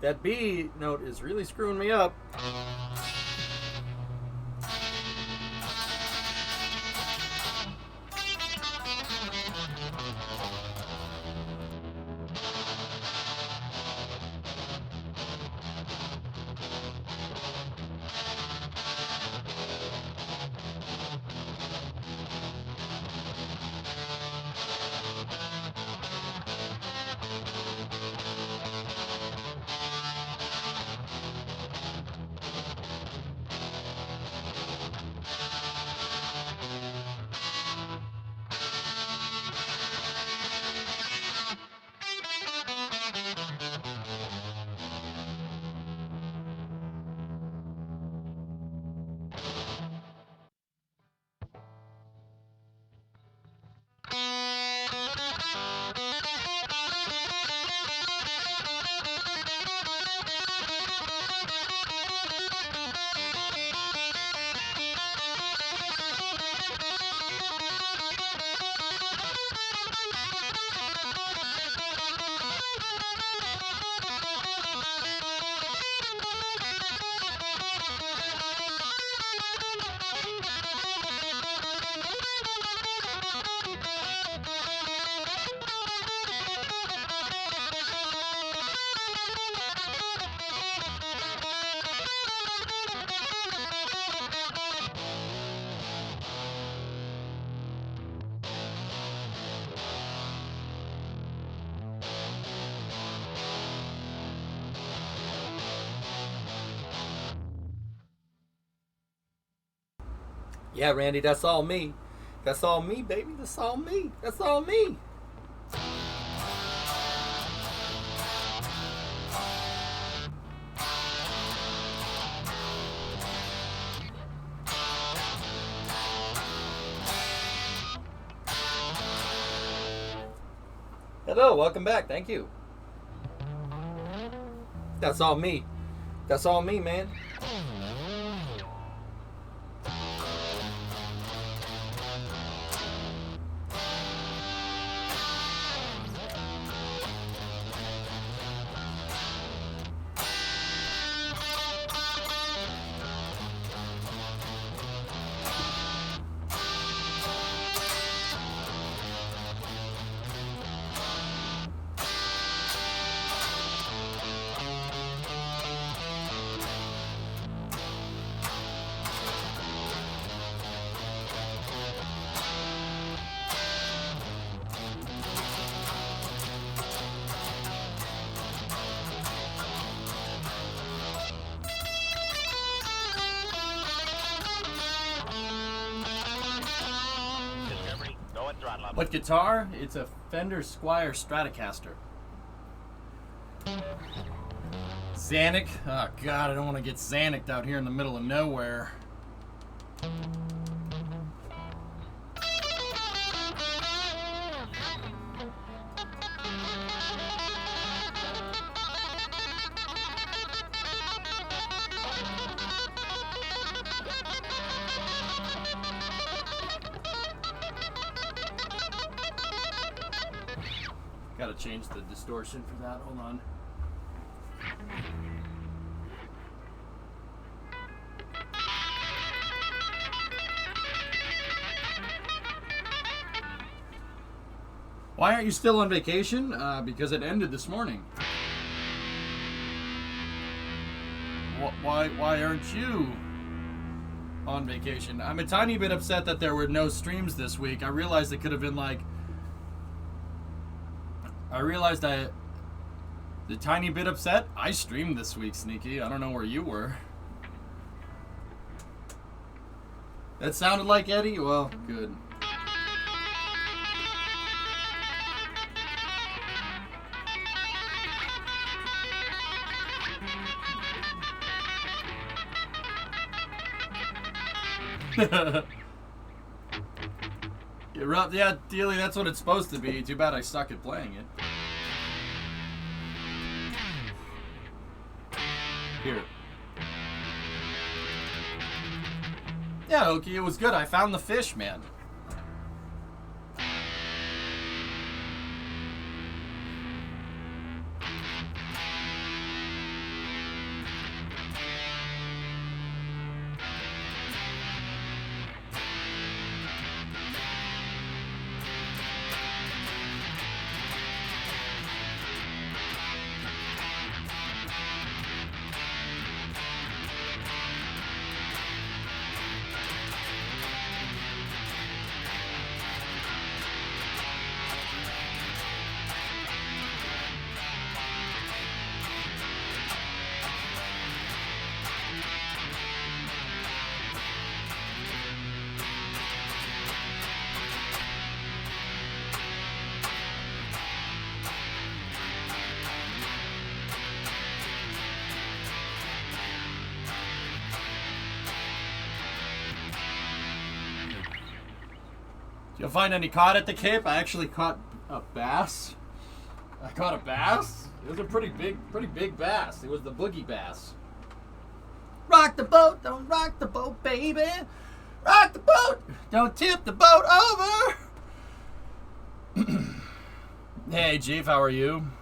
That B note is really screwing me up. Yeah, Randy, that's all me. That's all me, baby. That's all me. That's all me. Hello, welcome back. Thank you. That's all me. That's all me, man. What guitar? It's a Fender Squier Stratocaster. Xanic? Oh God, I don't want to get Xanicked out here in the middle of nowhere. Gotta change the distortion for that. Hold on. Why aren't you still on vacation? Because it ended this morning. Why aren't you on vacation? I'm a tiny bit upset that there were no streams this week. I realized it could have been like... The tiny bit upset. I streamed this week, Sneaky. I don't know where you were. That sounded like Eddie? Well, good. Yeah, Dealey, that's what it's supposed to be. Too bad I suck at playing it. Here. Yeah, Okie, it was good. I found the fish, man. You'll find any cod at the Cape? I actually caught a bass. I caught a bass. It was a pretty big bass. It was the boogie bass. Rock the boat, don't rock the boat, baby. Rock the boat, don't tip the boat over. Hey, Chief, how are you?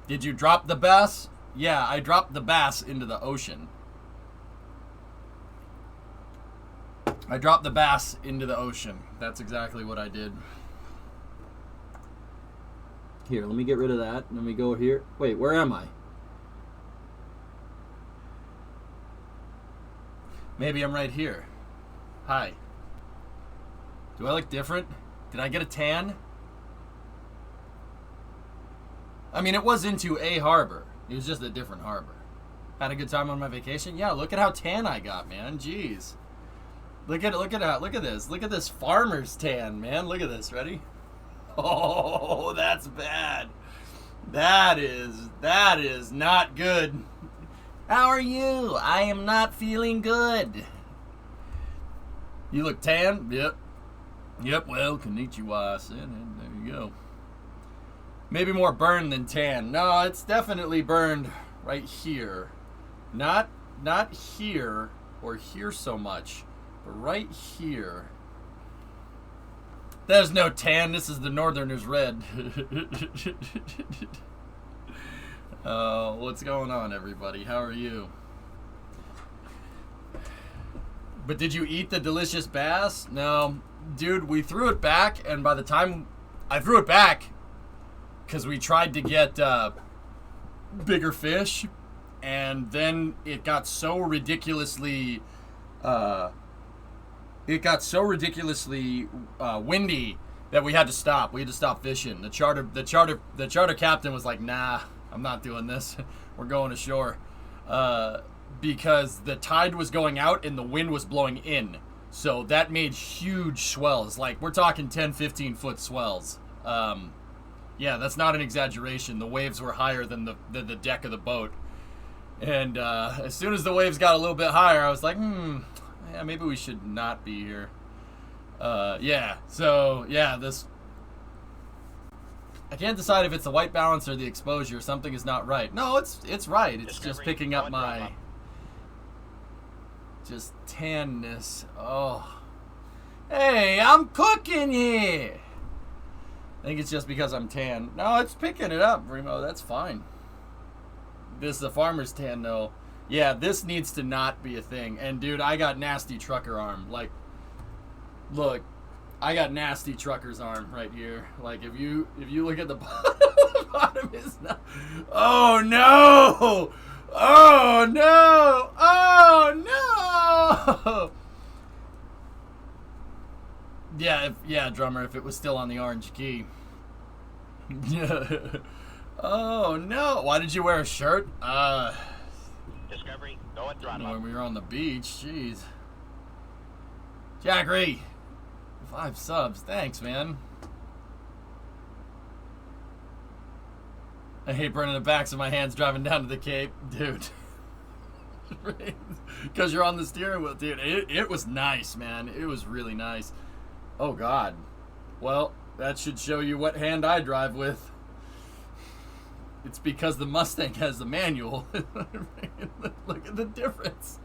Did you drop the bass? Yeah, I dropped the bass into the ocean. I dropped the bass into the ocean. That's exactly what I did. Here, let me get rid of that. Let me go here. Wait, where am I? Maybe I'm right here. Hi. Do I look different? Did I get a tan? I mean, it was into a harbor. It was just a different harbor. Had a good time on my vacation? Yeah, look at how tan I got, man. Jeez. Look at this. Look at this farmer's tan, man. Look at this. Ready? Oh, that's bad. That is not good. How are you? I am not feeling good. You look tan? Yep, well, konnichiwa, I said, and there you go. Maybe more burned than tan. No, it's definitely burned right here. Not here or here so much. Right here. There's no tan. This is the Northerners red. What's going on, everybody? How are you? But did you eat the delicious bass? No. Dude, we threw it back, and by the time I threw it back, because we tried to get bigger fish, and then it got so ridiculously... windy that we had to stop. We had to stop fishing. The charter captain was like, "Nah, I'm not doing this. We're going ashore," because the tide was going out and the wind was blowing in. So that made huge swells. Like, we're talking 10, 15 foot swells. Yeah, that's not an exaggeration. The waves were higher than the deck of the boat. And as soon as the waves got a little bit higher, I was like, Yeah, maybe we should not be here. Yeah. So yeah, this. I can't decide if it's the white balance or the exposure. Something is not right. No, it's right. It's just picking up my just tanness. Oh. Hey, I'm cooking here. I think it's just because I'm tan. No, it's picking it up, Remo. That's fine. This is a farmer's tan, though. Yeah, this needs to not be a thing. And, dude, I got nasty trucker arm. Like, look. I got nasty trucker's arm right here. Like, if you look at the bottom, the bottom is not... Oh, no! Oh, no! Oh, no! Yeah, drummer, if it was still on the orange key. Oh, no. Why did you wear a shirt? Discovery, go and throttle. When we were on the beach, jeez. Jackery, 5 subs. Thanks, man. I hate burning the backs of my hands driving down to the Cape. Dude. Because you're on the steering wheel, dude. It was nice, man. It was really nice. Oh, God. Well, that should show you what hand I drive with. It's because the Mustang has the manual. Look at the difference.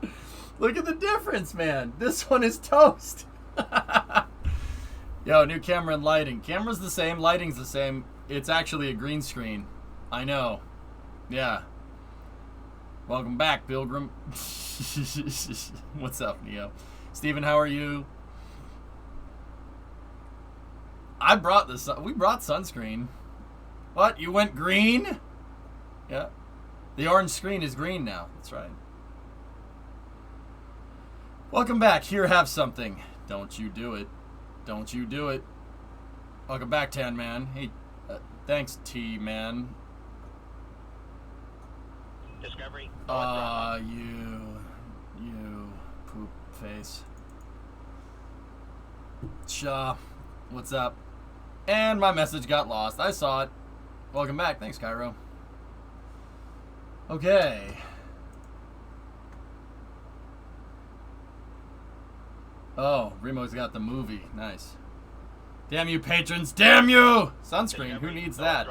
Look at the difference, man. This one is toast. Yo, new camera and lighting. Camera's the same, lighting's the same. It's actually a green screen. I know. Yeah. Welcome back, Pilgrim. What's up, Neo? Steven, how are you? We brought sunscreen. What? You went green? Yeah. The orange screen is green now. That's right. Welcome back. Here, have something. Don't you do it. Don't you do it. Welcome back, Tan Man. Hey, thanks, T Man. Discovery. You poop face. Shaw, what's up? And my message got lost. I saw it. Welcome back. Thanks, Cairo. Okay. Oh, Remo's got the movie. Nice. Damn you, patrons. Damn you! Sunscreen. Who needs that?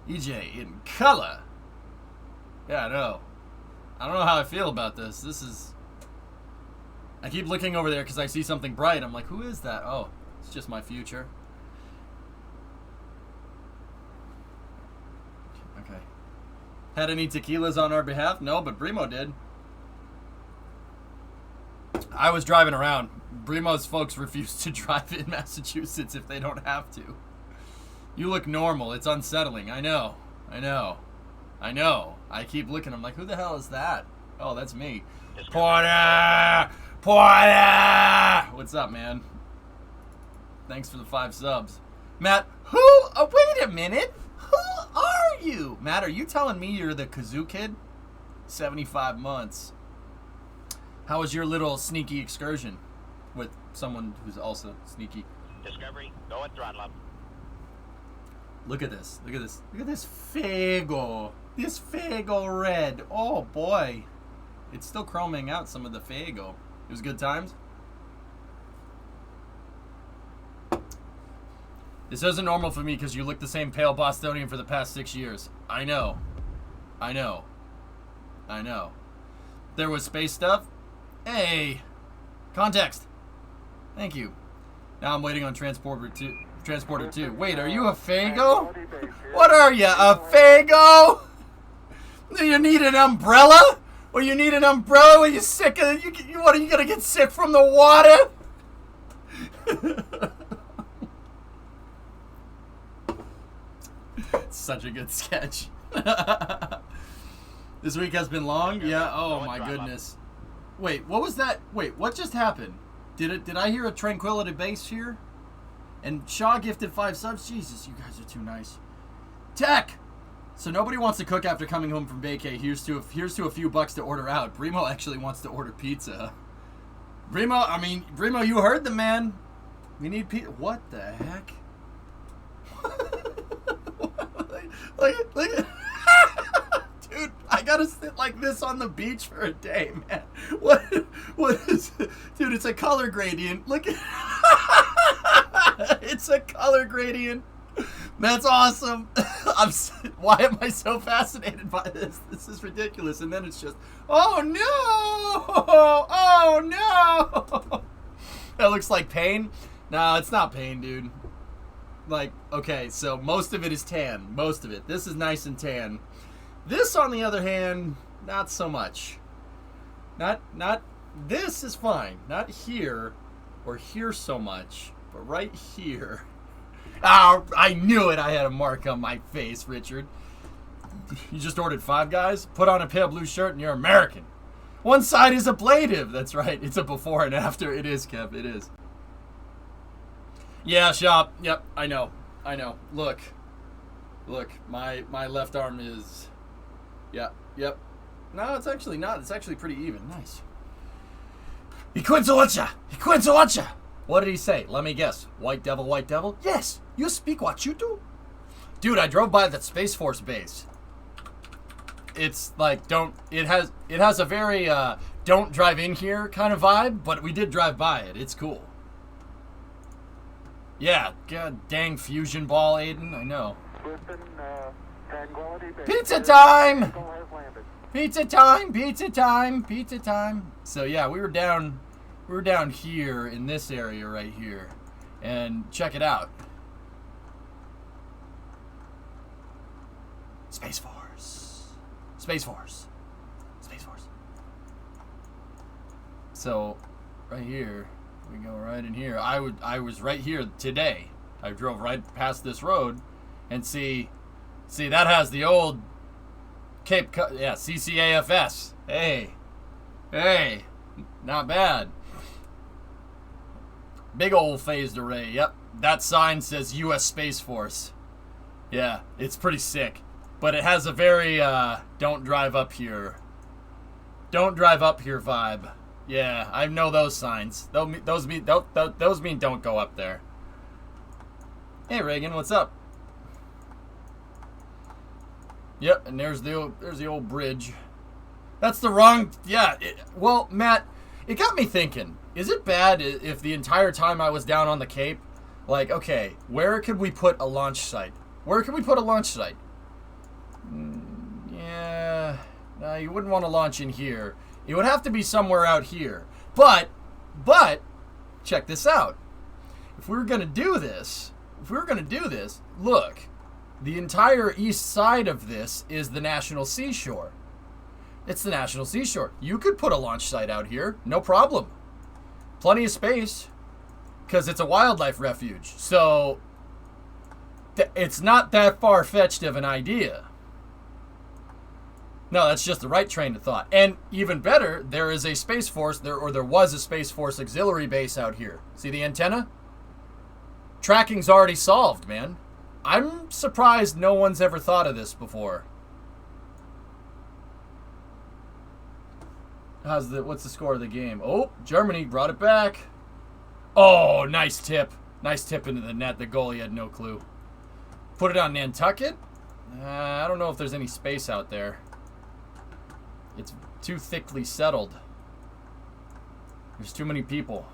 EJ in color. Yeah, I know. I don't know how I feel about this. This is... I keep looking over there because I see something bright. I'm like, who is that? Oh, it's just my future. Okay. Had any tequilas on our behalf? No, but Brimo did. I was driving around. Brimo's folks refuse to drive in Massachusetts if they don't have to. You look normal. It's unsettling. I know. I know. I know. I keep looking. I'm like, who the hell is that? Oh, that's me. Porter! Porter! What's up, man? Thanks for the 5 subs. Matt, wait a minute. Who are you? Matt, are you telling me you're the kazoo kid? 75 months. How was your little sneaky excursion with someone who's also sneaky? Discovery, go and throttle up. Look at this. Look at this. Look at this Fago. This Fago red. Oh, boy. It's still chroming out some of the Fago. It was good times. This isn't normal for me because you look the same pale Bostonian for the past 6 years. I know. I know. I know. There was space stuff. Hey. Context. Thank you. Now I'm waiting on Transporter 2. Wait, are you a Fago? What are you, a Fago? Do you need an umbrella? Or you need an umbrella when you're sick of what, are you gonna get sick from the water? It's such a good sketch. This week has been long? Yeah, oh my goodness. Wait, what was that? Wait, what just happened? Did I hear a Tranquility base here? And Shaw gifted 5 subs? Jesus, you guys are too nice. Tech! So nobody wants to cook after coming home from vacay. Here's to a few bucks to order out. Brimo actually wants to order pizza. Brimo, you heard the man. We need pizza. What the heck? Look at... Dude, I gotta sit like this on the beach for a day, man. What is it? Dude, it's a color gradient. Look at it's a color gradient. That's awesome. Why am I so fascinated by this? This is ridiculous. And then it's just, oh no! Oh no! That looks like pain. No, it's not pain, dude. Like, okay, so most of it is tan. Most of it. This is nice and tan. This, on the other hand, not so much. Not, this is fine. Not here or here so much, but right here. Oh, I knew it. I had a mark on my face, Richard. You just ordered Five Guys? Put on a pale blue shirt and you're American. One side is ablative. That's right. It's a before and after. It is, Kev. It is. Yeah, shop. Yep, I know. Look. My left arm is... Yeah, yep. No, it's actually not. It's actually pretty even. Nice. Ikwenzowacha! What did he say? Let me guess. White devil, white devil? Yes, you speak what you do. Dude, I drove by that Space Force base. It's like, it has a very, don't drive in here kind of vibe, but we did drive by it. It's cool. Yeah, god dang fusion ball, Aiden. I know. Pizza time! Pizza time! Pizza time! Pizza time! So yeah, we were down here in this area right here, and check it out. Space Force. Space Force. Space Force. So, right here, we go right in here. I was right here today. I drove right past this road, and see that has the old CCAFS. Hey, not bad. Big old phased array. Yep, that sign says U.S. Space Force. Yeah, it's pretty sick. But it has a very don't drive up here vibe. Yeah, I know those signs. Those mean don't go up there. Hey Reagan, what's up? Yep, and there's the old bridge. That's the wrong. Yeah. Well, Matt, it got me thinking. Is it bad if the entire time I was down on the Cape, like, okay, where could we put a launch site? Yeah, no, you wouldn't want to launch in here. It would have to be somewhere out here. But, check this out. If we were gonna do this, look, the entire east side of this is the National Seashore. It's the National Seashore. You could put a launch site out here, no problem. Plenty of space, because it's a wildlife refuge. So, it's not that far-fetched of an idea. No, that's just the right train of thought. And even better, there is a Space Force, there was a Space Force auxiliary base out here. See the antenna? Tracking's already solved, man. I'm surprised no one's ever thought of this before. What's the score of the game? Oh, Germany brought it back. Oh, nice tip. Nice tip into the net. The goalie had no clue. Put it on Nantucket? I don't know if there's any space out there. It's too thickly settled. There's too many people.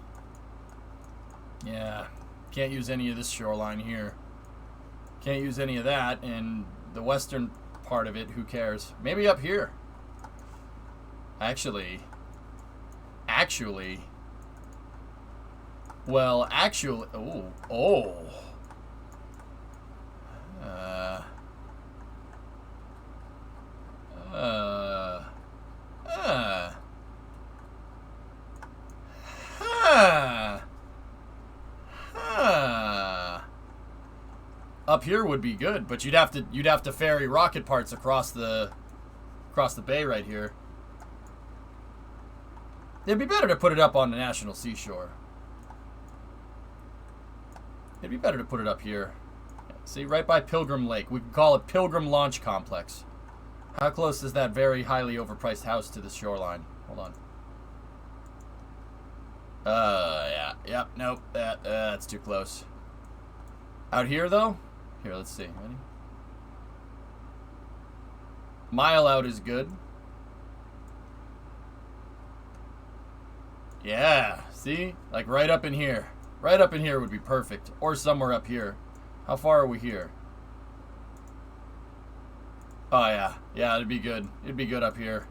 Yeah. Can't use any of this shoreline here. Can't use any of that. And the western part of it, who cares? Maybe up here. Actually. Up here would be good, but you'd have to ferry rocket parts across the bay right here. It'd be better to put it up on the National Seashore. It'd be better to put it up here. See, right by Pilgrim Lake. We could call it Pilgrim Launch Complex. How close is that very highly overpriced house to the shoreline? Hold on. Yeah. Yep, nope. That's too close. Out here, though? Here, let's see. Ready? Mile out is good. Yeah, see? Like right up in here. Right up in here would be perfect. Or somewhere up here. How far are we here? Oh, yeah. Yeah, it'd be good. It'd be good up here.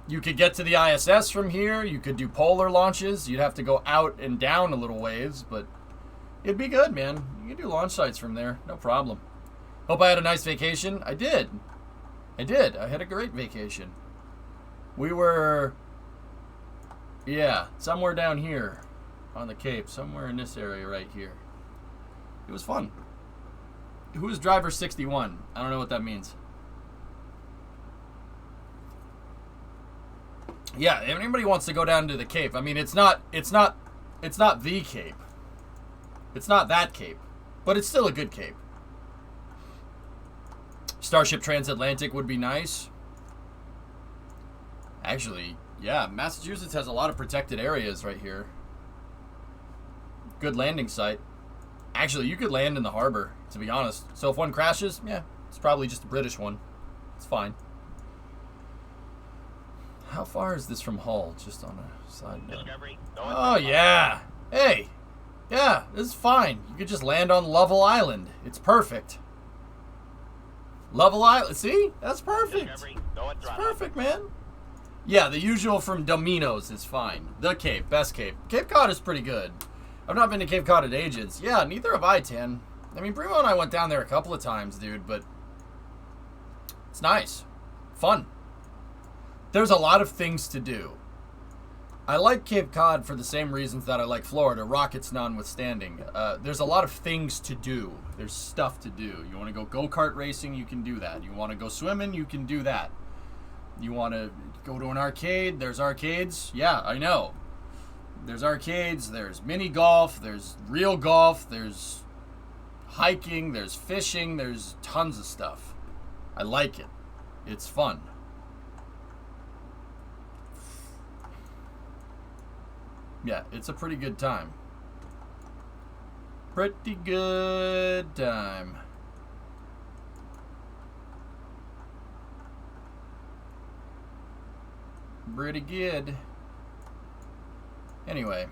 You could get to the ISS from here. You could do polar launches. You'd have to go out and down a little ways, but it'd be good, man. You can do launch sites from there. No problem. Hope I had a nice vacation. I did. I did. I had a great vacation. We were, yeah, somewhere down here on the Cape. Somewhere in this area right here. It was fun. Who's driver 61? I don't know what that means. Yeah, if anybody wants to go down to the Cape, I mean, it's not the Cape. It's not that Cape, but it's still a good Cape. Starship Transatlantic would be nice. Actually, yeah, Massachusetts has a lot of protected areas right here. Good landing site. Actually, you could land in the harbor, to be honest. So if one crashes, yeah, it's probably just a British one. It's fine. How far is this from Hull? Just on a side note. Oh, yeah. Hey. Yeah, this is fine. You could just land on Lovell Island. It's perfect. Lovell Island. See? That's perfect. It's perfect, man. Yeah, the usual from Domino's is fine. The Cape. Best Cape. Cape Cod is pretty good. I've not been to Cape Cod in ages. Yeah, neither have I, Tan. I mean, Primo and I went down there a couple of times, dude, but it's nice. Fun. There's a lot of things to do. I like Cape Cod for the same reasons that I like Florida, rockets notwithstanding. There's a lot of things to do. There's stuff to do. You want to go go-kart racing, you can do that. You want to go swimming, you can do that. You want to go to an arcade, there's arcades. Yeah, I know. There's arcades, there's mini golf, there's real golf, there's hiking, there's fishing, there's tons of stuff. I like it. It's fun. Yeah, it's a pretty good time. Pretty good time. Pretty good. Anyway.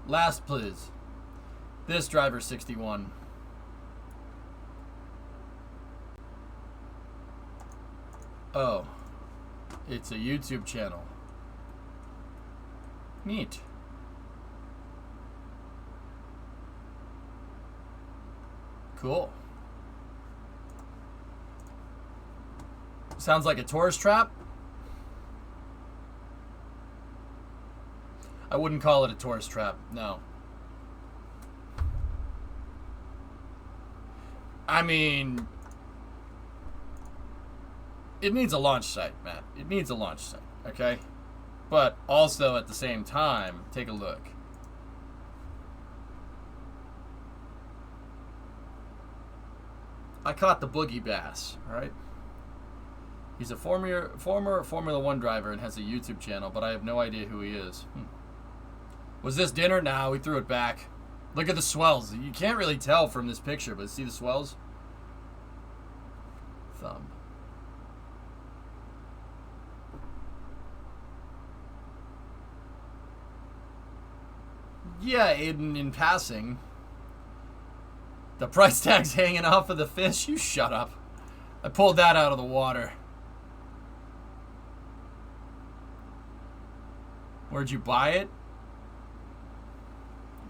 Last, please. This driver 61. Oh, it's a YouTube channel. Neat. Cool. Sounds like a tourist trap. I wouldn't call it a tourist trap, no. I mean, it needs a launch site, Matt. It needs a launch site, okay? But also at the same time, take a look. I caught the boogie bass, all right? He's a former Formula One driver and has a YouTube channel, but I have no idea who he is. Was this dinner? Nah, we threw it back. Look at the swells. You can't really tell from this picture, but see the swells? Thumb. Yeah, Aiden, in passing. The price tag's hanging off of the fish? You shut up. I pulled that out of the water. Where'd you buy it?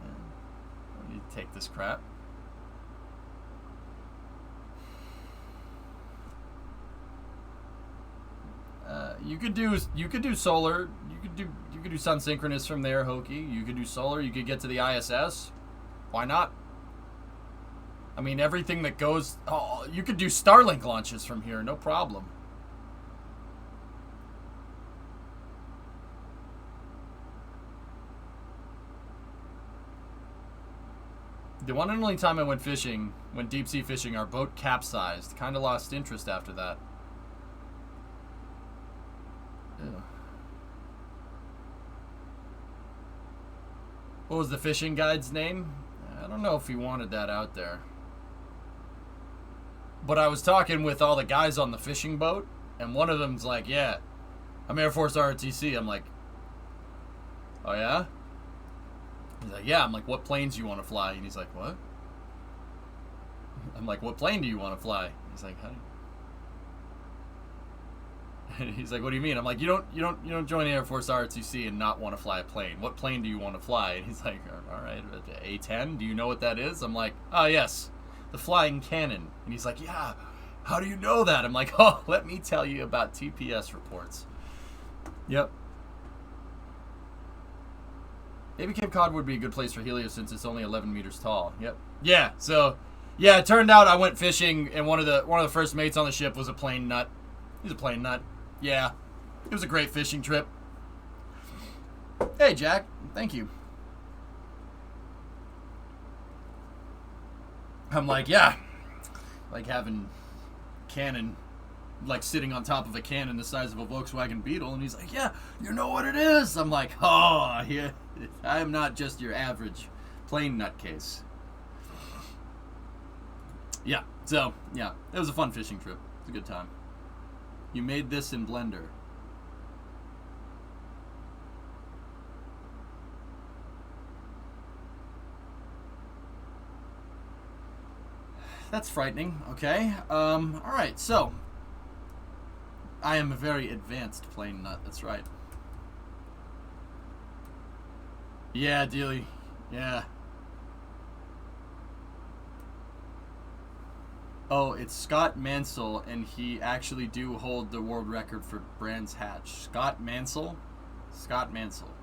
I need to take this crap. You could do solar. You could do sun synchronous from there, Hokey. You could do solar. You could get to the ISS. Why not? I mean, everything that goes. Oh, you could do Starlink launches from here, no problem. The one and only time I went fishing, went deep sea fishing, our boat capsized. Kind of lost interest after that. Ew. What was the fishing guide's name? I don't know if he wanted that out there. But I was talking with all the guys on the fishing boat, and one of them's like, yeah, I'm Air Force ROTC. I'm like, oh yeah? He's like, yeah. I'm like, what planes do you want to fly? And he's like, what? I'm like, what plane do you want to fly? He's like, how do you... He's like, what do you mean? I'm like, you don't join the Air Force ROTC and not want to fly a plane. What plane do you want to fly? And he's like, all right, A-10. Do you know what that is? I'm like, oh yes, the flying cannon. And he's like, yeah. How do you know that? I'm like, oh, let me tell you about TPS reports. Yep. Maybe Cape Cod would be a good place for Helios since it's only 11 meters tall. Yep. Yeah. So, yeah, it turned out I went fishing, and one of the first mates on the ship was a plane nut. He's a plane nut. Yeah. It was a great fishing trip. Hey, Jack. Thank you. I'm like, yeah. Like having cannon, like sitting on top of a cannon the size of a Volkswagen Beetle. And he's like, yeah, you know what it is? I'm like, oh, yeah. I am not just your average plane nutcase. Yeah. So, yeah. It was a fun fishing trip. It was a good time. You made this in Blender. That's frightening. Okay. All right. So, I am a very advanced plane nut. That's right. Yeah, Dealey. Yeah. Oh, it's Scott Mansell, and he actually do hold the world record for Brands Hatch. Scott Mansell? Scott Mansell.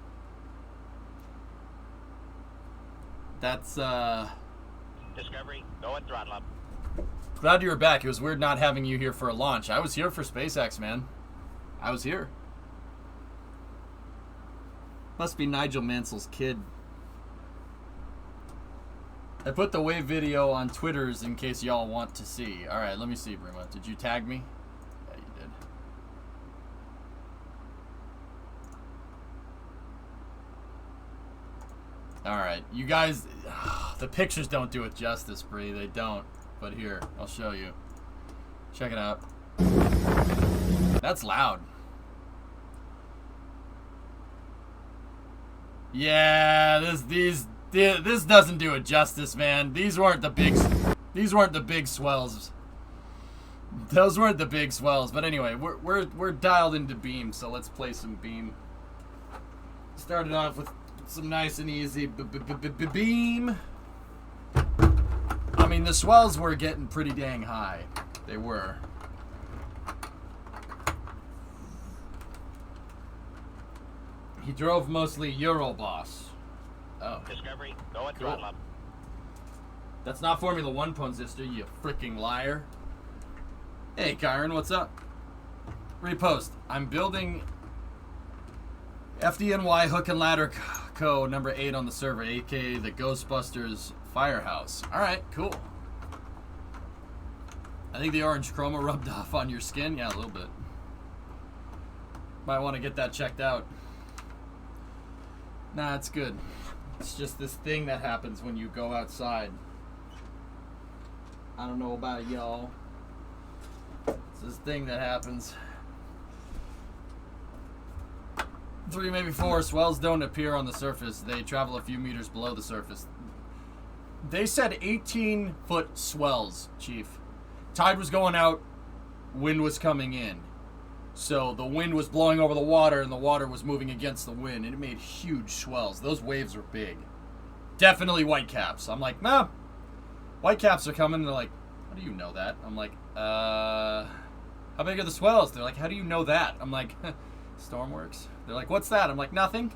That's, Discovery, go and throttle up. Glad you were back. It was weird not having you here for a launch. I was here for SpaceX, man. I was here. Must be Nigel Mansell's kid. I put the wave video on Twitters in case y'all want to see. Alright, let me see, Brima. Did you tag me? Yeah, you did. Alright, you guys... the pictures don't do it justice, Bree. They don't. But here, I'll show you. Check it out. That's loud. Yeah, this doesn't do it justice, man. These weren't the big swells. Those weren't the big swells. But anyway, we're dialed into Beam, so let's play some Beam. Started off with some nice and easy Beam. I mean, the swells were getting pretty dang high. They were. He drove mostly Euroboss. Oh. Discovery, go and throttle up. That's not Formula 1, Ponzister, you freaking liar. Hey, Kyron, what's up? Repost. I'm building FDNY Hook and Ladder Co. number 8 on the server, aka the Ghostbusters Firehouse. Alright, cool. I think the orange chroma rubbed off on your skin. Yeah, a little bit. Might want to get that checked out. Nah, it's good. It's just this thing that happens when you go outside. I don't know about y'all. It's this thing that happens. 3, maybe 4. Swells don't appear on the surface. They travel a few meters below the surface. They said 18-foot swells, Chief. Tide was going out. Wind was coming in. So the wind was blowing over the water, and the water was moving against the wind, and it made huge swells. Those waves were big. Definitely whitecaps. I'm like, nah. Whitecaps are coming. They're like, how do you know that? I'm like, how big are the swells? They're like, how do you know that? I'm like, Stormworks. They're like, what's that? I'm like, nothing.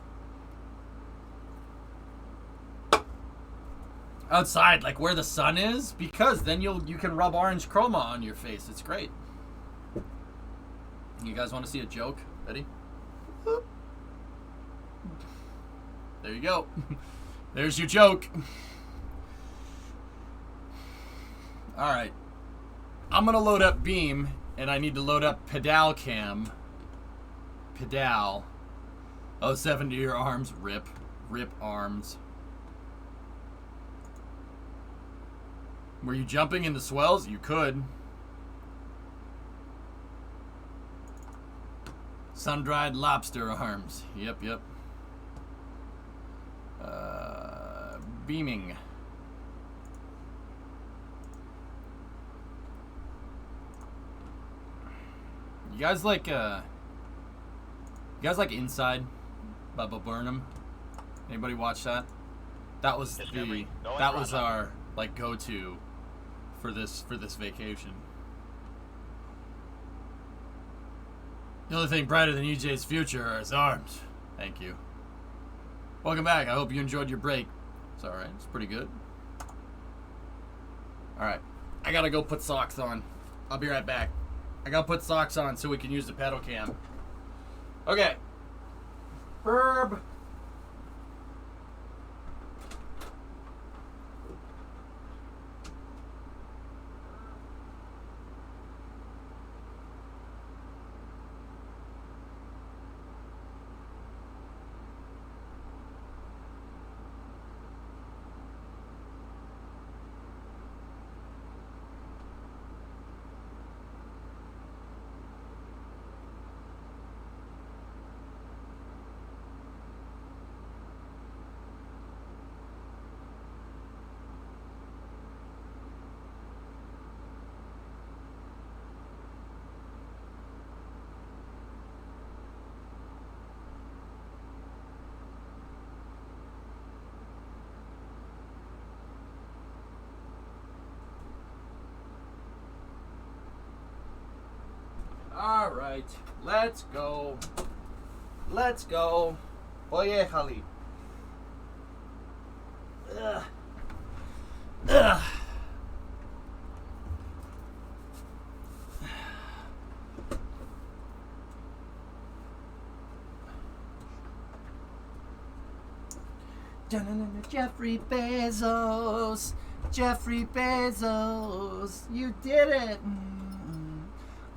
Outside, like where the sun is, because then you can rub orange chroma on your face. It's great. You guys want to see a joke? Ready? There you go. There's your joke. Alright. I'm going to load up Beam, and I need to load up Pedal Cam. Pedal. Oh, 7 to your arms. Rip. Rip arms. Were you jumping in the swells? You could. Sun-dried lobster arms. Yep. Beaming. You guys like Inside by Bob Burnham? Anybody watch that? That was our like go-to for this vacation. The only thing brighter than EJ's future are his arms. Thank you. Welcome back. I hope you enjoyed your break. It's alright. It's pretty good. Alright. I gotta go put socks on. I'll be right back. I gotta put socks on so we can use the pedal cam. Okay. Herb. All right, let's go. Let's go. Poyejali. Ugh. Ugh. Jeffrey Bezos. Jeffrey Bezos. You did it.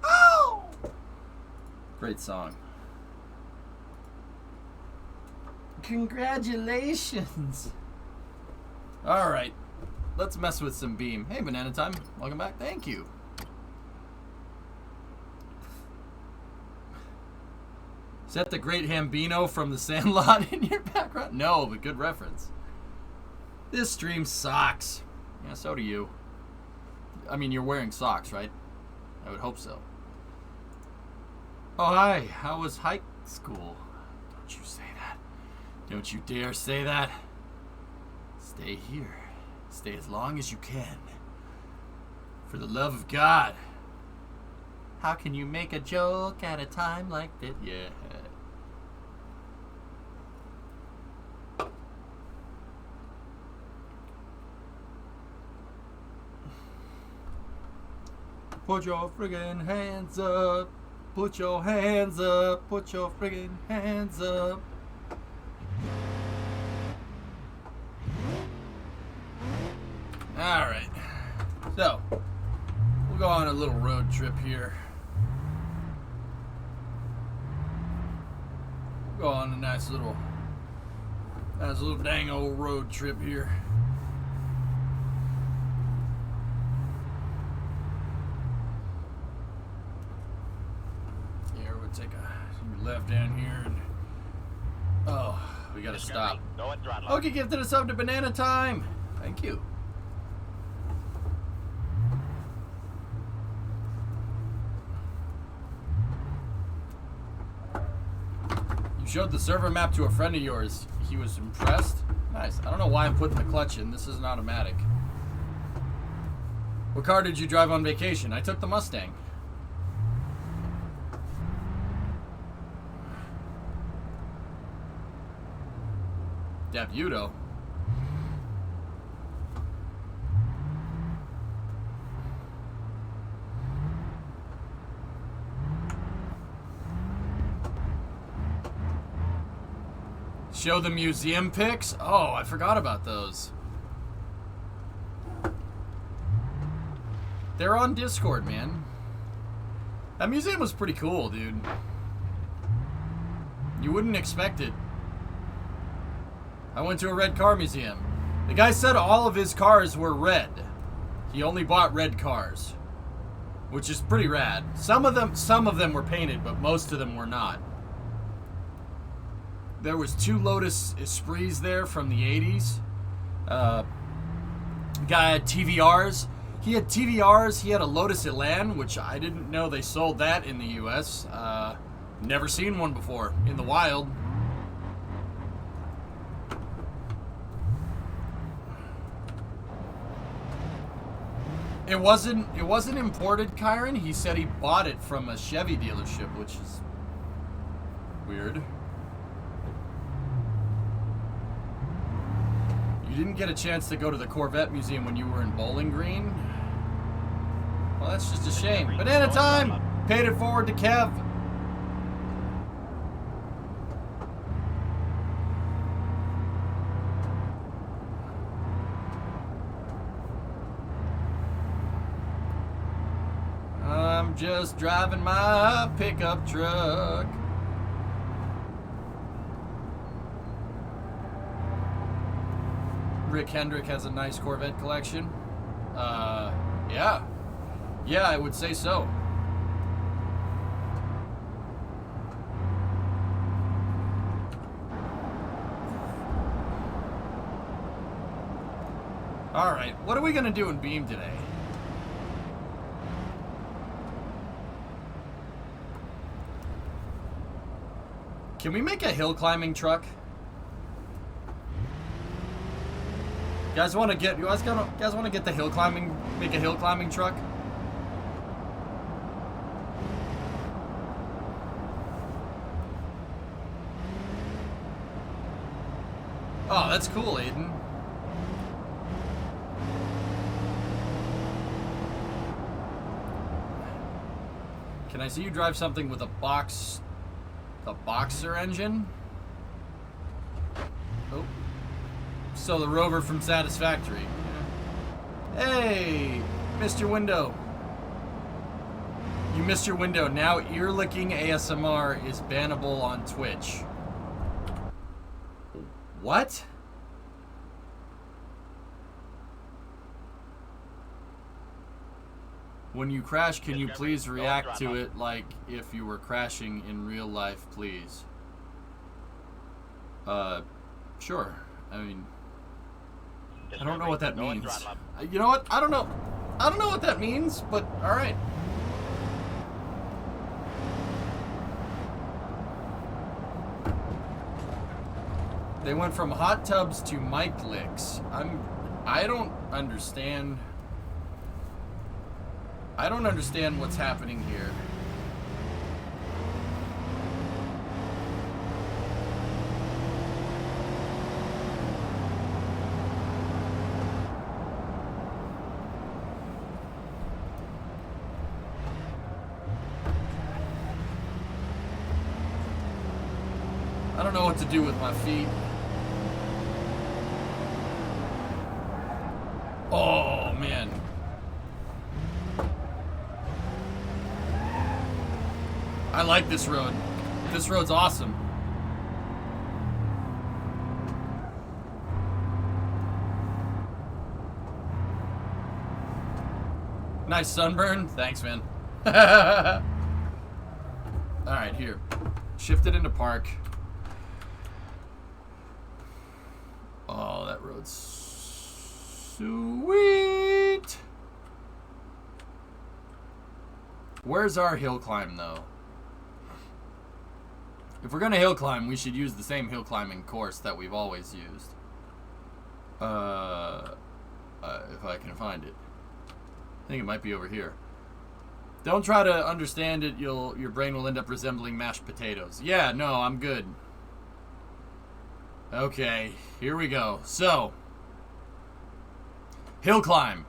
Oh! Great song. Congratulations. All right. Let's mess with some Beam. Hey, Banana Time. Welcome back. Thank you. Is that the Great Hambino from The Sandlot in your background? No, but good reference. This stream sucks. Yeah, so do you. I mean, you're wearing socks, right? I would hope so. Oh, hi. How was high school? Don't you say that. Don't you dare say that. Stay here. Stay as long as you can. For the love of God. How can you make a joke at a time like this? Yeah. Put your friggin' hands up. Put your hands up. Put your friggin' hands up. Alright. So, we'll go on a little road trip here. We'll go on a nice little dang old road trip here. Take a left down here and we gotta stop. Okay, gifted us up to Banana Time. Thank you. You showed the server map to a friend of yours. He was impressed. Nice. I don't know why I'm putting the clutch in. This is an automatic. What car did you drive on vacation? I took the Mustang. Debuto. Show the museum pics? Oh, I forgot about those. They're on Discord, man. That museum was pretty cool, dude. You wouldn't expect it. I went to a red car museum. The guy said all of his cars were red. He only bought red cars, which is pretty rad. Some of them were painted, but most of them were not. There was 2 Lotus Esprits there from the 80s. Guy had TVRs. He had TVRs. He had a Lotus Elan, which I didn't know they sold that in the U.S. Never seen one before in the wild. It wasn't imported, Kyron. He said he bought it from a Chevy dealership, which is weird. You didn't get a chance to go to the Corvette Museum when you were in Bowling Green? Well, that's just a shame. Banana time! Paid it forward to Kev. I'm just driving my pickup truck. Rick Hendrick has a nice Corvette collection. Yeah. Yeah, I would say so. Alright, what are we going to do in Beam today? Can we make a hill climbing truck? You guys want to get the hill climbing, make a hill climbing truck? Oh, that's cool, Aiden. Can I see you drive something with a boxer engine? Oh. So the Rover from Satisfactory. Hey, missed your window. You missed your window. Now ear licking ASMR is bannable on Twitch. What? When you crash, can you please react to it like if you were crashing in real life, please? Sure. I mean, I don't know what that means. You know what? I don't know. I don't know what that means, but all right. They went from hot tubs to mic licks. I don't understand. I don't understand what's happening here. I don't know what to do with my feet. Oh, man. I like this road. This road's awesome. Nice sunburn. Thanks, man. Alright, here. Shift it into park. Oh, that road's sweet. Where's our hill climb, though? If we're gonna hill climb, we should use the same hill climbing course that we've always used. If I can find it. I think it might be over here. Don't try to understand it, your brain will end up resembling mashed potatoes. Yeah, no, I'm good. Okay, here we go. So, hill climb.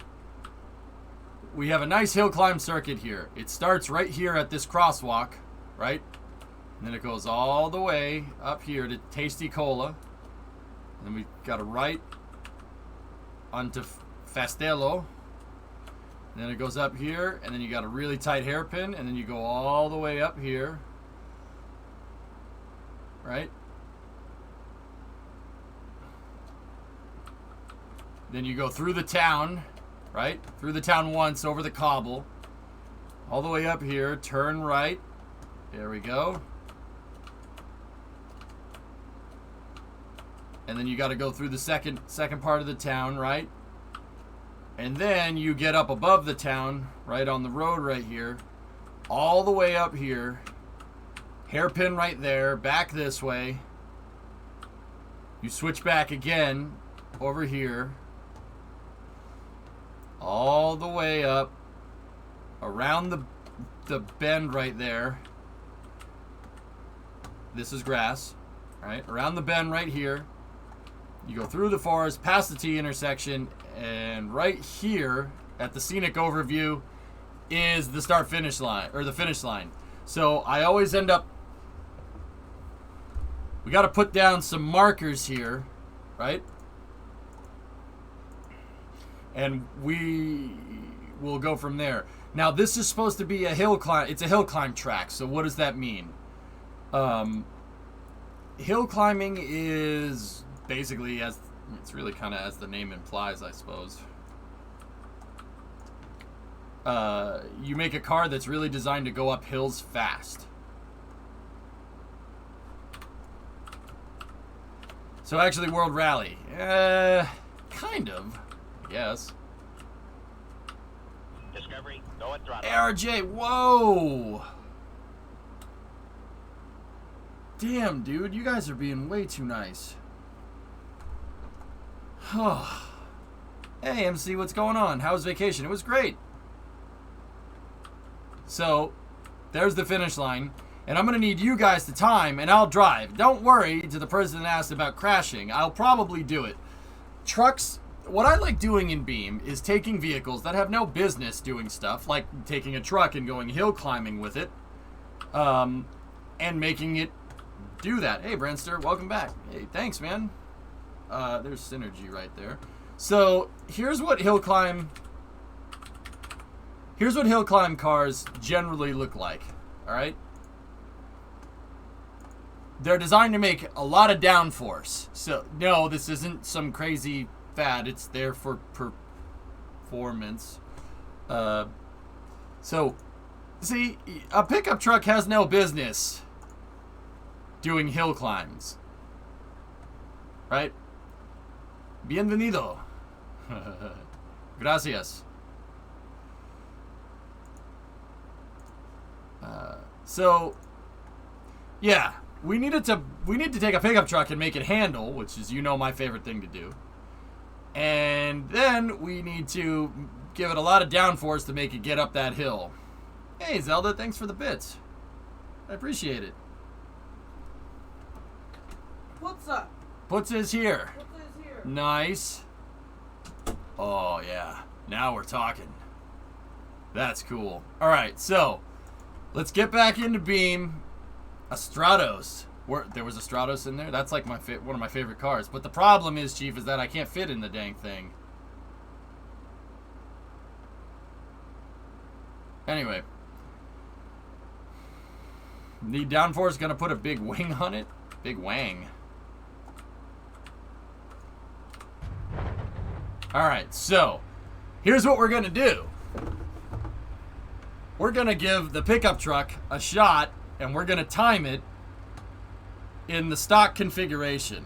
We have a nice hill climb circuit here. It starts right here at this crosswalk, right? And then it goes all the way up here to Tasty Cola. And then we got a right onto Fastello. And then it goes up here, and then you got a really tight hairpin, and then you go all the way up here. Right? Then you go through the town, right? Through the town once, over the cobble. All the way up here, turn right. There we go. And then you got to go through the second part of the town, right? And then you get up above the town, right on the road right here, all the way up here, hairpin right there, back this way. You switch back again over here, all the way up, around the bend right there. This is grass, right? Around the bend right here. You go through the forest, past the T intersection, and right here at the scenic overview is the start-finish line, or the finish line. So I always end up, we got to put down some markers here, right? And we will go from there. Now this is supposed to be a hill climb. It's a hill climb track. So what does that mean? Hill climbing is basically, as it's really kind of as the name implies, I suppose. You make a car that's really designed to go up hills fast. So actually, World Rally, kind of, I guess. Discovery, go at throttle. ARJ, whoa! Damn, dude, you guys are being way too nice. Hey, MC, what's going on? How was vacation? It was great. So, there's the finish line. And I'm going to need you guys to time, and I'll drive. Don't worry, to the person that asked about crashing. I'll probably do it. Trucks, what I like doing in Beam is taking vehicles that have no business doing stuff, like taking a truck and going hill climbing with it, and making it do that. Hey, Brandster, welcome back. Hey, thanks, man. There's synergy right there. So, here's what hill climb cars generally look like, all right? They're designed to make a lot of downforce. So, no, this isn't some crazy fad. It's there for performance. So, see, a pickup truck has no business doing hill climbs. Right? Bienvenido. Gracias. So, yeah. We need to take a pickup truck and make it handle, which is, my favorite thing to do. And then we need to give it a lot of downforce to make it get up that hill. Hey, Zelda, thanks for the bits. I appreciate it. What's up? Puts is here. What's here? Nice. Oh, yeah. Now we're talking. That's cool. All right, so let's get back into Beam. A Stratos. There was a Stratos in there? That's like one of my favorite cars. But the problem is, Chief, is that I can't fit in the dang thing. Anyway. The downforce is going to put a big wing on it. Big wang. Alright, so here's what we're going to do. We're going to give the pickup truck a shot, and we're going to time it in the stock configuration.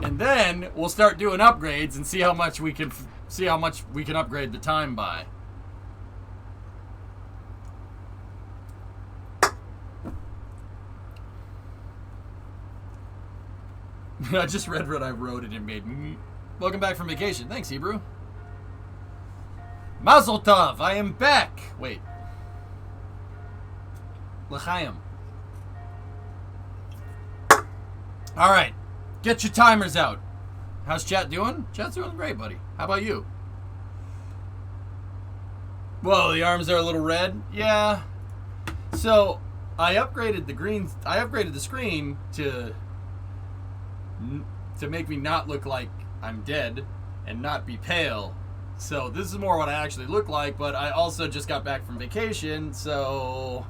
And then we'll start doing upgrades and see how much we can upgrade the time by. I just read what I wrote and it made me. Welcome back from vacation. Thanks, Hebrew. Mazel tov, I am back. Wait. L'chaim. All right, get your timers out. How's chat doing? Chat's doing great, buddy. How about you? Whoa, the arms are a little red. Yeah. So I upgraded the screen to make me not look like I'm dead and not be pale. So this is more what I actually look like, but I also just got back from vacation, so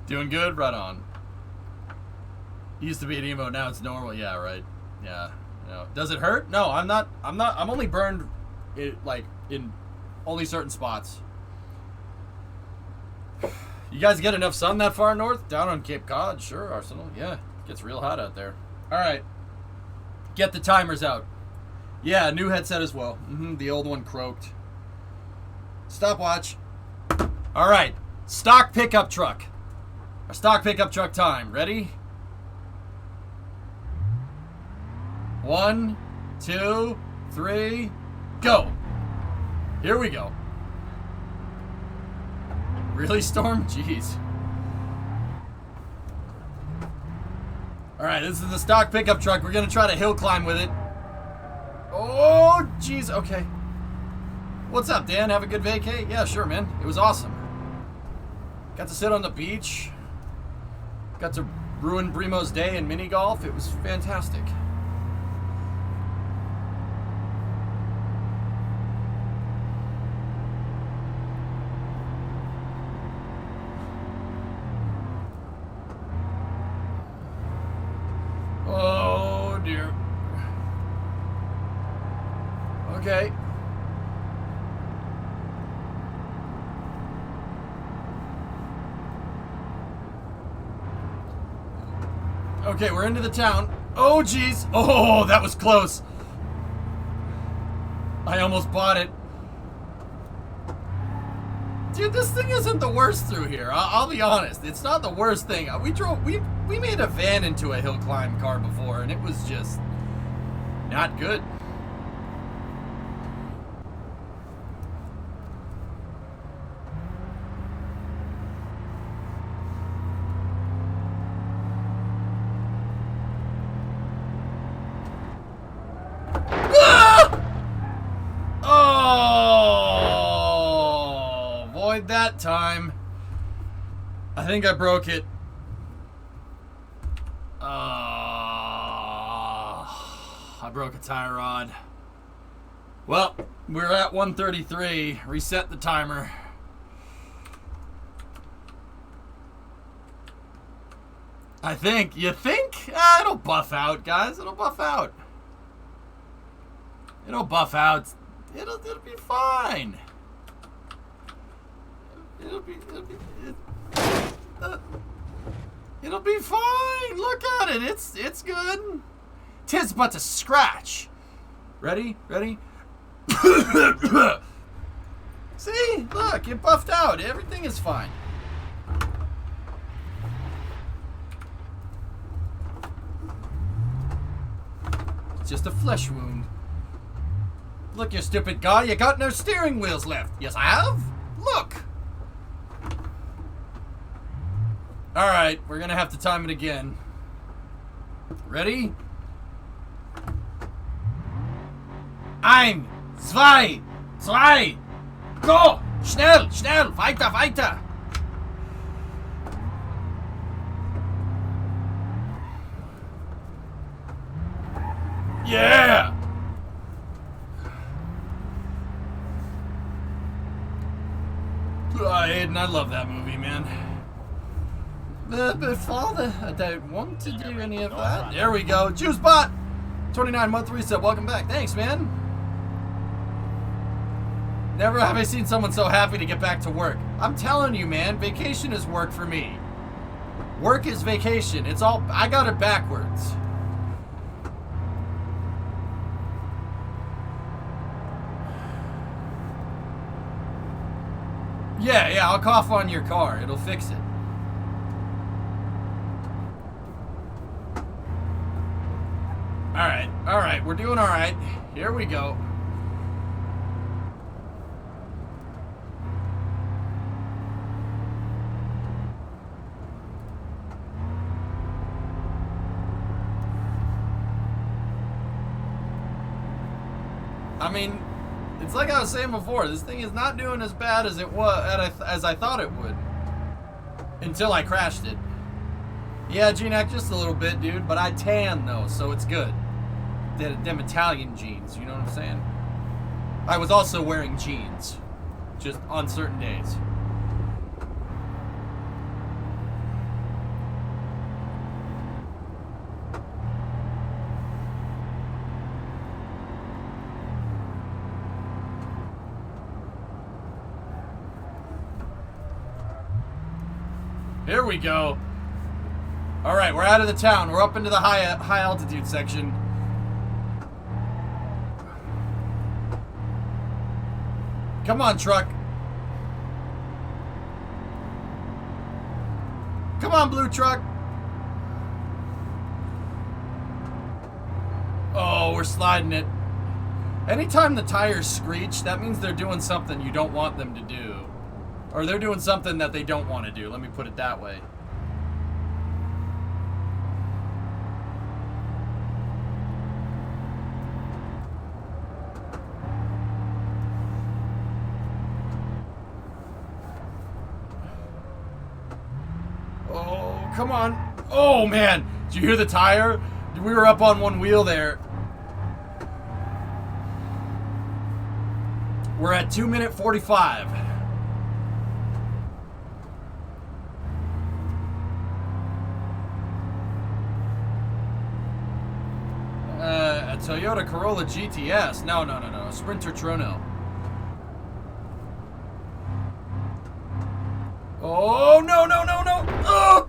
doing good? Right on. Used to be an emo, now it's normal. Yeah, right. Yeah. No. Does it hurt? No, I'm not. I'm only burned, like in only certain spots. You guys get enough sun that far north? Down on Cape Cod? Sure, Arsenal. Yeah, it gets real hot out there. All right. Get the timers out. Yeah, new headset as well. The old one croaked. Stopwatch. All right. Stock pickup truck. Our stock pickup truck time. Ready? 1, 2, 3, go. Here we go. Really, Storm? Jeez. Alright, this is the stock pickup truck. We're gonna try to hill climb with it. Oh, jeez. Okay. What's up, Dan? Have a good vacay? Yeah, sure, man. It was awesome. Got to sit on the beach. Got to ruin Brimo's day in mini golf. It was fantastic. Oh, dear. Okay. Okay, we're into the town. Oh, jeez. Oh, that was close. I almost bought it. Dude, this thing isn't the worst through here. I'll be honest. It's not the worst thing. We made a van into a hill climb car before, and it was just not good. That time. I think I broke it. I broke a tie rod. Well, we're at 133. Reset the timer. I think. You think? It'll buff out, guys. It'll buff out. It'll buff out. It'll be fine. It'll be fine. Look at it. It's good. 'Tis but a scratch. Ready? See? Look, it buffed out. Everything is fine. It's just a flesh wound. Look, you stupid guy. You got no steering wheels left. Yes, I have. Look. Alright, we're gonna have to time it again. Ready? 1, 2, 3, go! Schnell, schnell, weiter, weiter! Yeah! Aiden, I love that movie, man. But Father, I don't want to do any of that. There we go. JuiceBot! 29-month reset. Welcome back. Thanks, man. Never have I seen someone so happy to get back to work. I'm telling you, man, vacation is work for me. Work is vacation. It's all... I got it backwards. Yeah, I'll cough on your car. It'll fix it. Alright, we're doing alright. Here we go. I mean, it's like I was saying before, this thing is not doing as bad as it was, as I thought it would. Until I crashed it. Yeah, G-Nack, just a little bit, dude, but I tan, though, so it's good. Them Italian jeans, you know what I'm saying? I was also wearing jeans, just on certain days. Here we go. All right, we're out of the town. We're up into the high altitude section. Come on, truck. Come on, blue truck. Oh, we're sliding it. Anytime the tires screech, that means they're doing something you don't want them to do. Or they're doing something that they don't want to do. Let me put it that way. Oh, come on. Oh, man. Did you hear the tire? We were up on one wheel there. We're at 2:45. A Toyota Corolla GTS. No. Sprinter Trono. Oh, no. Oh!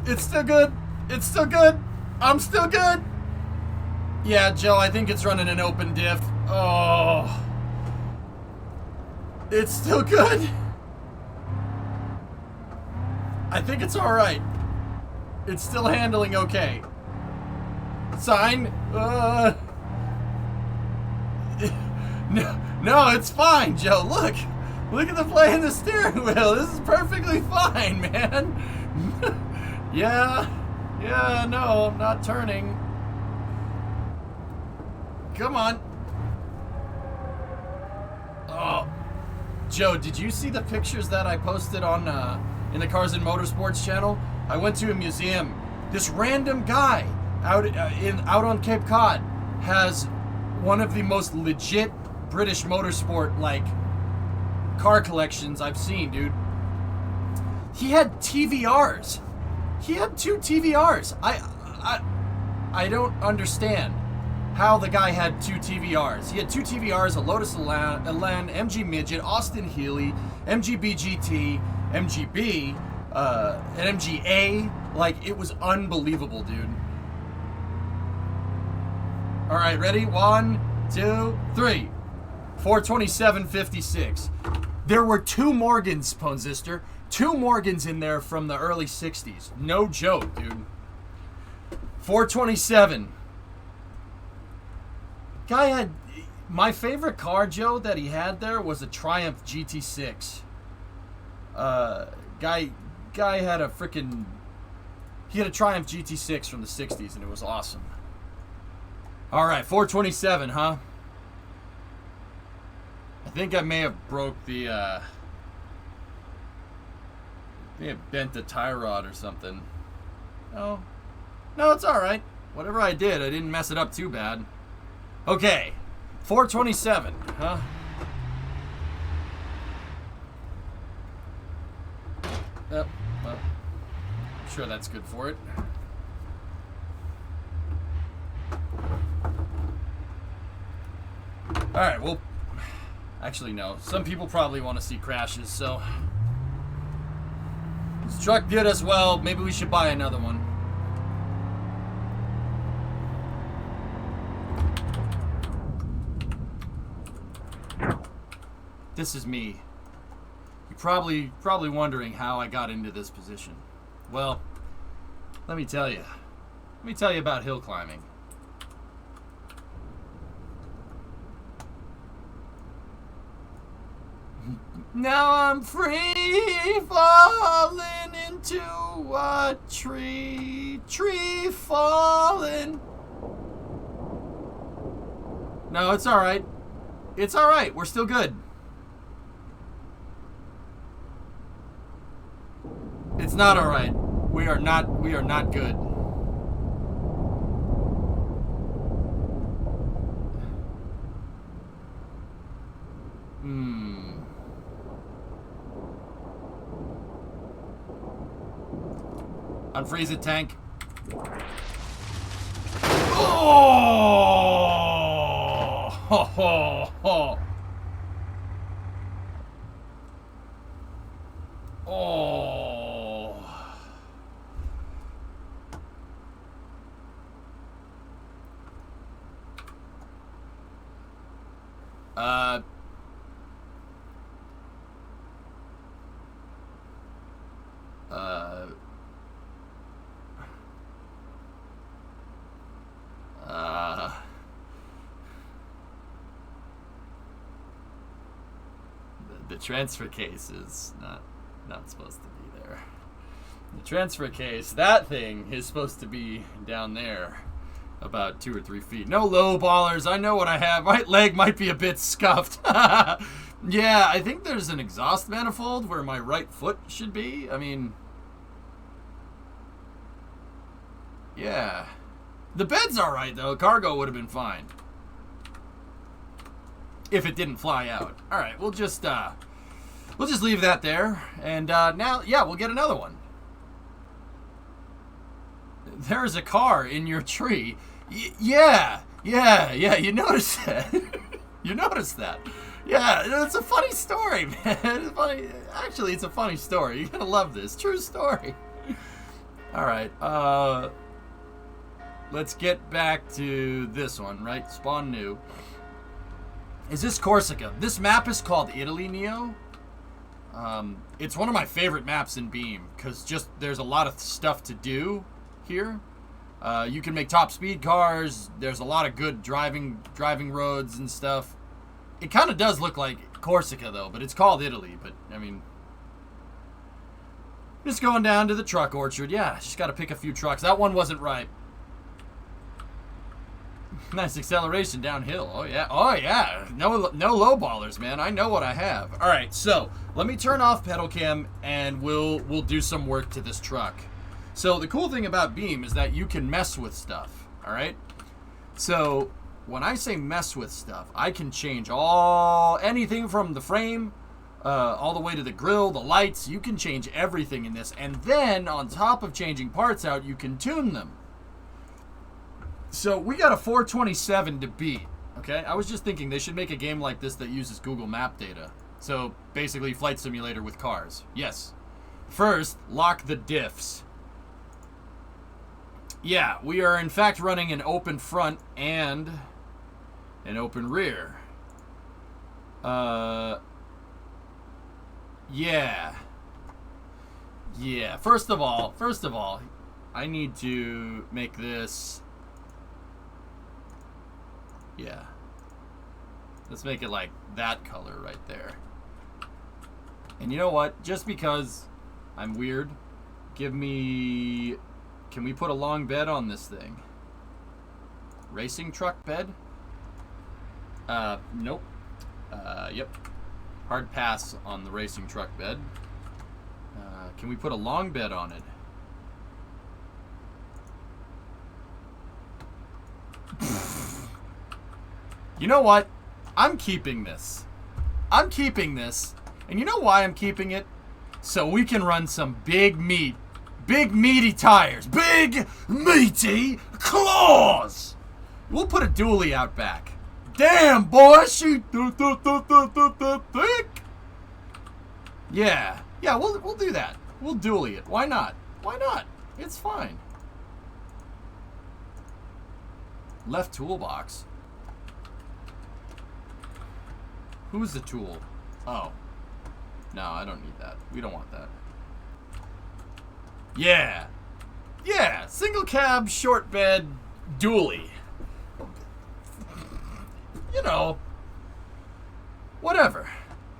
It's still good. It's still good. I'm still good. Yeah, Joe, I think it's running an open diff. Oh. It's still good. I think it's alright. It's still handling okay. Sign. No, it's fine, Joe. Look at the play in the steering wheel. This is perfectly fine, man. Yeah, no, I'm not turning. Come on. Oh. Joe, did you see the pictures that I posted on in the Cars and Motorsports channel? I went to a museum. This random guy out on Cape Cod has one of the most legit British motorsport like car collections I've seen, dude. He had TVRs. He had 2 TVRs. I don't understand how the guy had 2 TVRs. He had 2 TVRs, a Lotus Elan, MG Midget, Austin Healey, MG BGT, MGB, an MGA. Like, it was unbelievable, dude. All right, ready? 1, 2, 3. 427.56. There were 2 Morgans, Ponzister. 2 Morgans in there from the early 60s. No joke, dude. 427. Guy had... My favorite car, Joe, that he had there was a Triumph GT6. Guy had a freaking... He had a Triumph GT6 from the 60s, and it was awesome. All right, 427, huh? I think I may have broke the... I think I bent the tie rod or something. No, it's all right. Whatever I did, I didn't mess it up too bad. Okay, 427, huh? Well, I'm sure that's good for it. All right, well, actually, no. Some people probably want to see crashes, so... This truck did us well. Maybe we should buy another one. This is me. You're probably wondering how I got into this position. Well, let me tell you. Let me tell you about hill climbing. Now I'm free falling into a tree falling. No, it's all right. It's all right. We're still good. It's not all right. We are not good. Unfreeze it, tank. Oh! Ho, ho, ho. Oh! The transfer case is not supposed to be there. The transfer case, that thing is supposed to be down there, about 2 or 3 feet. No low ballers. I know what I have. My leg might be a bit scuffed. Yeah, I think there's an exhaust manifold where my right foot should be. I mean, yeah. The bed's all right though. Cargo would have been fine if it didn't fly out. All right, we'll just leave that there, and now, yeah, we'll get another one. There's a car in your tree. Yeah. You noticed that. You noticed that. Yeah, it's a funny story, man. It's funny. Actually, it's a funny story. You're gonna love this. True story. All right. Let's get back to this one, right? Spawn new. Is this Corsica? This map is called Italy, Neo. It's one of my favorite maps in Beam because just there's a lot of stuff to do here. You can make top speed cars. There's a lot of good driving roads and stuff. It kind of does look like Corsica though, but it's called Italy. But I mean, just going down to the truck orchard. Yeah, just got to pick a few trucks. That one wasn't right. Nice acceleration downhill. Oh yeah. No low ballers, man. I know what I have. All right, so let me turn off pedal cam and we'll do some work to this truck. So the cool thing about Beam is that you can mess with stuff. All right. So when I say mess with stuff, I can change anything from the frame all the way to the grill, the lights. You can change everything in this, and then on top of changing parts out, you can tune them. So we got a 427 to beat, okay? I was just thinking they should make a game like this that uses Google Map data. So basically Flight Simulator with cars. Yes. First, lock the diffs. Yeah, we are in fact running an open front and an open rear. Yeah. First of all, I need to make this. Yeah. Let's make it like that color right there. And you know what? Just because I'm weird, can we put a long bed on this thing? Racing truck bed? Nope. Yep. Hard pass on the racing truck bed. Can we put a long bed on it? You know what? I'm keeping this. And you know why I'm keeping it? So we can run some big meaty tires. Big meaty claws. We'll put a dually out back. Damn, boy, she thick. Yeah, we'll do that. We'll dually it. Why not? It's fine. Left toolbox. Who's the tool? Oh. No, I don't need that. We don't want that. Yeah, single cab, short bed, dually. You know, whatever.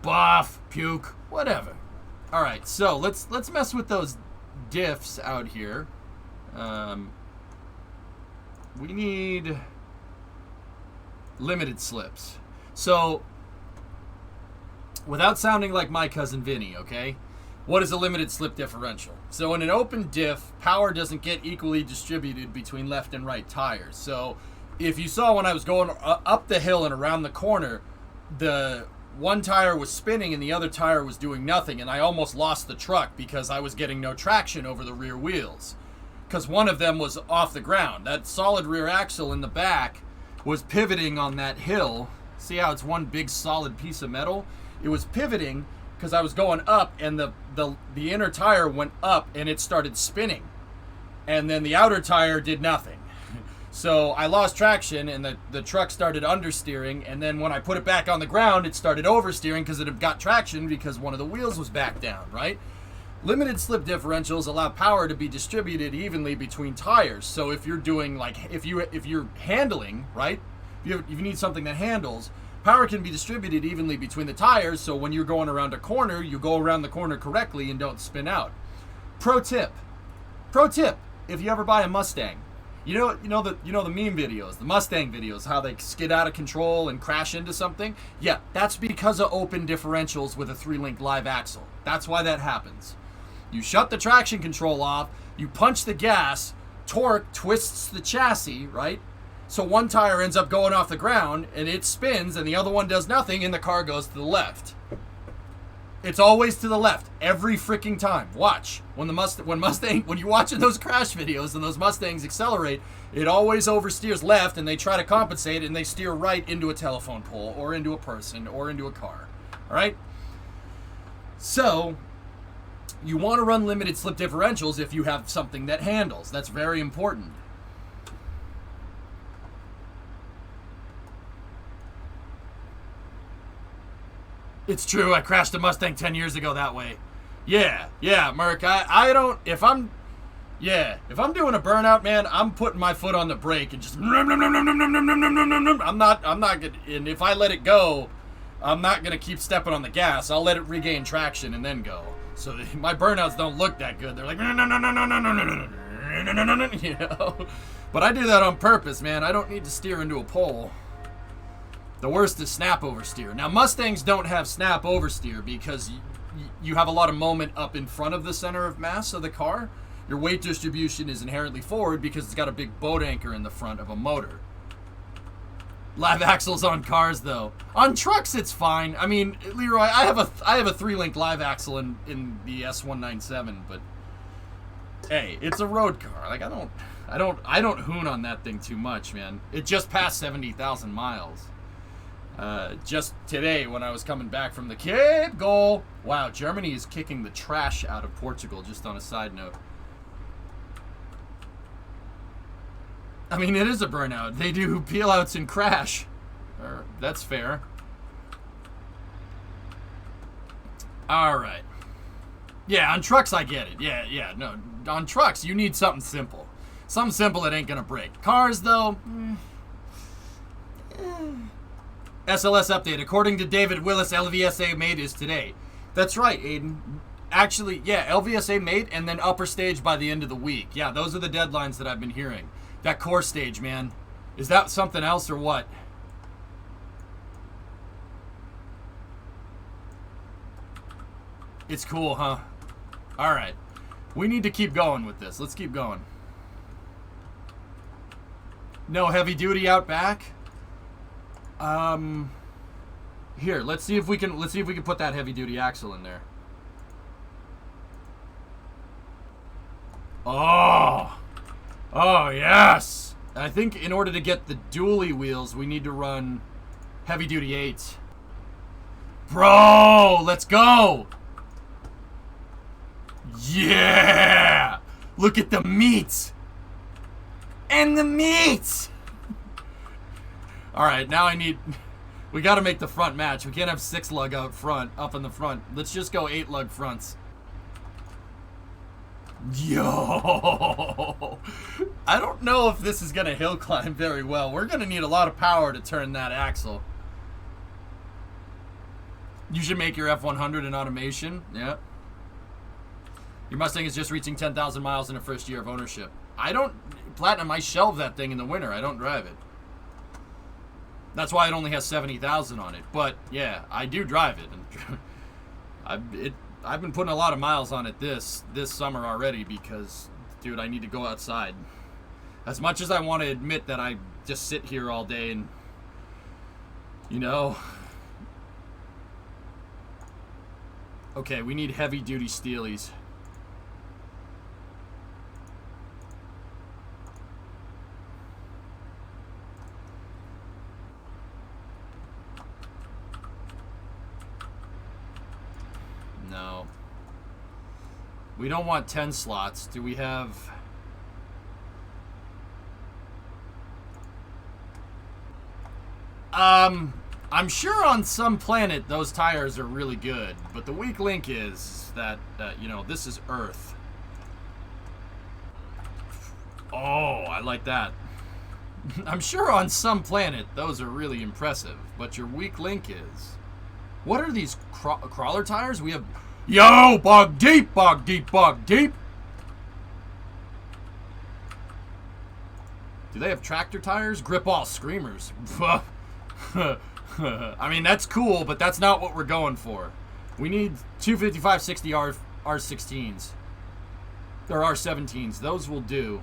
Buff, puke, whatever. All right, so let's mess with those diffs out here. We need limited slips. So, without sounding like my cousin Vinny, okay? What is a limited slip differential? So in an open diff, power doesn't get equally distributed between left and right tires. So if you saw when I was going up the hill and around the corner, the one tire was spinning and the other tire was doing nothing, and I almost lost the truck because I was getting no traction over the rear wheels because one of them was off the ground. That solid rear axle in the back was pivoting on that hill. See how it's one big solid piece of metal? It was pivoting because I was going up, and the inner tire went up and it started spinning, and then the outer tire did nothing. So I lost traction, and the truck started understeering, and then when I put it back on the ground, it started oversteering because it had got traction because one of the wheels was back down, right? Limited slip differentials allow power to be distributed evenly between tires. So if you're doing if you're handling, right? If you need something that handles, Power can be distributed evenly between the tires, so when you're going around a corner, you go around the corner correctly and don't spin out. Pro tip, if you ever buy a Mustang, you know the meme videos, the Mustang videos, how they skid out of control and crash into something? Yeah, that's because of open differentials with a 3-link live axle. That's why that happens. You shut the traction control off, you punch the gas, torque twists the chassis, right? So one tire ends up going off the ground and it spins and the other one does nothing and the car goes to the left. It's always to the left every freaking time. Watch. When you're watching those crash videos and those Mustangs accelerate, it always oversteers left and they try to compensate and they steer right into a telephone pole or into a person or into a car. All right? So, you want to run limited slip differentials if you have something that handles. That's very important. It's true, I crashed a Mustang 10 years ago that way. Yeah, Merc, I don't, if I'm doing a burnout, man, I'm putting my foot on the brake and just, I'm not gonna, and if I let it go, I'm not gonna keep stepping on the gas. I'll let it regain traction and then go. So my burnouts don't look that good. They're like, you know? But I do that on purpose, man. I don't need to steer into a pole. The worst is snap oversteer. Now, Mustangs don't have snap oversteer because you have a lot of moment up in front of the center of mass of the car. Your weight distribution is inherently forward because it's got a big boat anchor in the front of a motor. Live axles on cars, though. On trucks, it's fine. I mean, Leroy, I have a 3-link live axle in the S197, but hey, it's a road car. Like I don't hoon on that thing too much, man. It just passed 70,000 miles. Just today when I was coming back from the Cape goal. Wow, Germany is kicking the trash out of Portugal, just on a side note. I mean, it is a burnout. They do peel outs and crash. That's fair. All right. Yeah, on trucks I get it. Yeah, no. On trucks, you need something simple. Something simple that ain't gonna break. Cars, though... SLS update. According to David Willis, LVSA made is today. That's right, Aiden. Actually, yeah, LVSA made and then upper stage by the end of the week. Yeah, those are the deadlines that I've been hearing. That core stage, man. Is that something else or what? It's cool, huh? All right. We need to keep going with this. Let's keep going. No heavy duty out back? Here, let's see if we can put that heavy duty axle in there. Oh, yes. I think in order to get the dually wheels, we need to run heavy duty 8s. Bro, let's go. Yeah. Look at the meats. And the meats. All right, now we got to make the front match. We can't have 6-lug out front, up in the front. Let's just go 8-lug fronts. Yo, I don't know if this is going to hill climb very well. We're going to need a lot of power to turn that axle. You should make your F100 in automation. Yeah. Your Mustang is just reaching 10,000 miles in the first year of ownership. Platinum, I shelve that thing in the winter. I don't drive it. That's why it only has 70,000 on it. But yeah, I do drive it, and I've been putting a lot of miles on it this summer already because, dude, I need to go outside. As much as I want to admit that I just sit here all day and, you know. Okay, we need heavy duty steelies. No. We don't want 10 slots. Do we have... I'm sure on some planet those tires are really good, but the weak link is that, you know, this is Earth. Oh, I like that. I'm sure on some planet those are really impressive, but your weak link is... What are these crawler tires? We have... Yo, bog deep, bog deep, bog deep. Do they have tractor tires? Grip all screamers. I mean, that's cool, but that's not what we're going for. We need 255/60 R16s. Or R17s. Those will do.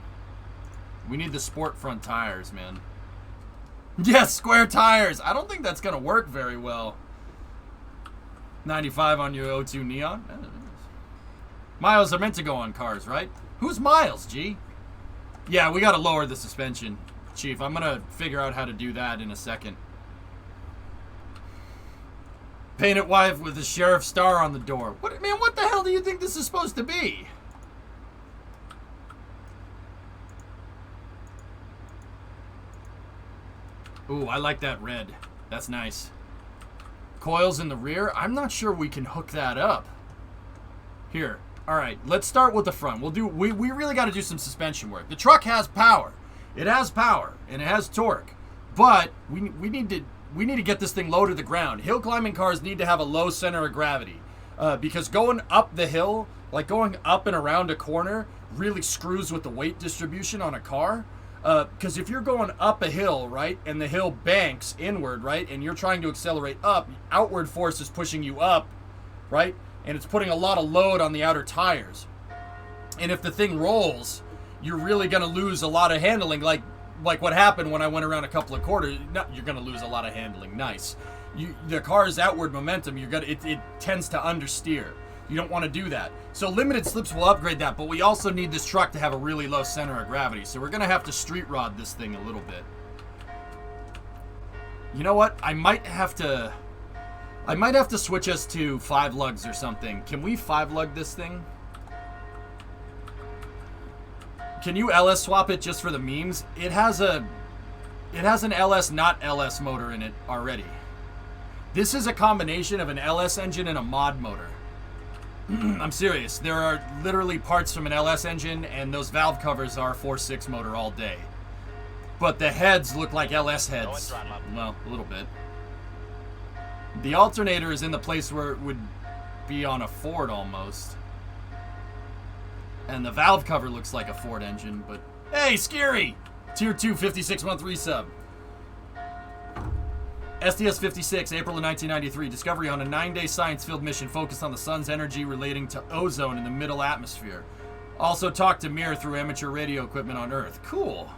We need the sport front tires, man. Yes, square tires. I don't think that's going to work very well. 95 on your O2 Neon. Miles are meant to go on cars, right? Who's Miles, G? Yeah, we got to lower the suspension, Chief. I'm going to figure out how to do that in a second. Paint it white with the sheriff star on the door. What, man, what the hell do you think this is supposed to be? Ooh, I like that red. That's nice. Coils in the rear. I'm not sure we can hook that up. Here. All right, let's start with the front. We really got to do some suspension work. The truck has power. It has power and it has torque. But we need to get this thing low to the ground. Hill climbing cars need to have a low center of gravity. Because going up the hill, like going up and around a corner, really screws with the weight distribution on a car. Because if you're going up a hill, right, and the hill banks inward, right, and you're trying to accelerate up, outward force is pushing you up, right, and it's putting a lot of load on the outer tires. And if the thing rolls, you're really going to lose a lot of handling, like what happened when I went around a couple of quarters. No, you're going to lose a lot of handling. Nice. The car's outward momentum, it tends to understeer. You don't want to do that. So limited slips will upgrade that, but we also need this truck to have a really low center of gravity. So we're going to have to street rod this thing a little bit. You know what? I might have to switch us to 5 lugs or something. Can we 5 lug this thing? Can you LS swap it just for the memes? It has an LS not LS motor in it already. This is a combination of an LS engine and a mod motor. I'm serious. There are literally parts from an LS engine, and those valve covers are 4.6 motor all day. But the heads look like LS heads. Well, a little bit. The alternator is in the place where it would be on a Ford almost. And the valve cover looks like a Ford engine, but... Hey, Scary! Tier 2, 56-month resub. STS-56, April of 1993. Discovery on a 9-day science-filled mission focused on the sun's energy relating to ozone in the middle atmosphere. Also talked to Mir through amateur radio equipment on Earth. Cool.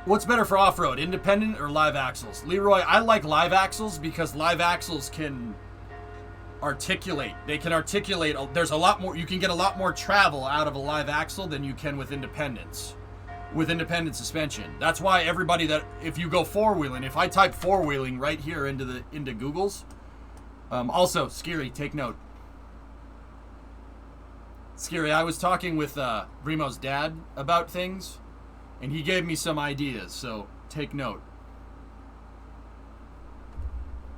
What's better for off-road, independent or live axles? Leroy, I like live axles because live axles can articulate. They can articulate. There's a lot more. You can get a lot more travel out of a live axle than you can with independence. With independent suspension. That's why everybody that, if you go four-wheeling, if I type four-wheeling right here into Google's, also, Scary, take note. Scary, I was talking with Brimo's dad about things, and he gave me some ideas, so take note.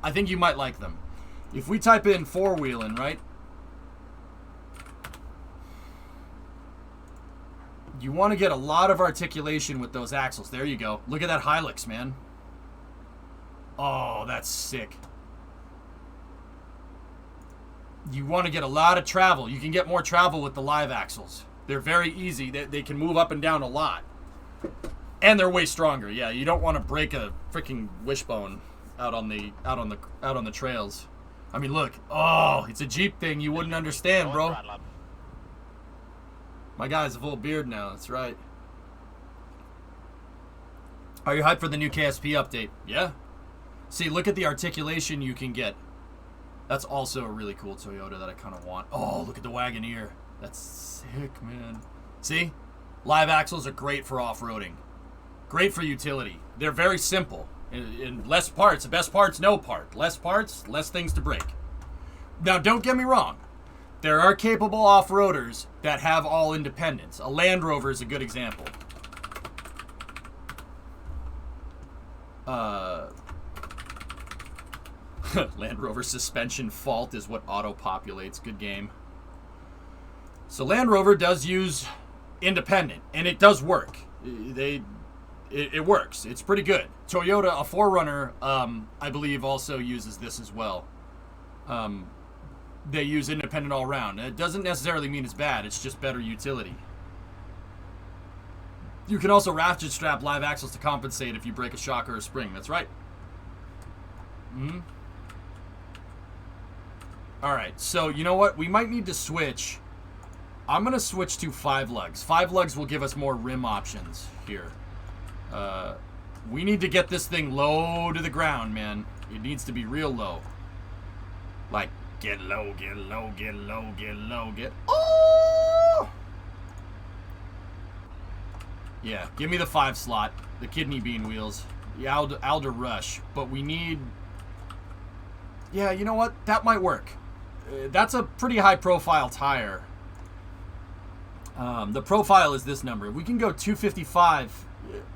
I think you might like them. If we type in four-wheeling, right? You want to get a lot of articulation with those axles. There you go. Look at that Hilux, man. Oh, that's sick. You want to get a lot of travel. You can get more travel with the live axles. They're very easy. They can move up and down a lot. And they're way stronger. Yeah, you don't want to break a freaking wishbone out on the trails. I mean, look. Oh, it's a Jeep thing you wouldn't understand, bro. My guy's a full beard now, that's right. Are you hyped for the new KSP update? Yeah. See, look at the articulation you can get. That's also a really cool Toyota that I kind of want. Oh, look at the Wagoneer. That's sick, man. See? Live axles are great for off-roading. Great for utility. They're very simple. In less parts, the best part's no part. Less parts, less things to break. Now, don't get me wrong. There are capable off-roaders that have all independence. A Land Rover is a good example. Land Rover suspension fault is what auto-populates. Good game. So Land Rover does use independent, and it does work. It works. It's pretty good. Toyota, a 4Runner, I believe, also uses this as well. They use independent all around. It doesn't necessarily mean it's bad. It's just better utility. You can also ratchet strap live axles to compensate if you break a shock or a spring. That's right. All right. So you know what? We might need to switch. I'm gonna switch to 5 lugs. 5 lugs will give us more rim options here. We need to get this thing low to the ground, man. It needs to be real low. Like, get low, get low, get low, get low, get... Oh! Yeah, give me the 5 slot. The kidney bean wheels. The Alder Rush. But we need... Yeah, you know what? That might work. That's a pretty high profile tire. The profile is this number. We can go 255...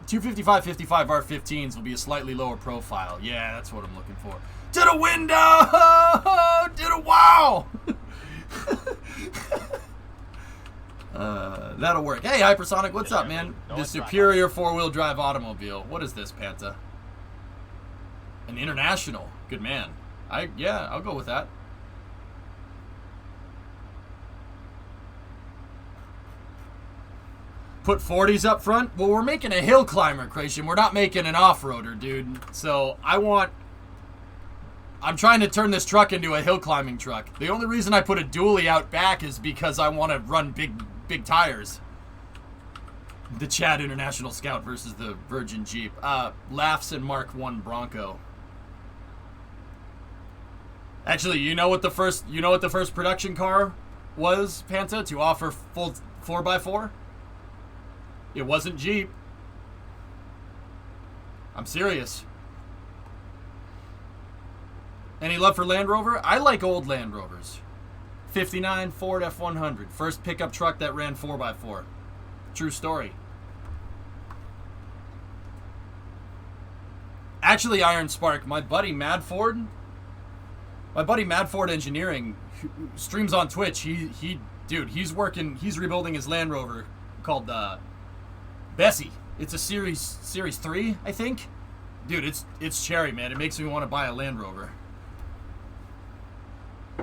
255-55 R15s will be a slightly lower profile. Yeah, that's what I'm looking for. To the window! To the wow! That'll work. Hey, Hypersonic, what's up, man? The superior 4-wheel drive automobile. What is this, Panta? An International. Good man. Yeah, I'll go with that. Put 40s up front? Well, we're making a hill climber, Creation. We're not making an off-roader, dude. So, I'm trying to turn this truck into a hill climbing truck. The only reason I put a dually out back is because I want to run big tires. The Chad International Scout versus the Virgin Jeep. Laughs and Mark 1 Bronco. Actually, you know what the first production car was, Panta, to offer full 4x4? It wasn't Jeep. I'm serious. Any love for Land Rover? I like old Land Rovers. 59 Ford F100. First pickup truck that ran 4x4. True story. Actually, Iron Spark, my buddy Mad Ford Engineering streams on Twitch. He's rebuilding his Land Rover called Bessie. It's a series 3, I think. Dude, it's cherry, man. It makes me want to buy a Land Rover.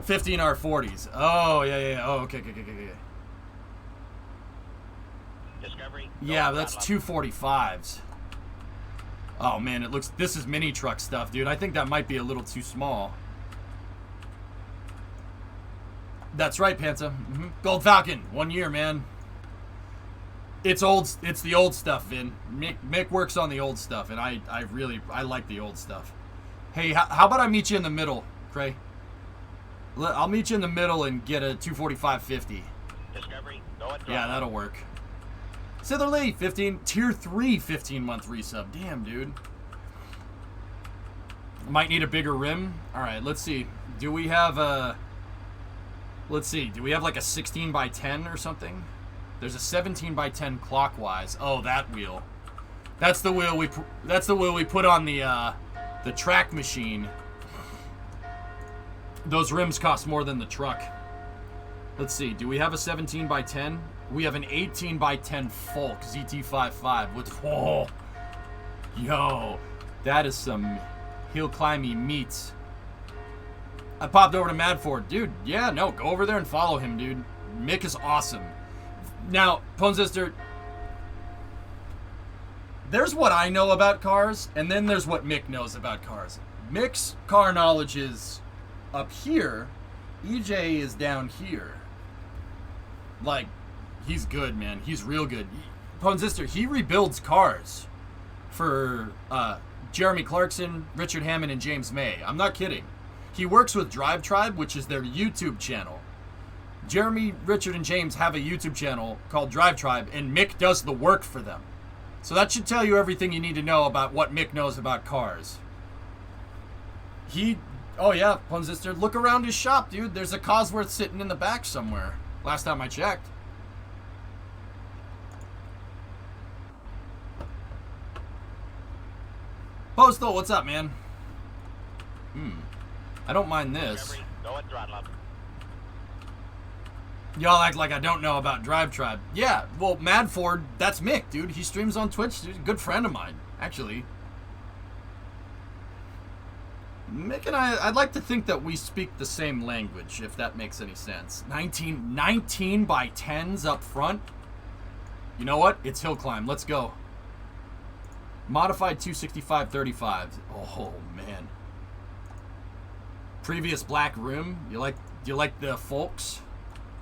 15 R40s. Oh, yeah. Oh, okay. Discovery. Yeah, but that's 245s. Oh, man, this is mini truck stuff, dude. I think that might be a little too small. That's right, Panta. Gold Falcon, 1 year, man. It's old. It's the old stuff, Vin. Mick works on the old stuff, and I like the old stuff. Hey, how about I meet you in the middle, Cray? I'll meet you in the middle and get a 245-50. Discovery. Yeah, that'll work. Sitherly, 15 tier 3 15-month resub. Damn, dude. Might need a bigger rim. All right, let's see. Do we have a? Let's see. Do we have like a 16x10 or something? There's a 17x10 clockwise. Oh, that wheel. That's the wheel we put on the track machine. Those rims cost more than the truck. Let's see. Do we have a 17x10? We have an 18x10 Folk ZT55 with whoa. Yo, that is some hill climby meats. I popped over to Mad Ford. Dude, yeah, no, go over there and follow him, dude. Mick is awesome. Now, Pone Sister, there's what I know about cars, and then there's what Mick knows about cars. Mick's car knowledge is up here. EJ is down here. Like, he's good, man. He's real good. Pone Sister, he rebuilds cars for Jeremy Clarkson, Richard Hammond, and James May. I'm not kidding. He works with Drive Tribe, which is their YouTube channel. Jeremy, Richard, and James have a YouTube channel called Drive Tribe, and Mick does the work for them. So that should tell you everything you need to know about what Mick knows about cars. Oh yeah, Pone Sister, look around his shop, dude. There's a Cosworth sitting in the back somewhere. Last time I checked. Postal, what's up, man? I don't mind this. Go and throttle up. Y'all act like I don't know about Drive Tribe. Yeah, well, Mad Ford, that's Mick, dude. He streams on Twitch. Dude, good friend of mine, actually. Mick and I'd like to think that we speak the same language, if that makes any sense. 19 by 10s up front. You know what? It's hill climb. Let's go. Modified 265/35. Oh, man. Previous black rim. Do you like the folks?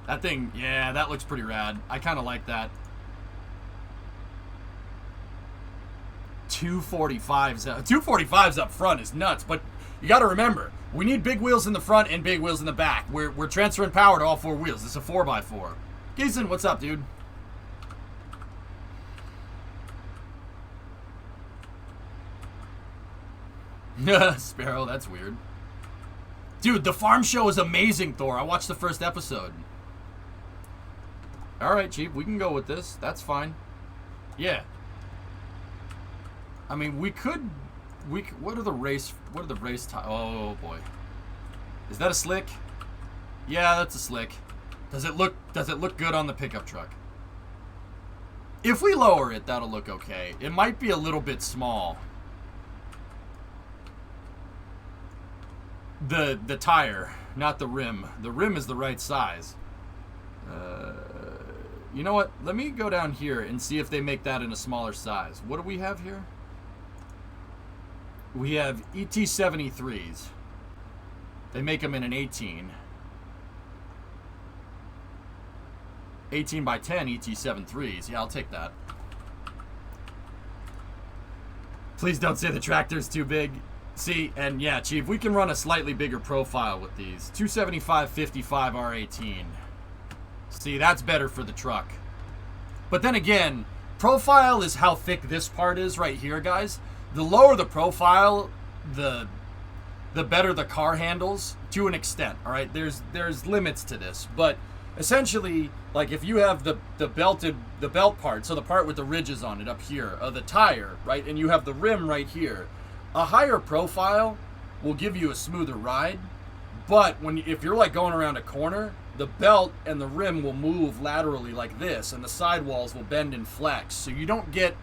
That thing, yeah, that looks pretty rad. I kind of like that. 245s up front is nuts, but you got to remember, we need big wheels in the front and big wheels in the back. We're transferring power to all four wheels. It's a 4x4. Giesen, what's up, dude? Sparrow, that's weird. Dude, the farm show is amazing, Thor. I watched the first episode. All right, Chief, we can go with this. That's fine. Yeah. I mean, what are the race oh boy. Is that a slick? Yeah, that's a slick. Does it look good on the pickup truck? If we lower it, that'll look okay. It might be a little bit small. The tire, not the rim. The rim is the right size. You know what? Let me go down here and see if they make that in a smaller size. What do we have here? We have ET73s. They make them in an 18. 18 by 10 ET73s. Yeah, I'll take that. Please don't say the tractor's too big. See, and yeah, Chief, we can run a slightly bigger profile with these. 275/55 R18. See, that's better for the truck. But then again, profile is how thick this part is right here, guys. The lower the profile, the better the car handles to an extent, all right? There's limits to this, but essentially, like if you have the belt part, so the part with the ridges on it up here, the tire, right? And you have the rim right here. A higher profile will give you a smoother ride, but if you're like going around a corner, the belt and the rim will move laterally like this, and the sidewalls will bend and flex. So you don't get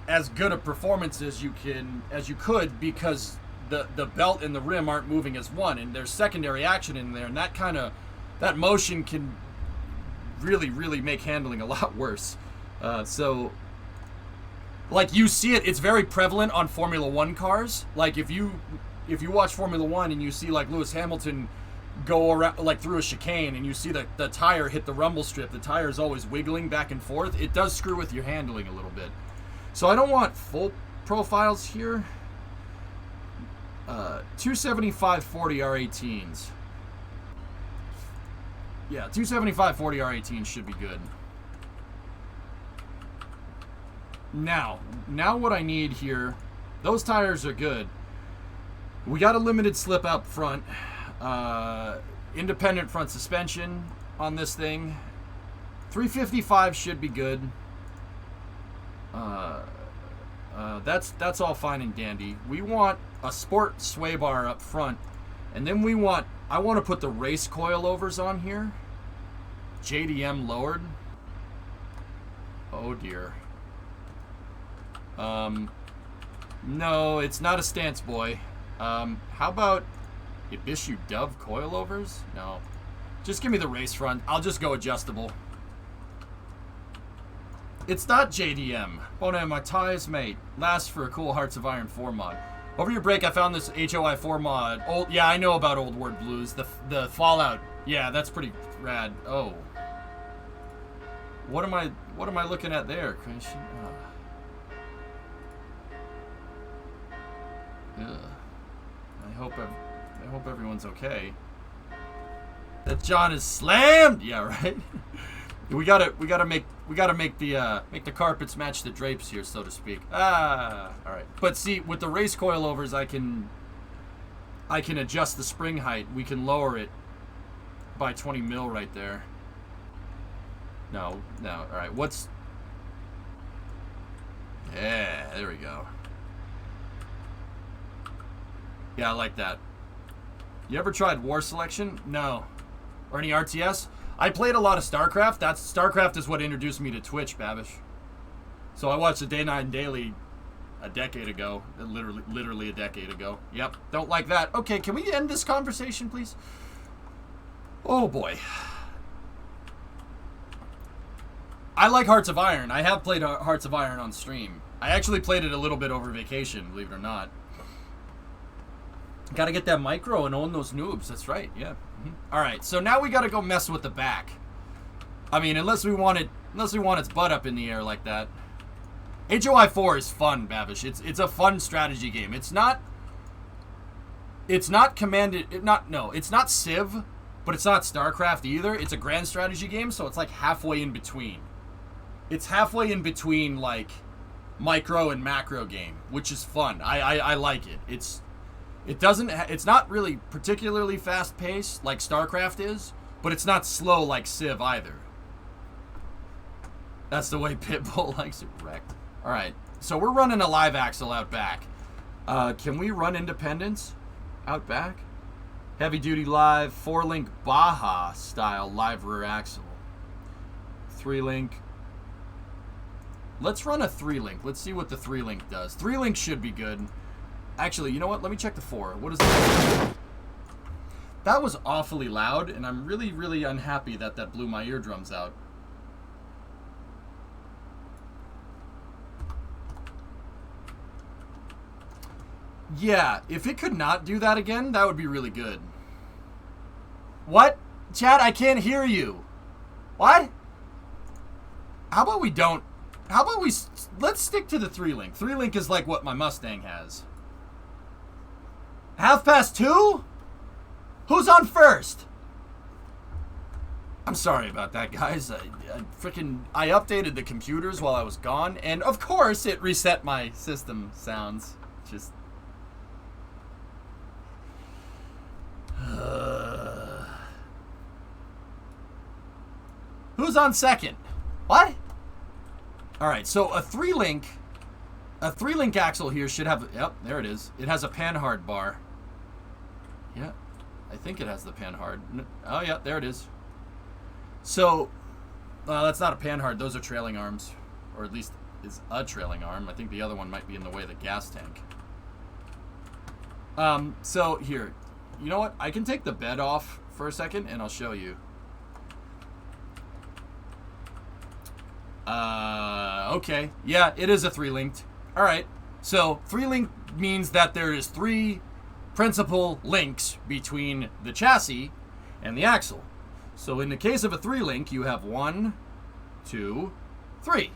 as good a performance as you could because the belt and the rim aren't moving as one, and there's secondary action in there, and that motion can really make handling a lot worse. So like you see it's very prevalent on Formula One cars. Like if you watch Formula One and you see like Lewis Hamilton go around like through a chicane and you see the tire hit the rumble strip, the tire is always wiggling back and forth. It does screw with your handling a little bit. So I don't want full profiles here. 275/40 R18s. Yeah, 275/40 R18s should be good. Now what I need here, those tires are good. We got a limited slip up front. Independent front suspension on this thing. 355 should be good. That's all fine and dandy. We want a sport sway bar up front, and then I want to put the race coilovers on here. JDM lowered. Oh dear. No, it's not a stance boy. How about Ibishu Dove coilovers? No. Just give me the race front. I'll just go adjustable. It's not JDM. Bona, my ties, mate. Last for a cool Hearts of Iron 4 mod. Over your break, I found this HOI 4 mod. Yeah, I know about Old Word Blues. The Fallout. Yeah, that's pretty rad. Oh. What am I looking at there, Christian? Ugh. I hope everyone's okay. That John is slammed. Yeah, right. we gotta make the carpets match the drapes here, so to speak. All right. But see, with the race coilovers, I can adjust the spring height. We can lower it by 20 mil right there. No. All right. Yeah, there we go. Yeah, I like that. You ever tried War Selection? No. Or any RTS. I played a lot of StarCraft. StarCraft is what introduced me to Twitch, Babish. So I watched the Day 9 Daily a decade ago. Literally a decade ago. Yep, don't like that. Okay, can we end this conversation, please? Oh, boy. I like Hearts of Iron. I have played Hearts of Iron on stream. I actually played it a little bit over vacation, believe it or not. Gotta get that micro and own those noobs. That's right, yeah. Mm-hmm. Alright, so now we gotta go mess with the back. I mean, unless we want its butt up in the air like that. HOI 4 is fun, Babish. It's a fun strategy game. It's not commanded... It's not Civ, but it's not StarCraft either. It's a grand strategy game, so it's like halfway in between. It's halfway in between, like, micro and macro game, which is fun. I like it. It's not really particularly fast-paced like StarCraft is, but it's not slow like Civ either. That's the way Pitbull likes it wrecked. Alright, so we're running a live axle out back. Can we run Independence out back? Heavy duty live, 4-link Baja style live rear axle. 3-link. Let's run a 3-link. Let's see what the 3-link does. 3-link should be good. Actually, you know what? Let me check the 4. What is that? That was awfully loud, and I'm really, really unhappy that blew my eardrums out. Yeah, if it could not do that again, that would be really good. What? Chad, I can't hear you. What? How about we don't... How about we... Let's stick to the 3-link. 3-link is like what my Mustang has. 2:30? Who's on first? I'm sorry about that, guys. I updated the computers while I was gone, and of course it reset my system sounds. Just... Who's on second? What? Alright, so a 3-link axle here should have... Yep, there it is. It has a panhard bar. Yeah, I think it has the panhard. Oh, yeah, there it is. So, that's not a panhard. Those are trailing arms. Or at least is a trailing arm. I think the other one might be in the way of the gas tank. So, here. You know what? I can take the bed off for a second, and I'll show you. Okay. Yeah, it is a 3-linked. Alright. So, 3-link means that there is 3 principal links between the chassis and the axle. So, in the case of a 3-link, you have 1, 2, 3.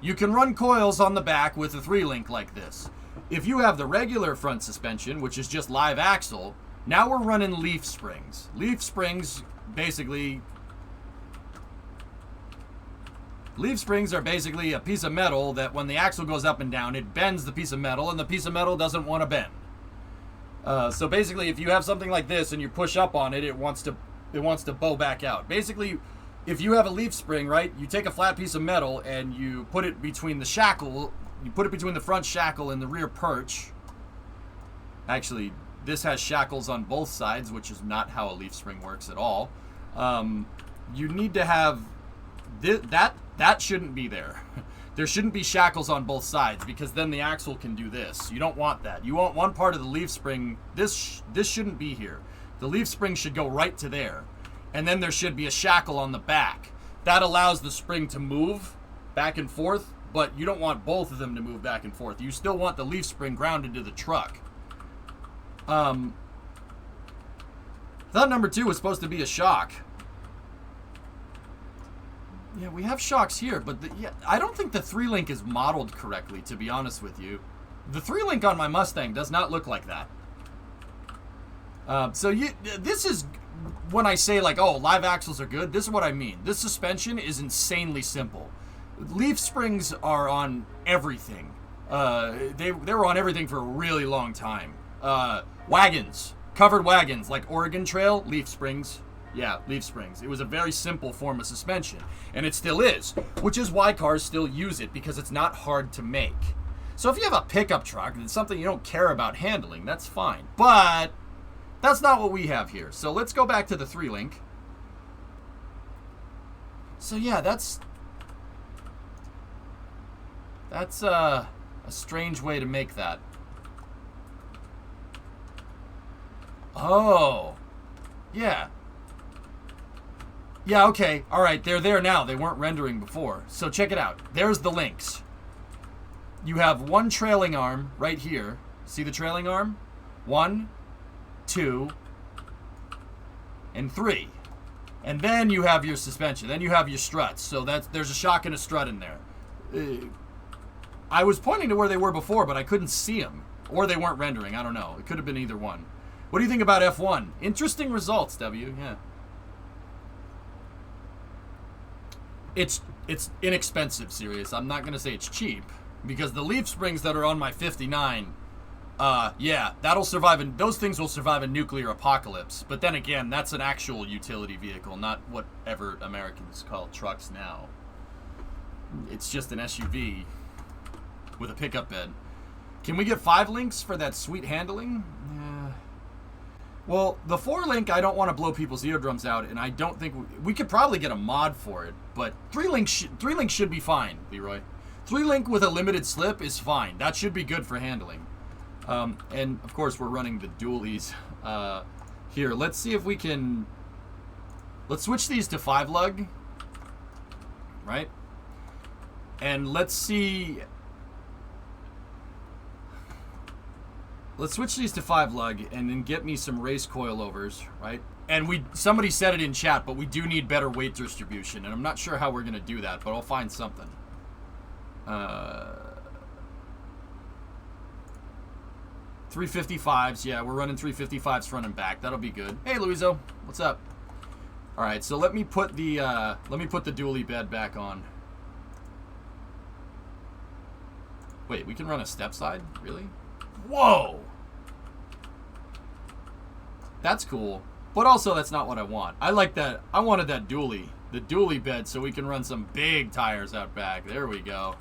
You can run coils on the back with a 3-link like this. If you have the regular front suspension, which is just live axle, now we're running leaf springs. Leaf springs basically... Leaf springs are basically a piece of metal that when the axle goes up and down, it bends the piece of metal, and the piece of metal doesn't want to bend. So basically, if you have something like this and you push up on it, it wants to bow back out. Basically, if you have a leaf spring, right, you take a flat piece of metal and you put it between the shackle, you put it between the front shackle and the rear perch. Actually, this has shackles on both sides, which is not how a leaf spring works at all. You need to have that shouldn't be there. There shouldn't be shackles on both sides because then the axle can do this. You don't want that. You want one part of the leaf spring. This shouldn't be here. The leaf spring should go right to there. And then there should be a shackle on the back. That allows the spring to move back and forth, but you don't want both of them to move back and forth. You still want the leaf spring grounded to the truck. Thought number 2 was supposed to be a shock. Yeah, we have shocks here, but I don't think the 3-link is modeled correctly, to be honest with you. The 3-link on my Mustang does not look like that. This is when I say, like, oh, live axles are good, this is what I mean. This suspension is insanely simple. Leaf springs are on everything. They were on everything for a really long time. Wagons, covered wagons, like Oregon Trail, leaf springs. Yeah, leaf springs. It was a very simple form of suspension, and it still is, which is why cars still use it, because it's not hard to make. So if you have a pickup truck and it's something you don't care about handling, that's fine. But that's not what we have here. So let's go back to the 3-link. So yeah, that's a strange way to make that. Oh, yeah. Yeah, okay. All right, they're there now. They weren't rendering before. So check it out. There's the links. You have one trailing arm right here. See the trailing arm? 1, 2, and 3. And then you have your suspension. Then you have your struts. So there's a shock and a strut in there. I was pointing to where they were before, but I couldn't see them. Or they weren't rendering. I don't know. It could have been either one. What do you think about F1? Interesting results, W. Yeah. It's inexpensive, serious. I'm not going to say it's cheap. Because the leaf springs that are on my 59, yeah, that'll survive. Those things will survive a nuclear apocalypse. But then again, that's an actual utility vehicle, not whatever Americans call trucks now. It's just an SUV with a pickup bed. Can we get 5 links for that sweet handling? Yeah. Well, the 4 link, I don't want to blow people's eardrums out, and I don't think we could probably get a mod for it. But 3 links should be fine, Leroy. 3 link with a limited slip is fine. That should be good for handling. And of course, we're running the dualies here. Let's see if we can. Let's switch these to 5 lug, right? And let's see. Let's switch these to 5 lug and then get me some race coilovers, right? And somebody said it in chat, but we do need better weight distribution, and I'm not sure how we're gonna do that, but I'll find something. 355s, yeah, we're running 355s front and back. That'll be good. Hey, Louiso, what's up? All right, so let me put the dually bed back on. Wait, we can run a step side, really? Whoa, that's cool. But also, that's not what I want. I like that. I wanted that dually, the dually bed, so we can run some big tires out back. There we go.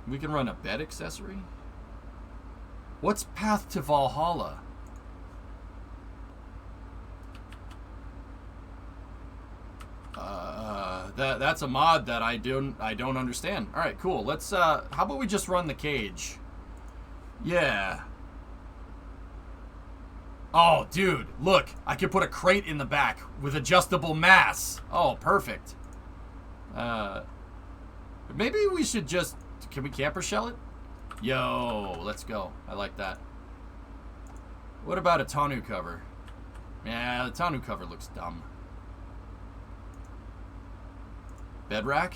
We can run a bed accessory. What's Path to Valhalla? That's a mod that I don't understand. All right, cool. Let's how about we just run the cage? Yeah. Oh, dude, look. I could put a crate in the back with adjustable mass. Oh, perfect. Maybe we should just... Can we camper shell it? Yo, let's go. I like that. What about a tonneau cover? Yeah, the tonneau cover looks dumb. Bed rack?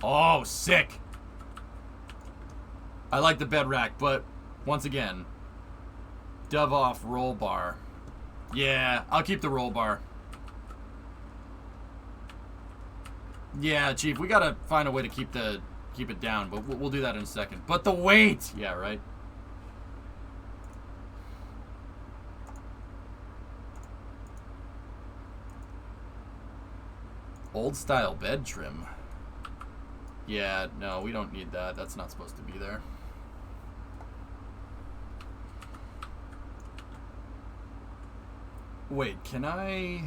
Oh, sick. I like the bed rack, but once again... Dove off roll bar. Yeah, I'll keep the roll bar. Yeah, Chief, we gotta find a way to keep it down, but we'll do that in a second. But the weight! Yeah, right? Old style bed trim. Yeah, no, we don't need that. That's not supposed to be there. Wait, can I...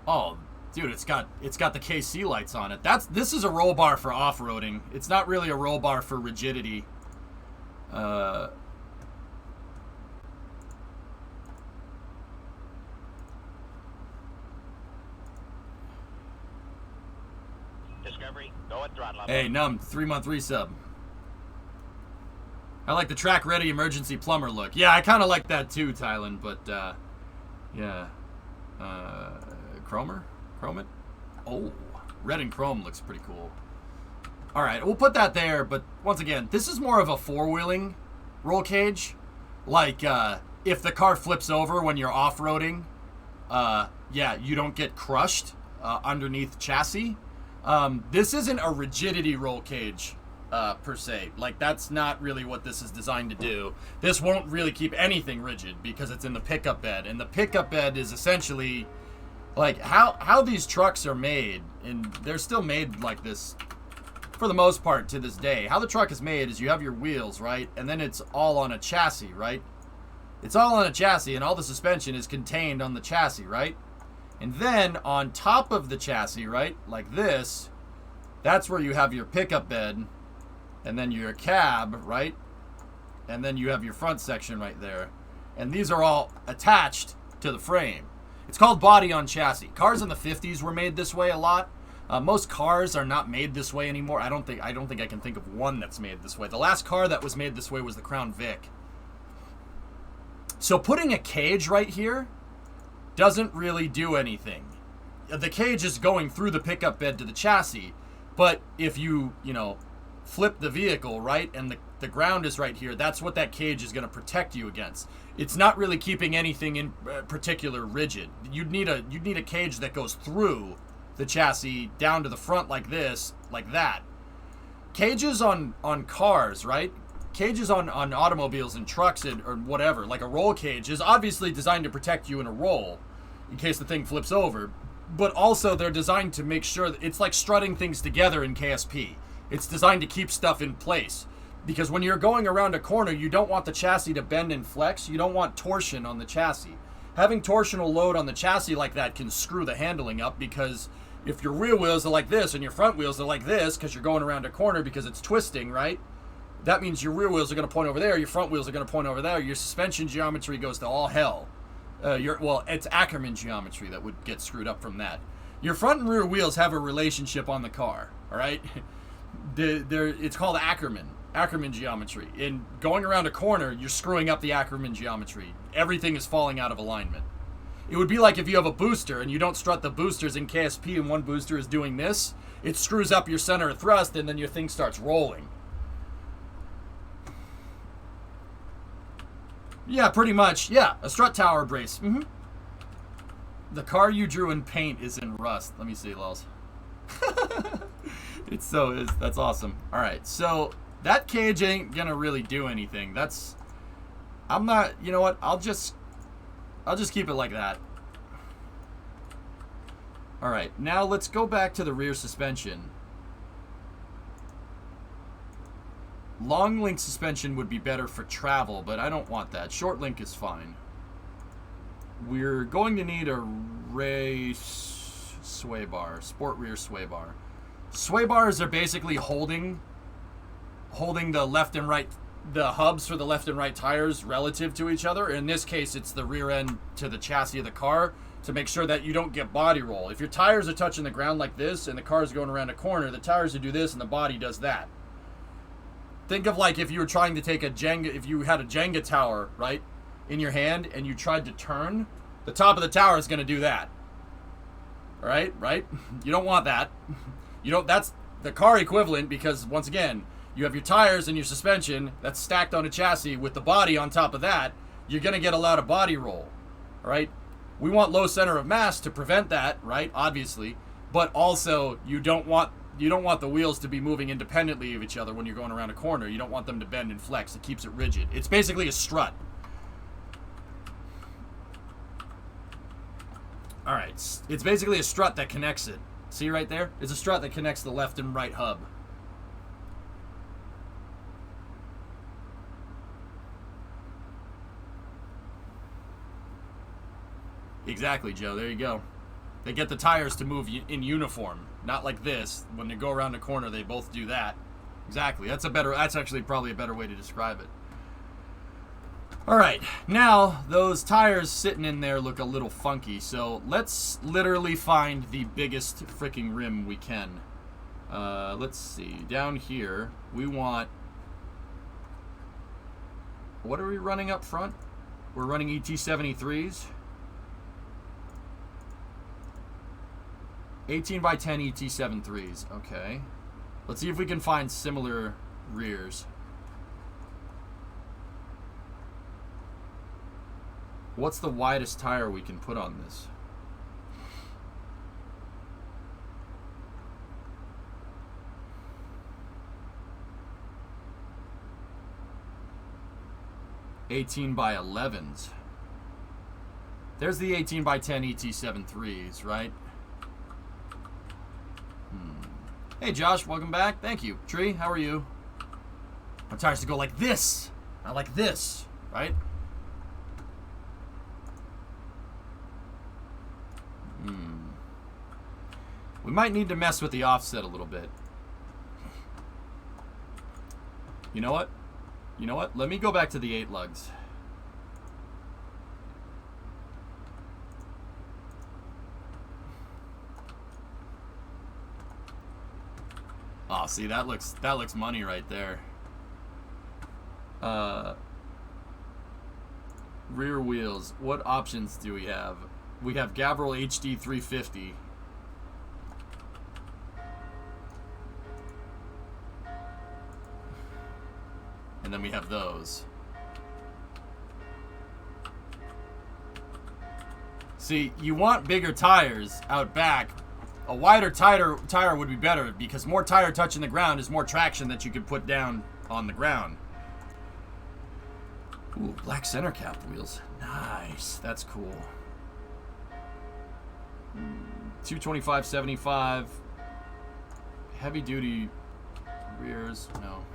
Oh, dude, it's got the KC lights on it. This is a roll bar for off-roading. It's not really a roll bar for rigidity. Discovery, go at throttle up. Hey, Num, 3-month resub. I like the track-ready emergency plumber look. Yeah, I kind of like that too, Tylen, but, yeah. Chromer? Chrome it? Oh, red and chrome looks pretty cool. All right, we'll put that there, but once again, this is more of a four-wheeling roll cage. Like, if the car flips over when you're off-roading, yeah, you don't get crushed underneath chassis. This isn't a rigidity roll cage. Per se. Like, that's not really what this is designed to do. This won't really keep anything rigid because it's in the pickup bed. And the pickup bed is essentially, like, how these trucks are made. And they're still made like this for the most part to this day. How the truck is made is you have your wheels, right? And then it's all on a chassis, right? It's all on a chassis, and all the suspension is contained on the chassis, right? And then on top of the chassis, right, like this, that's where you have your pickup bed, and then your cab, right? And then you have your front section right there. And these are all attached to the frame. It's called body on chassis. Cars in the 50s were made this way a lot. Most cars are not made this way anymore. I don't think I can think of one that's made this way. The last car that was made this way was the Crown Vic. So putting a cage right here doesn't really do anything. The cage is going through the pickup bed to the chassis, but if you flip the vehicle, right, and the ground is right here, that's what that cage is going to protect you against. It's not really keeping anything in particular rigid. You'd need a cage that goes through the chassis down to the front like this, like that. Cages on cars, right? Cages on automobiles and trucks or whatever, like a roll cage, is obviously designed to protect you in a roll in case the thing flips over. But also they're designed to make sure that it's like strutting things together in KSP. It's designed to keep stuff in place. Because when you're going around a corner, you don't want the chassis to bend and flex. You don't want torsion on the chassis. Having torsional load on the chassis like that can screw the handling up, because if your rear wheels are like this and your front wheels are like this because you're going around a corner because it's twisting, right? That means your rear wheels are going to point over there, your front wheels are going to point over there, your suspension geometry goes to all hell. It's Ackerman geometry that would get screwed up from that. Your front and rear wheels have a relationship on the car, all right? It's called Ackerman geometry. In going around a corner, you're screwing up the Ackerman geometry. Everything is falling out of alignment. It would be like if you have a booster and you don't strut the boosters in KSP and one booster is doing this, it screws up your center of thrust and then your thing starts rolling. Yeah, pretty much. Yeah, a strut tower brace. Mm-hmm. The car you drew in paint is in rust. Let me see, Lels. That's awesome. All right, so that cage ain't gonna really do anything. I'm not, you know what? I'll just keep it like that. All right, now let's go back to the rear suspension. Long link suspension would be better for travel, but I don't want that. Short link is fine. We're going to need a race sway bar, sport rear sway bar. Sway bars are basically holding the left and right, the hubs for the left and right tires relative to each other. In this case, it's the rear end to the chassis of the car to make sure that you don't get body roll. If your tires are touching the ground like this and the car's going around a corner, the tires will do this and the body does that. Think of like if you were trying to take if you had a Jenga tower, right, in your hand and you tried to turn, the top of the tower is going to do that. All right? You don't want that. That's the car equivalent, because once again, you have your tires and your suspension that's stacked on a chassis with the body on top of that. You're going to get a lot of body roll. All right? We want low center of mass to prevent that, right? Obviously, but also you don't want the wheels to be moving independently of each other when you're going around a corner. You don't want them to bend and flex. It keeps it rigid. It's basically a strut. All right. It's basically a strut that connects it. See right there? It's a strut that connects the left and right hub. Exactly, Joe. There you go. They get the tires to move in uniform, not like this. When they go around the corner, they both do that. Exactly. That's actually probably a better way to describe it. All right. Now, those tires sitting in there look a little funky, so let's literally find the biggest freaking rim we can. Let's see. Down here, we want... What are we running up front? We're running ET73s. 18 by 10 ET73s. Okay. Let's see if we can find similar rears. What's the widest tire we can put on this? $18 by 11s. There's the 18 by 10 ET73s, right? Hey, Josh, welcome back. Thank you. Tree, how are you? My tires to go like this. Not like this, right? We might need to mess with the offset a little bit. You know what? You know what? Let me go back to the 8 lugs. Oh, see, that looks money right there. Rear wheels. What options do we have? We have Gavril HD 350. And then we have those. See, you want bigger tires out back. A wider tire would be better because more tire touching the ground is more traction that you could put down on the ground. Ooh, black center cap wheels. Nice. That's cool. 225/75. Heavy duty rears. No.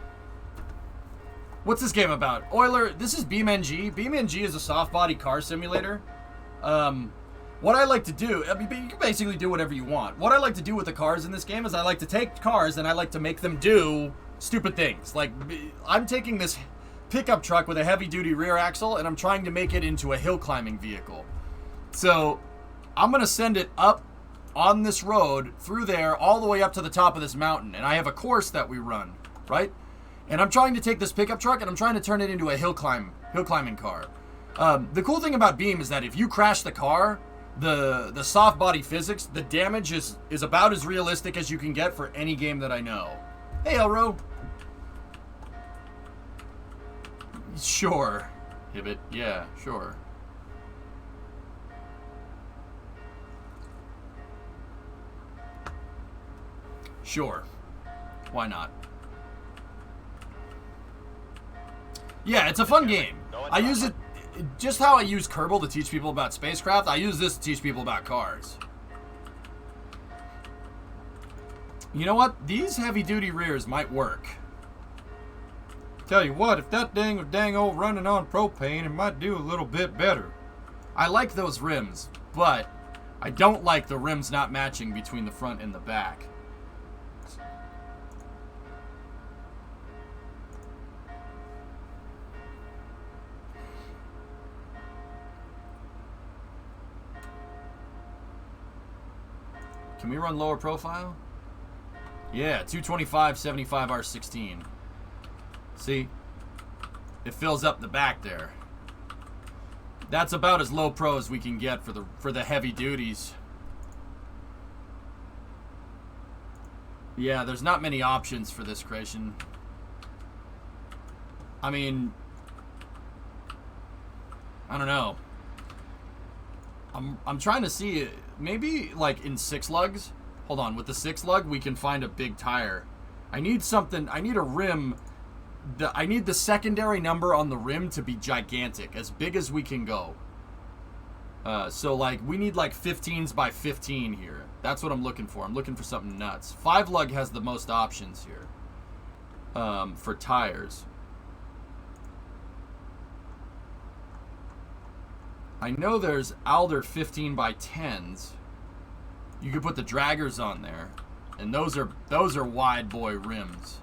What's this game about? Euler, this is Beam.NG. Beam.NG is a soft body car simulator. What I like to do, I mean, you can basically do whatever you want. What I like to do with the cars in this game is I like to take cars and I like to make them do stupid things. Like, I'm taking this pickup truck with a heavy duty rear axle and I'm trying to make it into a hill climbing vehicle. So, I'm going to send it up on this road through there all the way up to the top of this mountain. And I have a course that we run, right? And I'm trying to take this pickup truck and I'm trying to turn it into a hill climbing car. The cool thing about Beam is that if you crash the car, the soft body physics, the damage is about as realistic as you can get for any game that I know. Hey, Elro. Sure. Hibbit. Yeah, sure. Sure. Why not? Yeah, it's a fun game. I use it just how I use Kerbal to teach people about spacecraft. I use this to teach people about cars. You know what? These heavy-duty rears might work. Tell you what, if that thing was dang old running on propane, it might do a little bit better. I like those rims, but I don't like the rims not matching between the front and the back. Can we run lower profile? Yeah, 225/75 R16. See? It fills up the back there. That's about as low pro as we can get for the heavy duties. Yeah, there's not many options for this creation. I mean, I don't know. I'm trying to see it. Maybe like in 6 lugs. Hold on, with the 6 lug we can find a big tire. I need something. I need a rim. I need the secondary number on the rim to be gigantic, as big as we can go. So like we need like 15s by 15 here. That's what I'm looking for. I'm looking for something nuts. 5 lug has the most options here for tires. I know there's Alder 15 by 10s. You could put the draggers on there, and those are wide boy rims.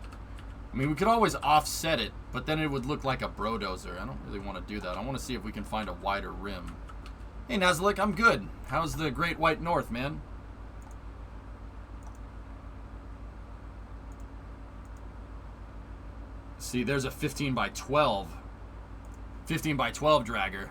I mean, we could always offset it, but then it would look like a brodozer. I don't really want to do that. I want to see if we can find a wider rim. Hey, Nazlik, I'm good. How's the Great White North, man? See, there's a 15 by 12. 15 by 12 dragger.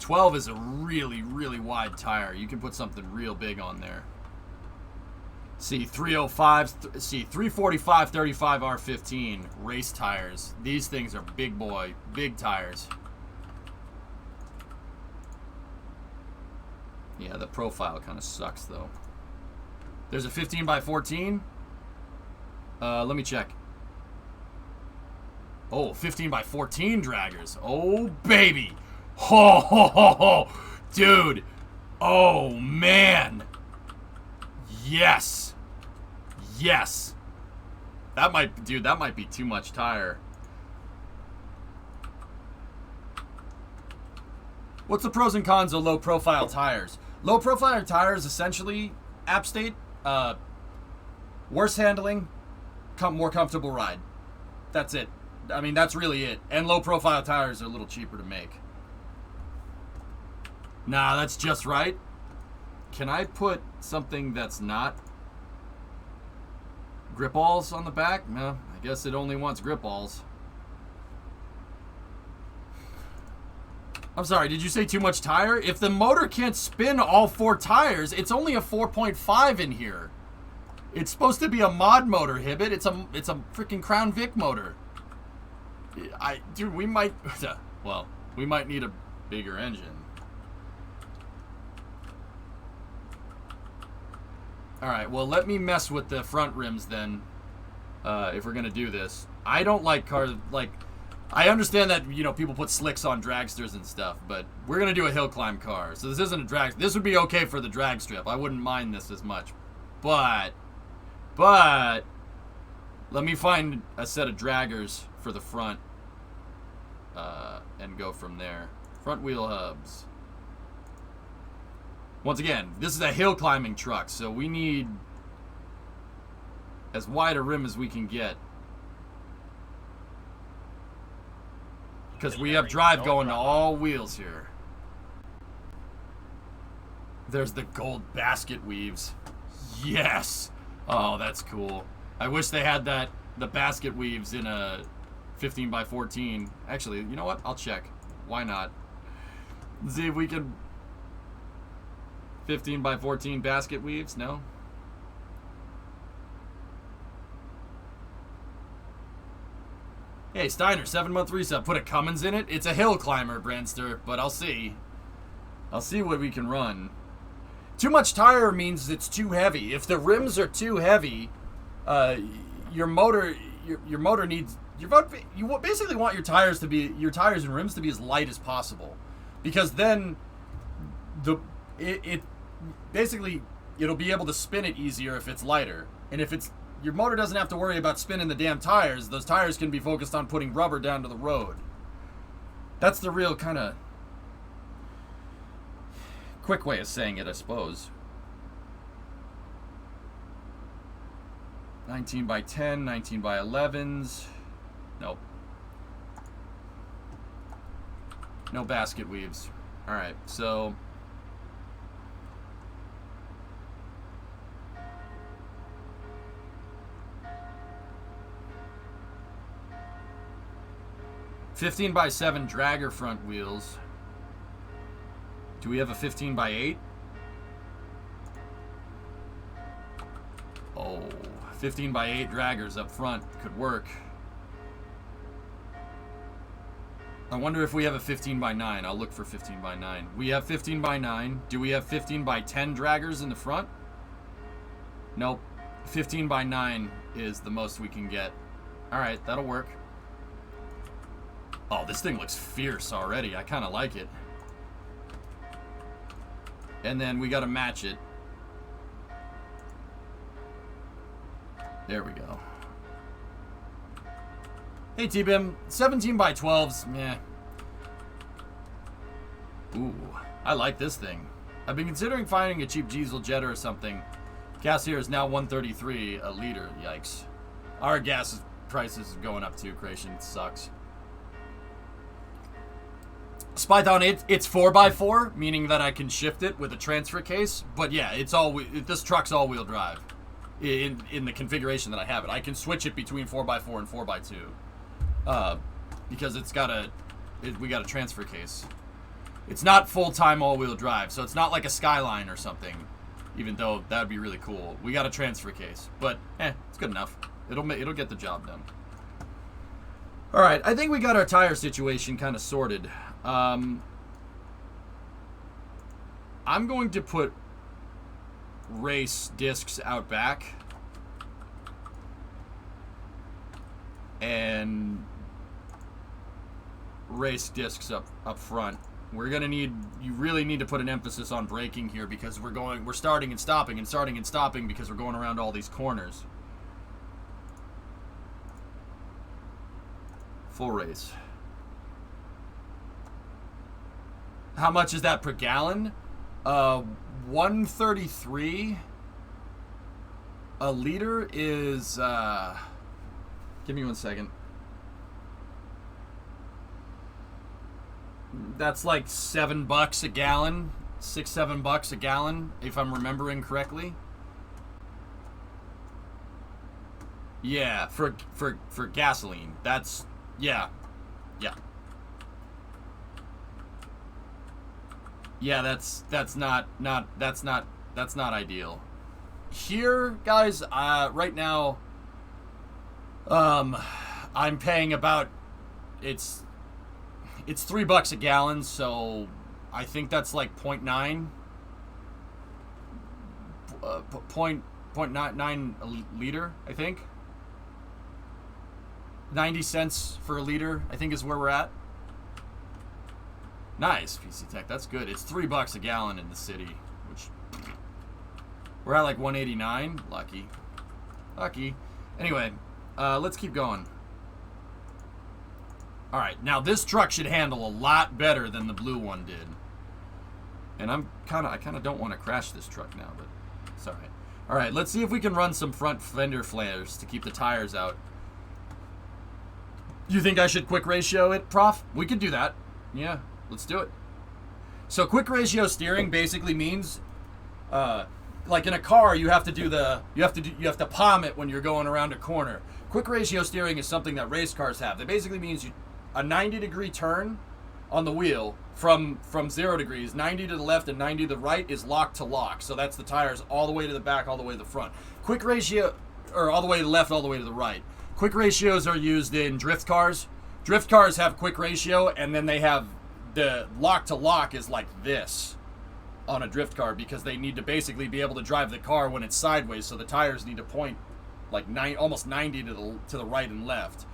.12 is a really, really wide tire. You can put something real big on there. See, 305s, see, 345/35 R15 race tires. These things are big boy, big tires. Yeah, the profile kind of sucks though. There's a 15 by 14. Let me check. Oh, 15 by 14 draggers. Oh, baby. Ho, ho, ho, ho. Dude. Oh, man. Yes. Yes. That might be too much tire. What's the pros and cons of low-profile tires? Low-profile tires, essentially, app state, worse handling, more comfortable ride. That's it. I mean, that's really it. And low-profile tires are a little cheaper to make. Nah, that's just right. Can I put something that's not grip balls on the back? No, I guess it only wants grip balls. I'm sorry, did you say too much tire? If the motor can't spin all 4 tires, it's only a 4.5 in here. It's supposed to be a mod motor, Hibbit. It's a freaking Crown Vic motor. Dude, we might, well, we might need a bigger engine. All right, well, let me mess with the front rims then, if we're gonna do this. I don't like cars, like, I understand that, you know, people put slicks on dragsters and stuff, but we're gonna do a hill climb car. So this isn't a drag, this would be okay for the drag strip. I wouldn't mind this as much. But, let me find a set of draggers for the front, and go from there. Front wheel hubs. Once again, this is a hill climbing truck, so we need as wide a rim as we can get. Because we have drive going to all wheels here. There's the gold basket weaves. Yes! Oh, that's cool. I wish they had the basket weaves in a 15x14. Actually, you know what? I'll check. Why not? Let's see if we can... 15x14 basket weaves? No? Hey, Steiner, 7-month resub. Put a Cummins in it? It's a hill climber, Brandster, but I'll see. I'll see what we can run. Too much tire means it's too heavy. If the rims are too heavy, your motor needs... You basically want your tires and rims to be as light as possible. Because then basically it'll be able to spin it easier if it's lighter. And if it's your motor doesn't have to worry about spinning the damn tires. Those tires can be focused on putting rubber down to the road. That's the real kind of quick way of saying it, I suppose. 19x10, 19x11s. Nope. No basket weaves. Alright, so... (15x7) dragger front wheels. Do we have a 15x8? Oh, 15x8 draggers up front could work. I wonder if we have a 15x9. I'll look for 15x9. We have 15x9. Do we have 15x10 draggers in the front? Nope. 15x9 is the most we can get. Alright, that'll work. Oh, this thing looks fierce already. I kind of like it. And then we got to match it. There we go. Hey, T-Bim. 17x12s. Meh. Ooh, I like this thing. I've been considering finding a cheap diesel Jetta or something. Gas here is now $1.33 a liter. Yikes. Our gas prices are going up too, Creation. It sucks. Spython, it's 4x4, meaning that I can shift it with a transfer case. But yeah, this truck's all-wheel drive in the configuration that I have it. I can switch it between 4x4 and 4x2 because we got a transfer case. It's not full-time all-wheel drive, so it's not like a Skyline or something. Even though that would be really cool. We got a transfer case, but it's good enough. It'll get the job done. All right, I think we got our tire situation kind of sorted. I'm going to put race discs out back and race discs up front. You really need to put an emphasis on braking here because we're starting and stopping and starting and stopping because we're going around all these corners. Full race. How much is that per gallon? 133. A liter is, give me 1 second. That's like $7 a gallon, $6-7 a gallon, if I'm remembering correctly. Yeah, for gasoline. That's yeah. Yeah, that's not ideal. Here, guys, right now, I'm paying about it's $3 a gallon, so I think that's like 0.9 a liter, I think. 90 cents for a liter, I think is where we're at. Nice, PC Tech, that's good. It's $3 a gallon in the city, which we're at like 189. Lucky. Anyway, let's keep going. All right, now this truck should handle a lot better than the blue one did. And I kind of don't want to crash this truck now, but it's all right. All right, let's see if we can run some front fender flares to keep the tires out. You think I should quick ratio it, Prof? We could do that. Yeah, let's do it. So quick ratio steering basically means, like in a car, you have to palm it when you're going around a corner. Quick ratio steering is something that race cars have. That basically means a 90-degree turn on the wheel from 0 degrees, 90 to the left and 90 to the right is lock to lock. So that's the tires all the way to the back, all the way to the front. Quick ratio, or all the way to the left, all the way to the right. Quick ratios are used in drift cars. Drift cars have quick ratio, and then they have the lock to lock is like this on a drift car because they need to basically be able to drive the car when it's sideways, so the tires need to point like almost 90 to the right and left.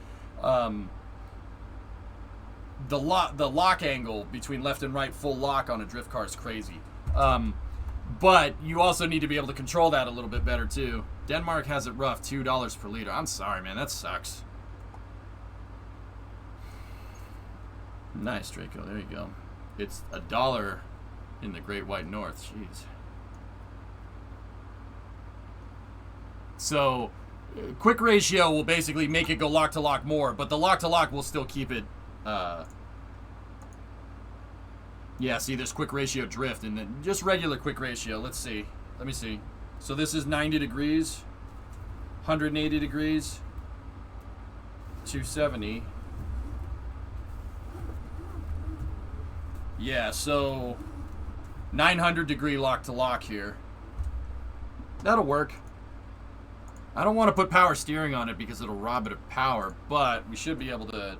The lock angle between left and right full lock on a drift car is crazy. But you also need to be able to control that a little bit better too. Denmark has it rough, $2 per liter. I'm sorry, man, that sucks. Nice, Draco, there you go. It's $1 in the Great White North, jeez. So, quick ratio will basically make it go lock to lock more, but the lock to lock will still keep it, yeah, see, there's quick ratio drift, and then just regular quick ratio. Let's see. Let me see. So this is 90 degrees, 180 degrees, 270. Yeah, so 900 degree lock to lock here. That'll work. I don't want to put power steering on it because it'll rob it of power, but we should be able to...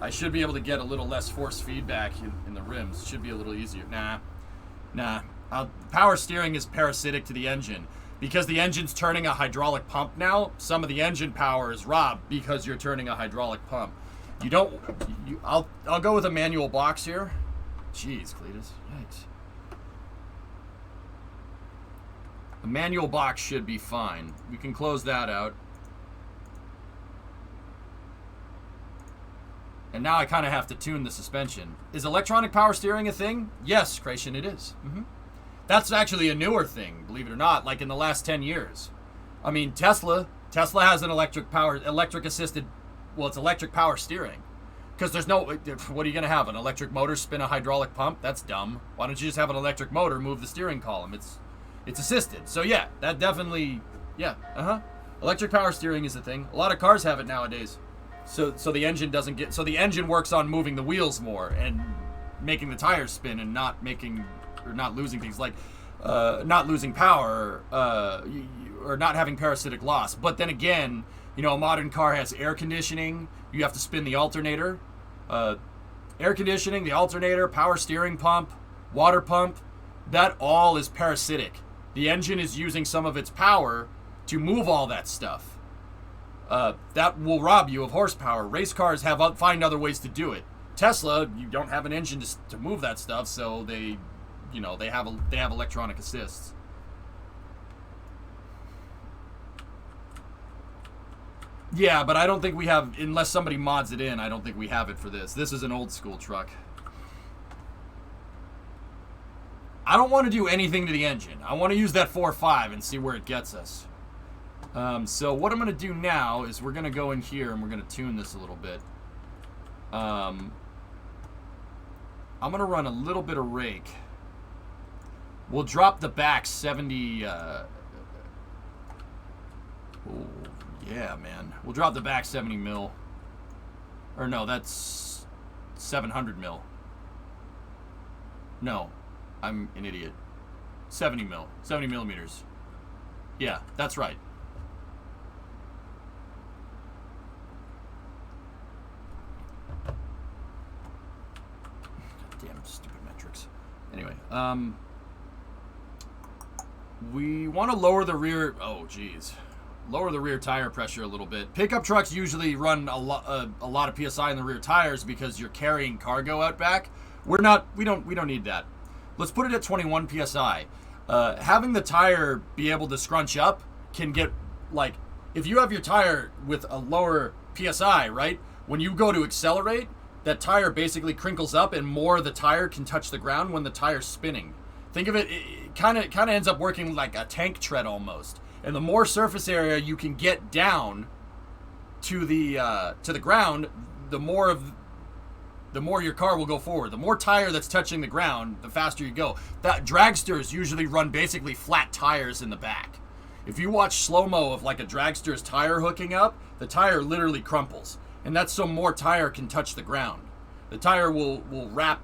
I should be able to get a little less force feedback in the rims. It should be a little easier. Nah. Power steering is parasitic to the engine. Because the engine's turning a hydraulic pump now, some of the engine power is robbed because you're turning a hydraulic pump. I'll go with a manual box here. Jeez, Cletus. Yikes. A manual box should be fine. We can close that out. And now I kind of have to tune the suspension. Is electronic power steering a thing? Yes, Creation, it is. That's actually a newer thing, believe it or not, like in the last 10 years. I mean, Tesla has an electric power steering. Because there's no, what are you going to have? An electric motor spin a hydraulic pump? That's dumb. Why don't you just have an electric motor move the steering column? It's assisted. So yeah, that definitely, yeah, Electric power steering is a thing. A lot of cars have it nowadays. So the engine doesn't get, so the engine works on moving the wheels more and making the tires spin and not losing things like, not losing power, or not having parasitic loss. But then again, you know, a modern car has air conditioning. You have to spin the alternator. Air conditioning, the alternator, power steering pump, water pump, that all is parasitic. The engine is using some of its power to move all that stuff. That will rob you of horsepower. Race cars find other ways to do it. Tesla, you don't have an engine to move that stuff, so they, you know, they have electronic assists. Yeah, but I don't think we have, unless somebody mods it in, I don't think we have it for this. This is an old school truck. I don't want to do anything to the engine. I want to use that 4.5 and see where it gets us. So what I'm going to do now is we're going to go in here and we're going to tune this a little bit. I'm going to run a little bit of rake. We'll drop the back 70... oh, yeah, man. We'll drop the back 70 mil. Or no, that's 700 mil. No, I'm an idiot. 70 mil. 70 millimeters. Yeah, that's right. Damn stupid metrics. Anyway, we want to lower the rear. Oh, geez. Lower the rear tire pressure a little bit. Pickup trucks usually run a lot of PSI in the rear tires because you're carrying cargo out back. We don't need that. Let's put it at 21 PSI. Having the tire be able to scrunch up can get, like, if you have your tire with a lower PSI, right? When you go to accelerate, that tire basically crinkles up and more of the tire can touch the ground when the tire's spinning. Think of it, it kind of ends up working like a tank tread almost. And the more surface area you can get down to the ground, the more your car will go forward. The more tire that's touching the ground, the faster you go. That dragsters usually run basically flat tires in the back. If you watch slow-mo of like a dragster's tire hooking up, the tire literally crumples. And that's so more tire can touch the ground. The tire will wrap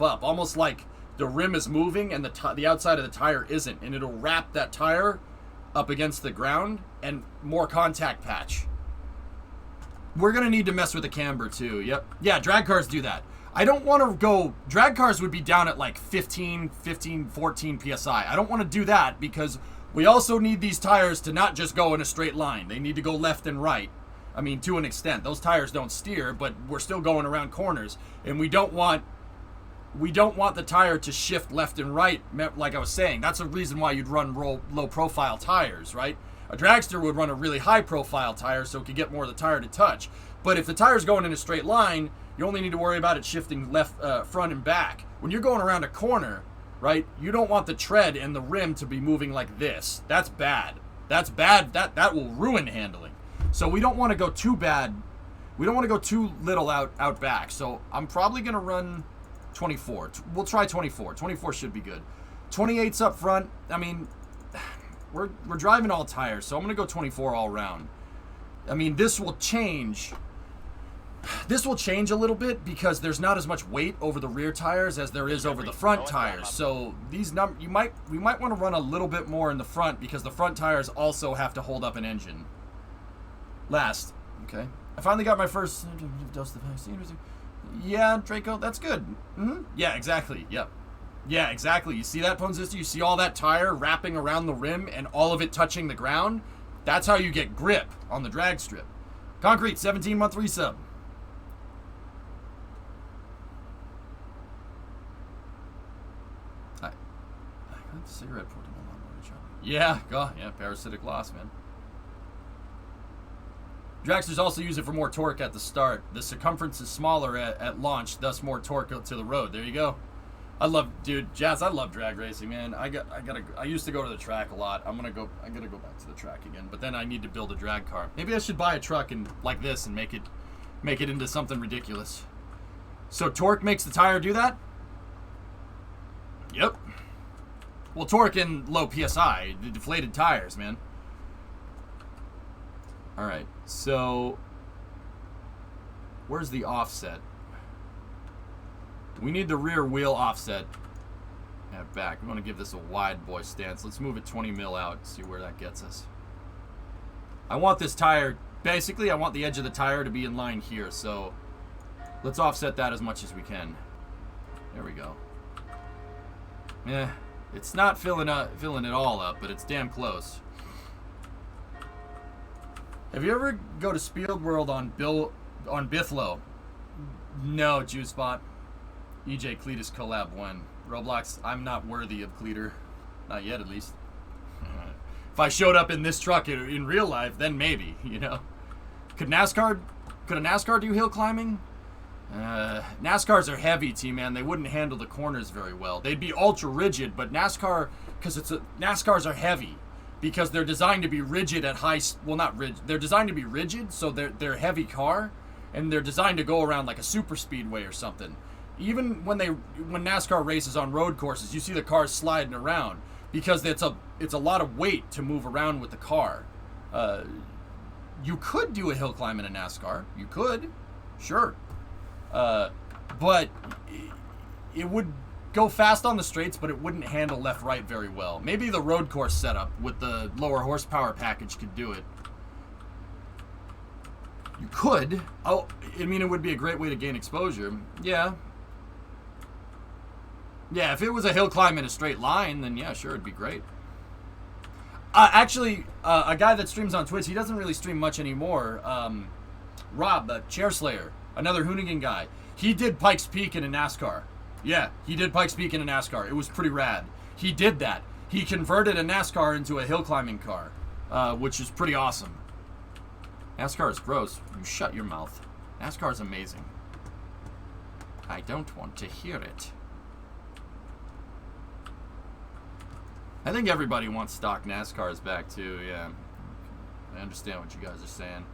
up, almost like the rim is moving and the outside of the tire isn't, and it'll wrap that tire up against the ground and more contact patch. We're gonna need to mess with the camber too. Yep. Yeah, drag cars do that. I don't want to go, drag cars would be down at like 14 PSI. I don't want to do that because we also need these tires to not just go in a straight line. They need to go left and right. I mean, to an extent. Those tires don't steer, but we're still going around corners, and we don't want the tire to shift left and right, like I was saying. That's a reason why you'd run low-profile tires, right? A dragster would run a really high-profile tire so it could get more of the tire to touch. But if the tire's going in a straight line, you only need to worry about it shifting left, front and back. When you're going around a corner, right, you don't want the tread and the rim to be moving like this. That's bad. That's bad. That will ruin handling. So we don't want to go too bad. We don't want to go too little out back. So I'm probably going to run 24. We'll try 24. 24 should be good. 28's up front. I mean, we're driving all tires, so I'm going to go 24 all around. I mean, this will change. This will change a little bit because there's not as much weight over the rear tires as there is over the front tires. So these we might want to run a little bit more in the front because the front tires also have to hold up an engine. Last, okay. I finally got my first dose of vaccine. Yeah, Draco, that's good. Mm-hmm. Yeah, exactly. Yep. Yeah, exactly. You see that, Ponzista? You see all that tire wrapping around the rim and all of it touching the ground? That's how you get grip on the drag strip. Concrete, 17-month resub. I got the cigarette put in my mouth. Yeah, God, yeah, parasitic loss, man. Dragsters also use it for more torque at the start. The circumference is smaller at launch, thus more torque to the road. There you go. Dude, Jazz, I love drag racing, man. I used to go to the track a lot. I gotta go back to the track again. But then I need to build a drag car. Maybe I should buy a truck and like this and make it into something ridiculous. So torque makes the tire do that? Yep. Well, torque and low PSI, the deflated tires, man. All right, so where's the offset? We need the rear wheel offset at back. We want to give this a wide boy stance. Let's move it 20 mil out, see where that gets us. I want this tire, basically I want the edge of the tire to be in line here, so let's offset that as much as we can. There we go. Yeah, it's not filling it all up, but it's damn close. Have you ever go to Spield World on Bithlow? No, Juice Spot. EJ Cletus collab when? Roblox, I'm not worthy of Cleater. Not yet, at least. If I showed up in this truck in real life, then maybe, you know. Could a NASCAR do hill climbing? NASCARs are heavy, T-Man. They wouldn't handle the corners very well. They'd be ultra rigid, but NASCArs are heavy because they're designed to be rigid at high. Well, not rigid. They're designed to be rigid, so they're a heavy car, and they're designed to go around like a super speedway or something. Even when NASCAR races on road courses, you see the cars sliding around because it's a lot of weight to move around with the car. You could do a hill climb in a NASCAR. You could, sure. But it would go fast on the straights, but it wouldn't handle left-right very well. Maybe the road course setup with the lower horsepower package could do it. You could. Oh, I mean, it would be a great way to gain exposure. Yeah. Yeah, if it was a hill climb in a straight line, then yeah, sure, it'd be great. Actually, a guy that streams on Twitch, he doesn't really stream much anymore. Rob, the Chair Slayer, another Hoonigan guy. He did Pikes Peak in a NASCAR. Yeah, he did Pikes Peak in a NASCAR. It was pretty rad. He did that. He converted a NASCAR into a hill climbing car, which is pretty awesome. NASCAR is gross. You shut your mouth. NASCAR is amazing. I don't want to hear it. I think everybody wants stock NASCARs back too, yeah. I understand what you guys are saying.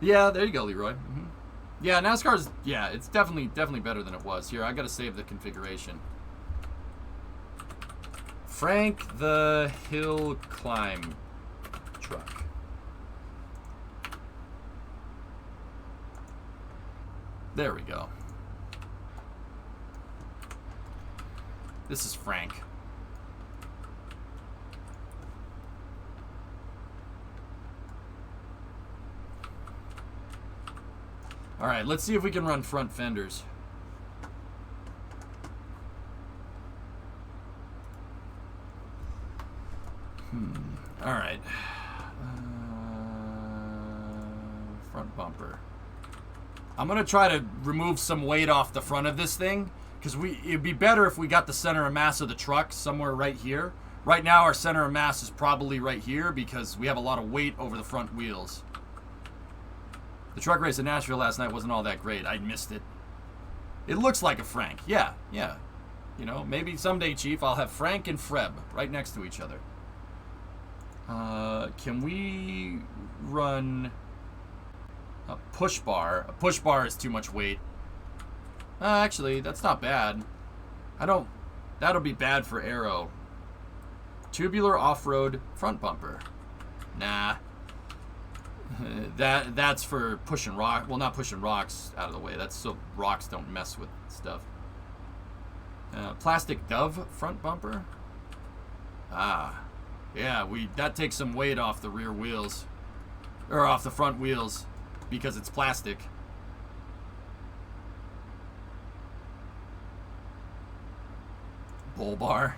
Yeah, there you go, Leroy. Mm-hmm. Yeah, NASCAR's, yeah, it's definitely better than it was. Here, I gotta save the configuration. Frank the Hill Climb Truck. There we go. This is Frank. All right, let's see if we can run front fenders. All right. Front bumper. I'm gonna try to remove some weight off the front of this thing because it'd be better if we got the center of mass of the truck somewhere right here. Right now, our center of mass is probably right here because we have a lot of weight over the front wheels. The truck race in Nashville last night wasn't all that great. I missed it. It looks like a Frank. Yeah. You know, maybe someday, Chief, I'll have Frank and Freb right next to each other. Can we run a push bar? A push bar is too much weight. Actually, that's not bad. That'll be bad for aero. Tubular off-road front bumper. Nah. That's for pushing rock. Well, not pushing rocks out of the way. That's so rocks don't mess with stuff. Plastic Dove front bumper. Yeah, that takes some weight off the rear wheels, or off the front wheels, because it's plastic. Bull bar.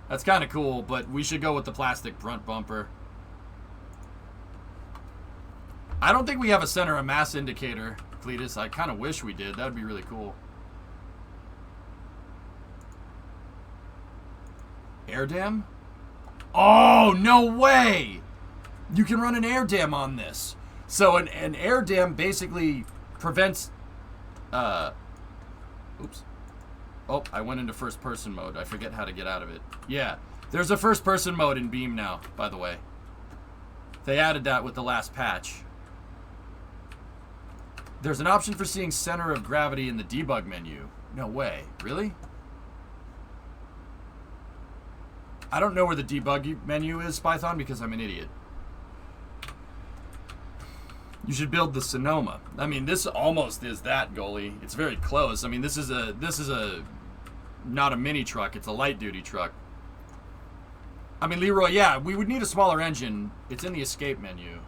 That's kind of cool, but we should go with the plastic front bumper. I don't think we have a center of mass indicator, Cletus. I kind of wish we did. That would be really cool. Air dam? Oh, no way! You can run an air dam on this. So an air dam basically prevents... Oops. Oh, I went into first person mode. I forget how to get out of it. Yeah, there's a first person mode in Beam now, by the way. They added that with the last patch. There's an option for seeing center of gravity in the debug menu. No way. Really? I don't know where the debug menu is, Python, because I'm an idiot. You should build the Sonoma. I mean, this almost is that, goalie. It's very close. I mean, this is a not a mini truck. It's a light duty truck. I mean, Leroy, yeah, we would need a smaller engine. It's in the escape menu.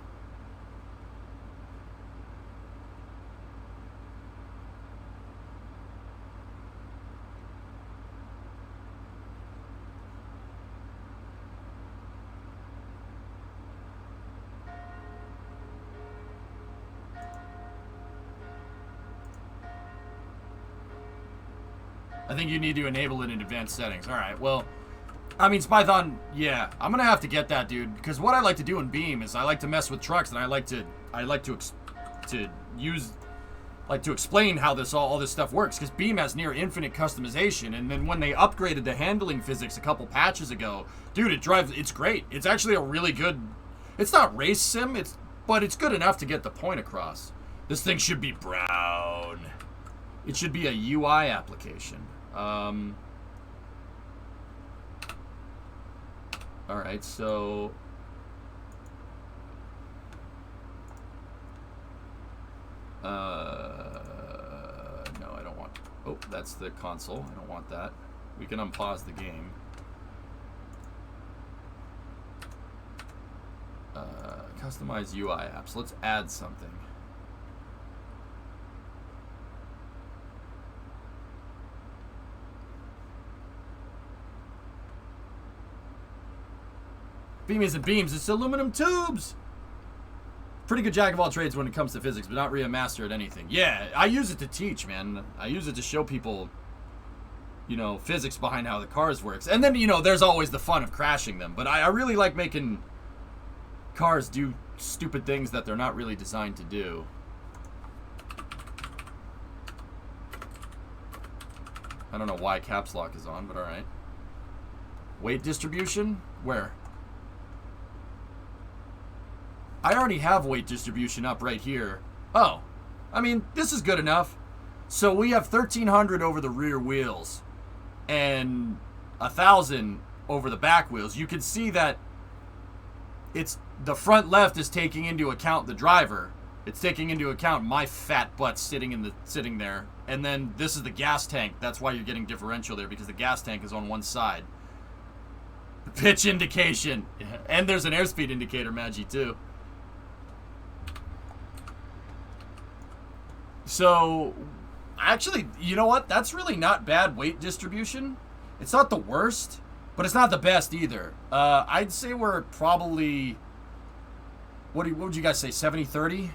I think you need to enable it in advanced settings. All right, well, I mean, Spython, yeah, I'm gonna have to get that, dude, because what I like to do in Beam is I like to mess with trucks, and I like to explain how all this stuff works, because Beam has near infinite customization, and then when they upgraded the handling physics a couple patches ago, dude, it's great. It's actually a really good, it's not race sim, but it's good enough to get the point across. This thing should be brown. It should be a UI application. Alright, so... no, I don't want... Oh, that's the console. I don't want that. We can unpause the game. Customize UI apps. Let's add something. Beam isn't beams, it's aluminum tubes! Pretty good jack of all trades when it comes to physics, but not really a master at anything. Yeah, I use it to teach, man. I use it to show people, you know, physics behind how the cars works. And then, you know, there's always the fun of crashing them. But I really like making cars do stupid things that they're not really designed to do. I don't know why caps lock is on, but alright. Weight distribution? Where? I already have weight distribution up right here. Oh, I mean, this is good enough. So we have 1,300 over the rear wheels and 1,000 over the back wheels. You can see that it's the front left is taking into account the driver. It's taking into account my fat butt sitting there. And then this is the gas tank. That's why you're getting differential there, because the gas tank is on one side. Pitch indication. And there's an airspeed indicator, Maggie, too. So, actually, you know what? That's really not bad weight distribution. It's not the worst, but it's not the best either. I'd say we're probably... What would you guys say, 70-30?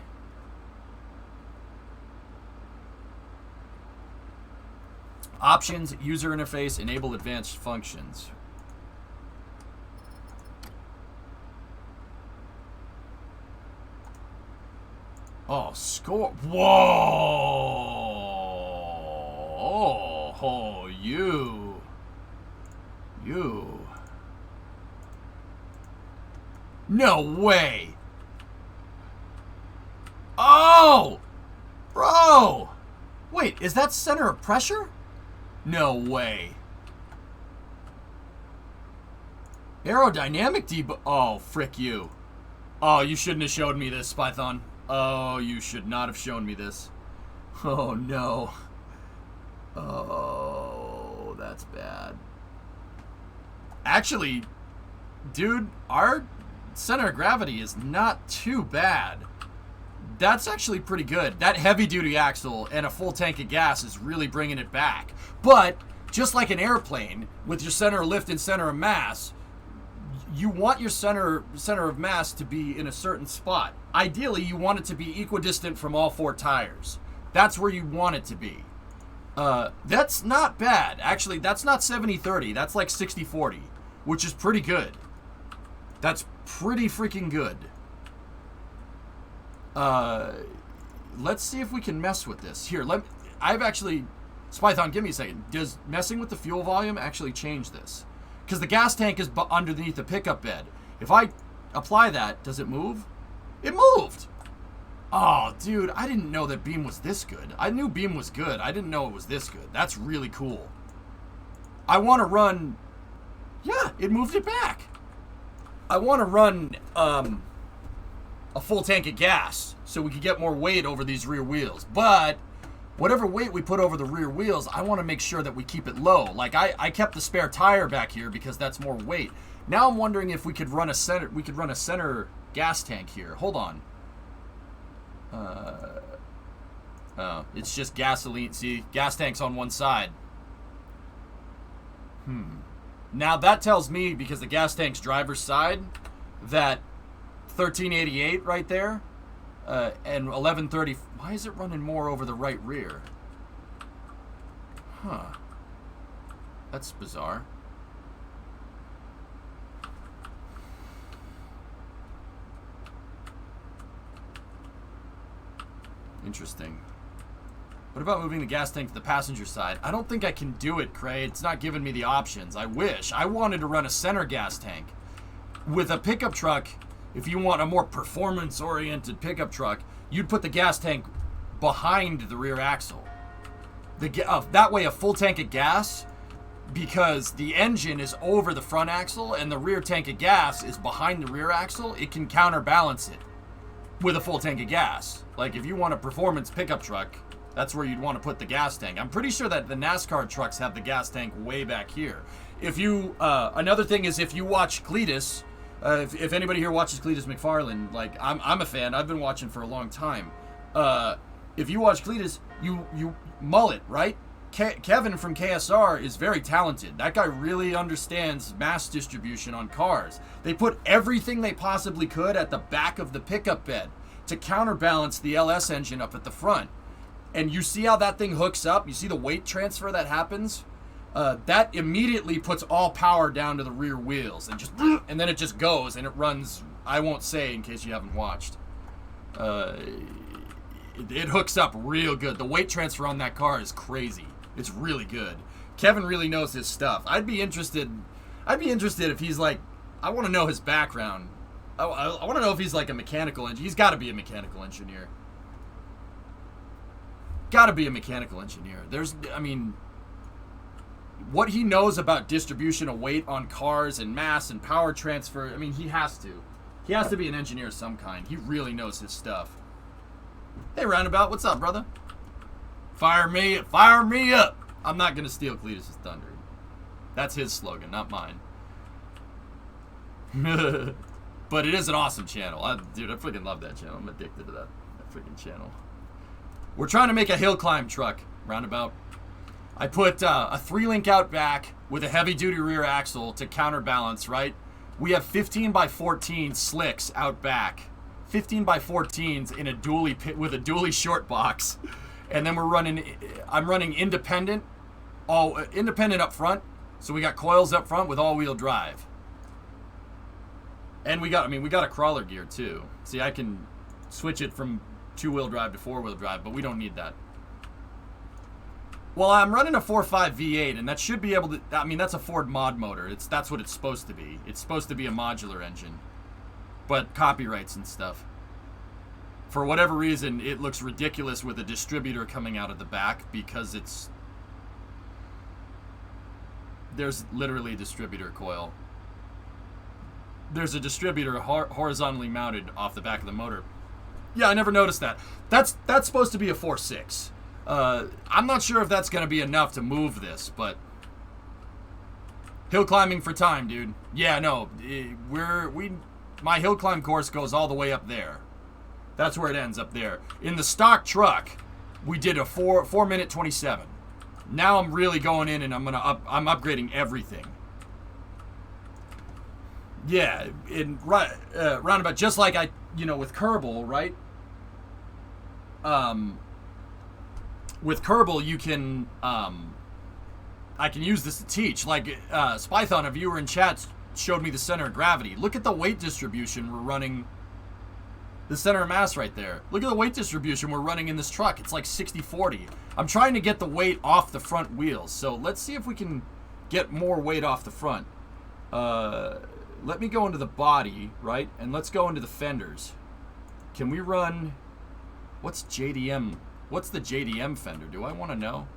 Options, user interface, enable advanced functions. Oh, score. Whoa. Oh, you. No way. Oh! Bro! Wait, is that center of pressure? No way. Aerodynamic debug. Oh, frick you. Oh, you shouldn't have showed me this, Python. Oh, you should not have shown me this. Oh, no. Oh, that's bad. Actually, dude, our center of gravity is not too bad. That's actually pretty good. That heavy-duty axle and a full tank of gas is really bringing it back. But, just like an airplane, with your center of lift and center of mass, you want your center of mass to be in a certain spot. Ideally, you want it to be equidistant from all four tires. That's where you want it to be. That's not bad. Actually, that's not 70-30. That's like 60-40, which is pretty good. That's pretty freaking good. Let's see if we can mess with this. Here, I've actually... Spython, give me a second. Does messing with the fuel volume actually change this? Because the gas tank is underneath the pickup bed. If I apply that, does it move? It moved! Oh, dude, I didn't know that Beam was this good. I knew Beam was good. I didn't know it was this good. That's really cool. I want to run... Yeah, it moved it back. I want to run a full tank of gas so we can get more weight over these rear wheels. But... whatever weight we put over the rear wheels, I want to make sure that we keep it low. Like I kept the spare tire back here because that's more weight. Now I'm wondering if we could run a center gas tank here. Hold on. It's just gasoline. See, gas tank's on one side. Now that tells me, because the gas tank's driver's side, that 1388 right there and 1130. Why is it running more over the right rear? Huh. That's bizarre. Interesting. What about moving the gas tank to the passenger side? I don't think I can do it, Cray. It's not giving me the options. I wish. I wanted to run a center gas tank. With a pickup truck, if you want a more performance-oriented pickup truck, you'd put the gas tank behind the rear axle. That way, a full tank of gas, because the engine is over the front axle and the rear tank of gas is behind the rear axle, it can counterbalance it with a full tank of gas. Like, if you want a performance pickup truck, that's where you'd want to put the gas tank. I'm pretty sure that the NASCAR trucks have the gas tank way back here. If you, another thing is if you watch Cletus, if anybody here watches Cletus McFarland, like, I'm a fan. I've been watching for a long time. If you watch Cletus, you mullet, right? Kevin from KSR is very talented. That guy really understands mass distribution on cars. They put everything they possibly could at the back of the pickup bed to counterbalance the LS engine up at the front. And you see how that thing hooks up? You see the weight transfer that happens? That immediately puts all power down to the rear wheels and then it just goes and it runs. I won't say in case you haven't watched. It hooks up real good. The weight transfer on that car is crazy. It's really good. Kevin really knows his stuff. I'd be interested if he's like, I want to know his background. I want to know if he's like a mechanical engineer. He's got to be a mechanical engineer. Got to be a mechanical engineer. What he knows about distribution of weight on cars and mass and power transfer, he has to. He has to be an engineer of some kind. He really knows his stuff. Hey, Roundabout, what's up, brother? Fire me up. I'm not going to steal Cletus' thunder. That's his slogan, not mine. But it is an awesome channel. Dude, I freaking love that channel. I'm addicted to that freaking channel. We're trying to make a hill climb truck, Roundabout. I put a 3-link out back with a heavy-duty rear axle to counterbalance, right? We have 15 by 14 slicks out back. 15 by 14s in a dually pit with a dually short box. And then I'm running independent up front. So we got coils up front with all-wheel drive. And we got a crawler gear too. See, I can switch it from 2-wheel drive to 4-wheel drive, but we don't need that. Well, I'm running a 4.5 V8, and that should be able to, that's a Ford mod motor. That's what it's supposed to be. It's supposed to be a modular engine. But copyrights and stuff. For whatever reason, it looks ridiculous with a distributor coming out of the back because there's literally a distributor coil. There's a distributor horizontally mounted off the back of the motor. Yeah, I never noticed that. That's supposed to be a 4.6. I'm not sure if that's going to be enough to move this, but hill climbing for time, dude. Yeah, no, my hill climb course goes all the way up there. That's where it ends, up there. In the stock truck, we did a 4 minute 27. Now I'm really going in and I'm upgrading everything. Yeah, roundabout, just like with Kerbal, right? With Kerbal, you can, I can use this to teach. Like, Spython, a viewer in chat, showed me the center of gravity. Look at the weight distribution we're running. The center of mass right there. Look at the weight distribution we're running in this truck. It's like 60-40. I'm trying to get the weight off the front wheels. So let's see if we can get more weight off the front. Let me go into the body, right? And let's go into the fenders. Can we run... What's JDM? What's the JDM fender? Do I want to know?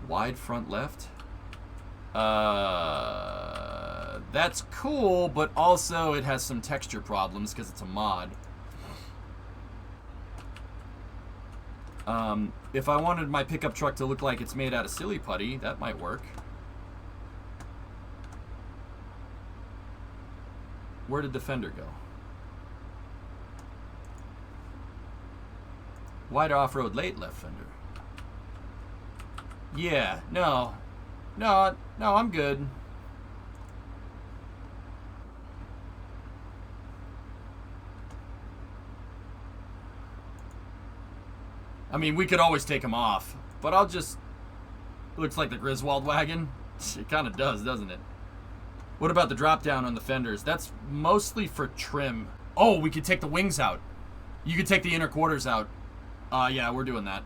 Wide front left? That's cool, but also it has some texture problems because it's a mod. If I wanted my pickup truck to look like it's made out of silly putty, that might work. Where did the fender go? Wide off-road late left fender. Yeah, no, I'm good. I mean, we could always take them off, but I'll just... Looks like the Griswold wagon. It kind of does, doesn't it? What about the drop down on the fenders? That's mostly for trim. Oh, we could take the wings out. You could take the inner quarters out. Yeah, we're doing that.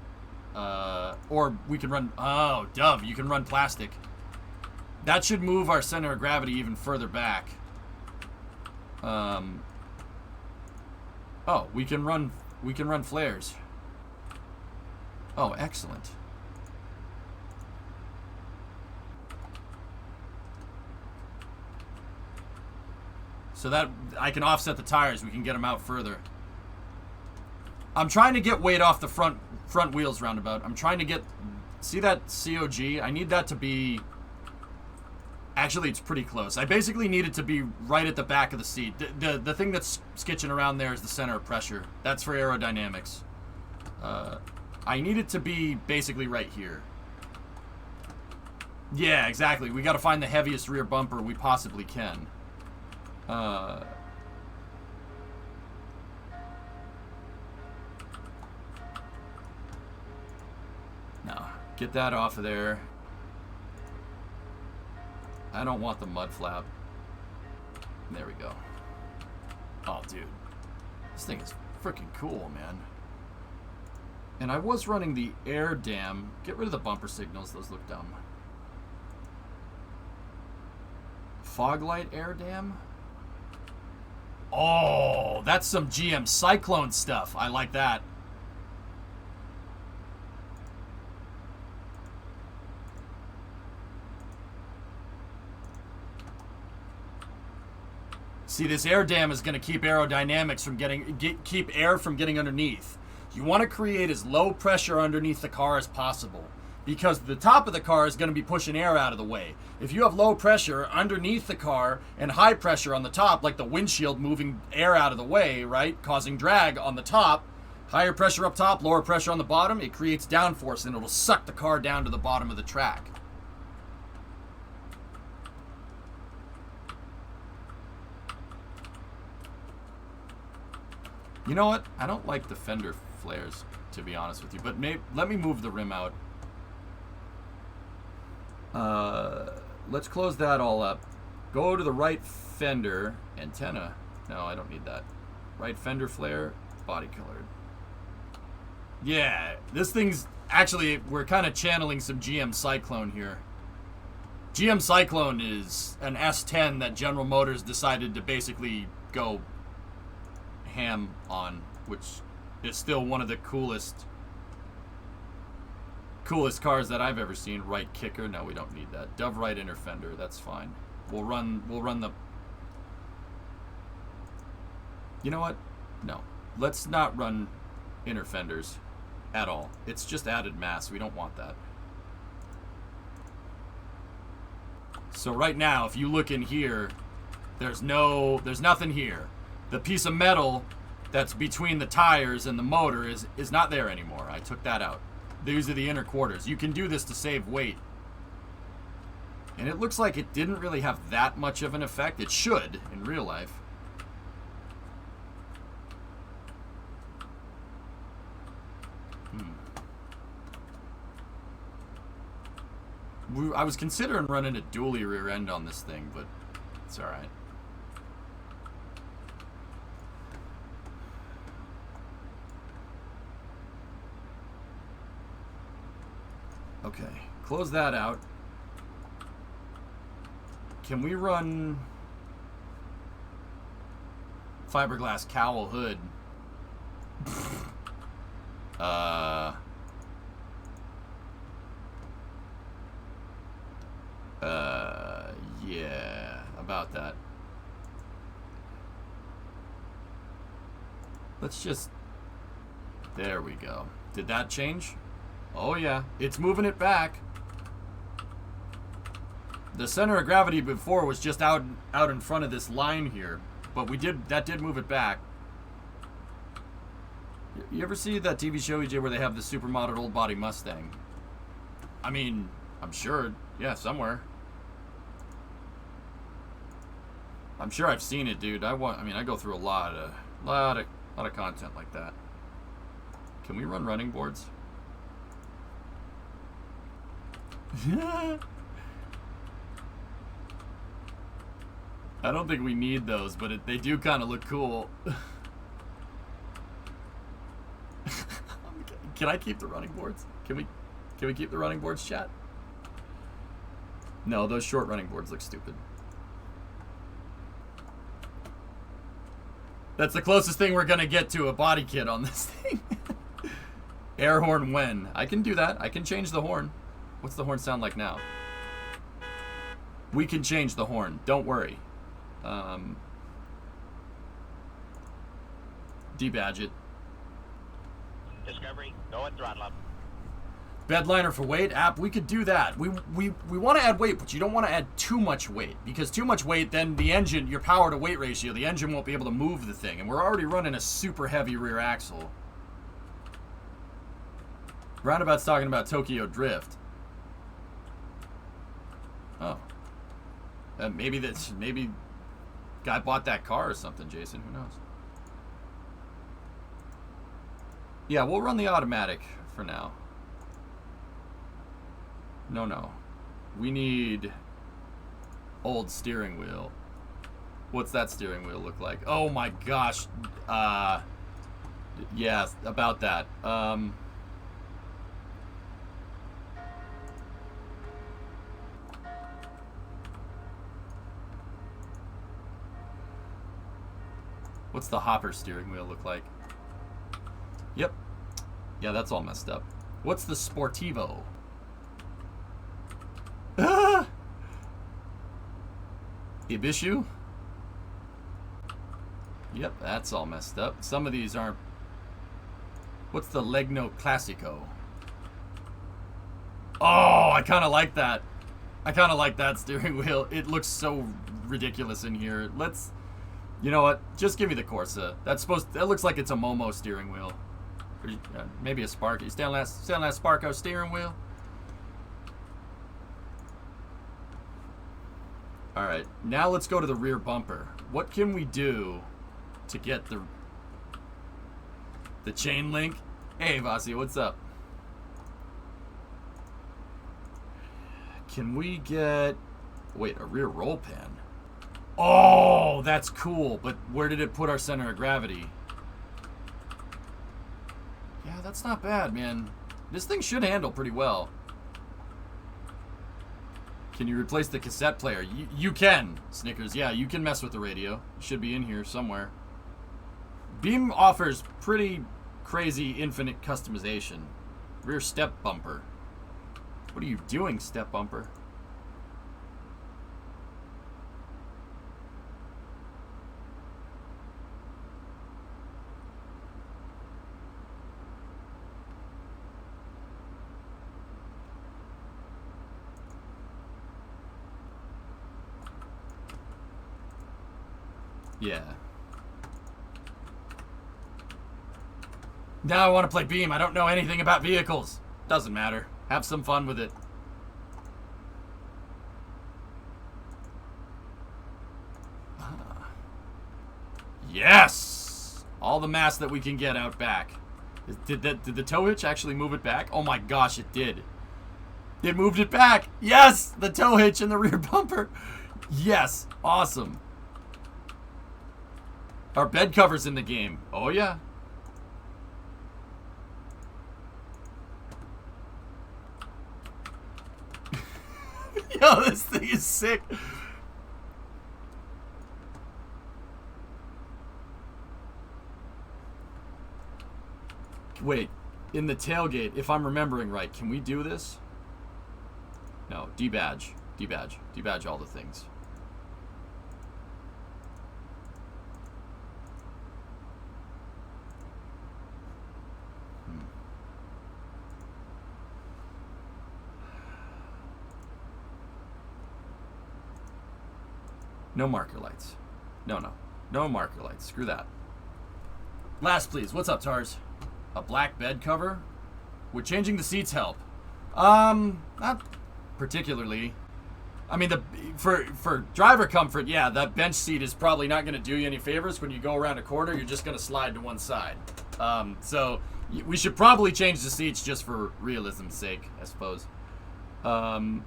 Or we can run... Oh, Dove, you can run plastic. That should move our center of gravity even further back. Oh, we can run flares. Oh, excellent. So that I can offset the tires, we can get them out further. I'm trying to get weight off the front wheels roundabout. I'm trying to get... See that COG? I need that to be... Actually, it's pretty close. I basically need it to be right at the back of the seat. The thing that's skitching around there is the center of pressure. That's for aerodynamics. I need it to be basically right here. Yeah, exactly. We got to find the heaviest rear bumper we possibly can. No, get that off of there. I don't want the mud flap. There we go. Oh, dude. This thing is freaking cool, man. And I was running the air dam. Get rid of the bumper signals. Those look dumb. Fog light air dam? Oh, that's some GM Cyclone stuff. I like that. See, this air dam is going to keep aerodynamics from keep air from getting underneath. You want to create as low pressure underneath the car as possible, because the top of the car is going to be pushing air out of the way. If you have low pressure underneath the car and high pressure on the top, like the windshield moving air out of the way, right, causing drag on the top, higher pressure up top, lower pressure on the bottom, it creates downforce and it'll suck the car down to the bottom of the track. You know what? I don't like the fender flares, to be honest with you, but let me move the rim out. Let's close that all up. Go to the right fender antenna. No, I don't need that. Right fender flare, body colored. Yeah, this thing's actually, we're kind of channeling some GM Cyclone here. GM Cyclone is an S10 that General Motors decided to basically go ham on, which is still one of the coolest cars that I've ever seen. Right kicker, no, we don't need that. Dove right inner fender, that's fine. We'll run the... You know what? No. Let's not run inner fenders at all. It's just added mass. We don't want that. So right now, if you look in here, there's nothing here. The piece of metal that's between the tires and the motor is not there anymore. I took that out. These are the inner quarters. You can do this to save weight. And it looks like it didn't really have that much of an effect. It should in real life. I was considering running a dually rear end on this thing, but it's alright. Okay, close that out. Can we run fiberglass cowl hood? Yeah, about that. Let's just... There we go. Did that change? Oh yeah, it's moving it back. The center of gravity before was just out in front of this line here, but that did move it back. You ever see that TV show, EJ, where they have the supermodel old body Mustang? I mean, I'm sure, yeah, somewhere. I'm sure I've seen it, dude. I go through a lot of content like that. Can we run running boards? I don't think we need those, but they do kind of look cool. Can I keep the running boards? Can we keep the running boards, chat? No, those short running boards look stupid. That's the closest thing we're gonna get to a body kit on this thing. Air horn when? I can do that. I can change the horn. What's the horn sound like now? We can change the horn. Don't worry. Debadge it. Discovery, go at throttle up. Bedliner for weight app, we could do that. We want to add weight, but you don't want to add too much weight, because too much weight, then the engine, your power to weight ratio, the engine won't be able to move the thing, and we're already running a super heavy rear axle. Roundabout's talking about Tokyo Drift. Oh. Maybe guy bought that car or something, Jason, who knows? Yeah, we'll run the automatic for now. No. We need old steering wheel. What's that steering wheel look like? Oh my gosh. Yeah, about that. What's the hopper steering wheel look like? Yep. Yeah, that's all messed up. What's the Sportivo? Ah! Ibishu? Yep, that's all messed up. Some of these aren't. What's the Legno Classico? Oh, I kind of like that. I kind of like that steering wheel. It looks so ridiculous in here. Let's, you know what? Just give me the Corsa. That looks like it's a Momo steering wheel. Or, maybe a Sparky. Stay on that Sparko steering wheel. All right, now let's go to the rear bumper. What can we do to get the chain link? Hey, Vasi, what's up? Can we get... Wait, a rear roll pan? Oh, that's cool, but where did it put our center of gravity? Yeah, that's not bad, man. This thing should handle pretty well. Can you replace the cassette player? You can, Snickers. Yeah, you can mess with the radio. It should be in here somewhere. Beam offers pretty crazy infinite customization. Rear step bumper. What are you doing, step bumper? Yeah. Now I want to play Beam. I don't know anything about vehicles. Doesn't matter. Have some fun with it. Yes! All the mass that we can get out back. Did the tow hitch actually move it back? Oh my gosh, it did. It moved it back. Yes! The tow hitch and the rear bumper. Yes! Awesome. Our bed cover's in the game. Oh, yeah. Yo, this thing is sick. Wait, in the tailgate, if I'm remembering right, can we do this? No, debadge. Debadge. Debadge all the things. No marker lights. No. No marker lights. Screw that. Last, please. What's up, Tars? A black bed cover? Would changing the seats help? Not particularly. I mean, for driver comfort, yeah, that bench seat is probably not going to do you any favors. When you go around a corner, you're just going to slide to one side. So we should probably change the seats just for realism's sake, I suppose. Oh.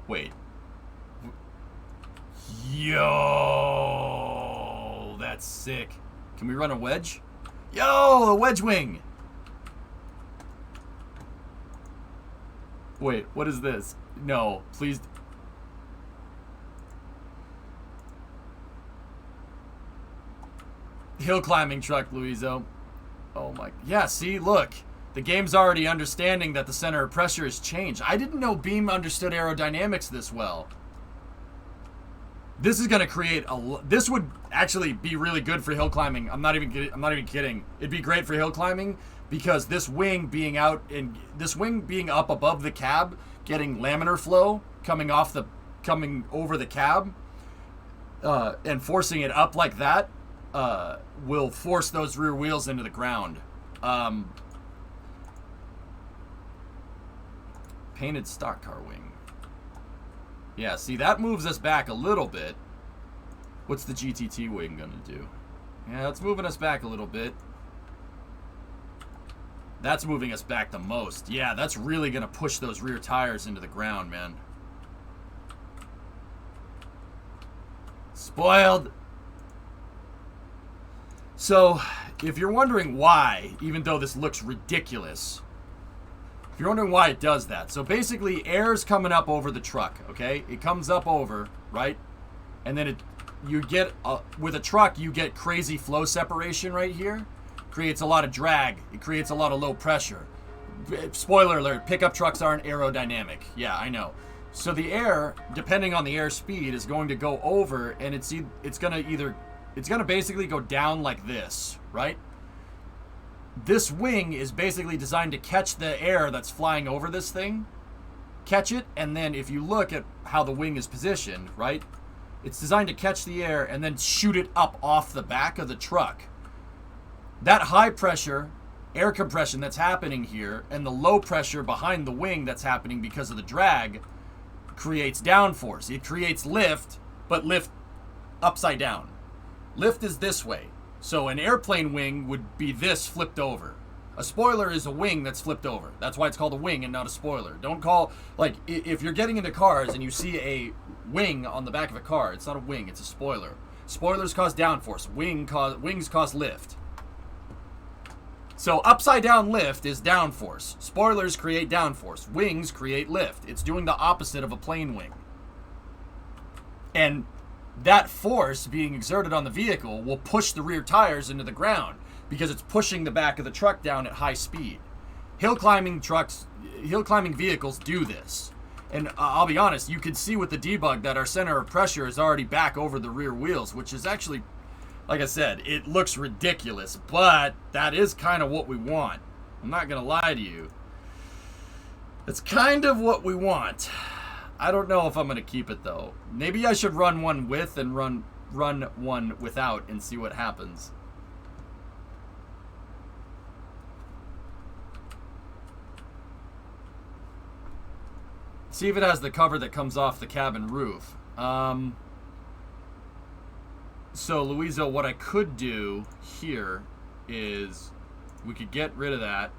Wait. Yo, that's sick. Can we run a wedge? Yo, a wedge wing. Wait, what is this? No, please. Hill climbing truck, Luizo. Oh my. Yeah, see, look. The game's already understanding that the center of pressure has changed. I didn't know Beam understood aerodynamics this well. This is going to create a... This would actually be really good for hill climbing. I'm not even kidding. It'd be great for hill climbing because this wing being out and this wing being up above the cab, getting laminar flow coming over the cab, and forcing it up like that, will force those rear wheels into the ground. Painted stock car wing. Yeah, see, that moves us back a little bit. What's the GTT wing gonna do? Yeah, it's moving us back a little bit. That's moving us back the most. Yeah, that's really gonna push those rear tires into the ground, man. Spoiled. So, if you're wondering why, even though this looks ridiculous, if you're wondering why it does that, so basically air's coming up over the truck, okay? It comes up over, right? And then you get, with a truck, you get crazy flow separation right here. Creates a lot of drag. It creates a lot of low pressure. Spoiler alert, pickup trucks aren't aerodynamic. Yeah, I know. So the air, depending on the air speed, is going to go over, and it's gonna basically go down like this, right? This wing is basically designed to catch the air that's flying over this thing, catch it, and then if you look at how the wing is positioned, right, it's designed to catch the air and then shoot it up off the back of the truck. That high pressure air compression that's happening here and the low pressure behind the wing that's happening because of the drag creates downforce. It creates lift, but lift upside down. Lift is this way. So an airplane wing would be this flipped over. A spoiler is a wing that's flipped over. That's why it's called a wing and not a spoiler. Don't call, like, if you're getting into cars and you see a wing on the back of a car, it's not a wing, it's a spoiler. Spoilers cause downforce. Wings cause lift. So upside down lift is downforce. Spoilers create downforce. Wings create lift. It's doing the opposite of a plane wing. And that force being exerted on the vehicle will push the rear tires into the ground because it's pushing the back of the truck down at high speed. Hill climbing vehicles do this. And I'll be honest, you can see with the debug that our center of pressure is already back over the rear wheels, which is actually, like I said, it looks ridiculous, but that is kind of what we want. I'm not going to lie to you. It's kind of what we want. I don't know if I'm going to keep it, though. Maybe I should run one with and run one without and see what happens. See if it has the cover that comes off the cabin roof. So, Louisa, what I could do here is we could get rid of that,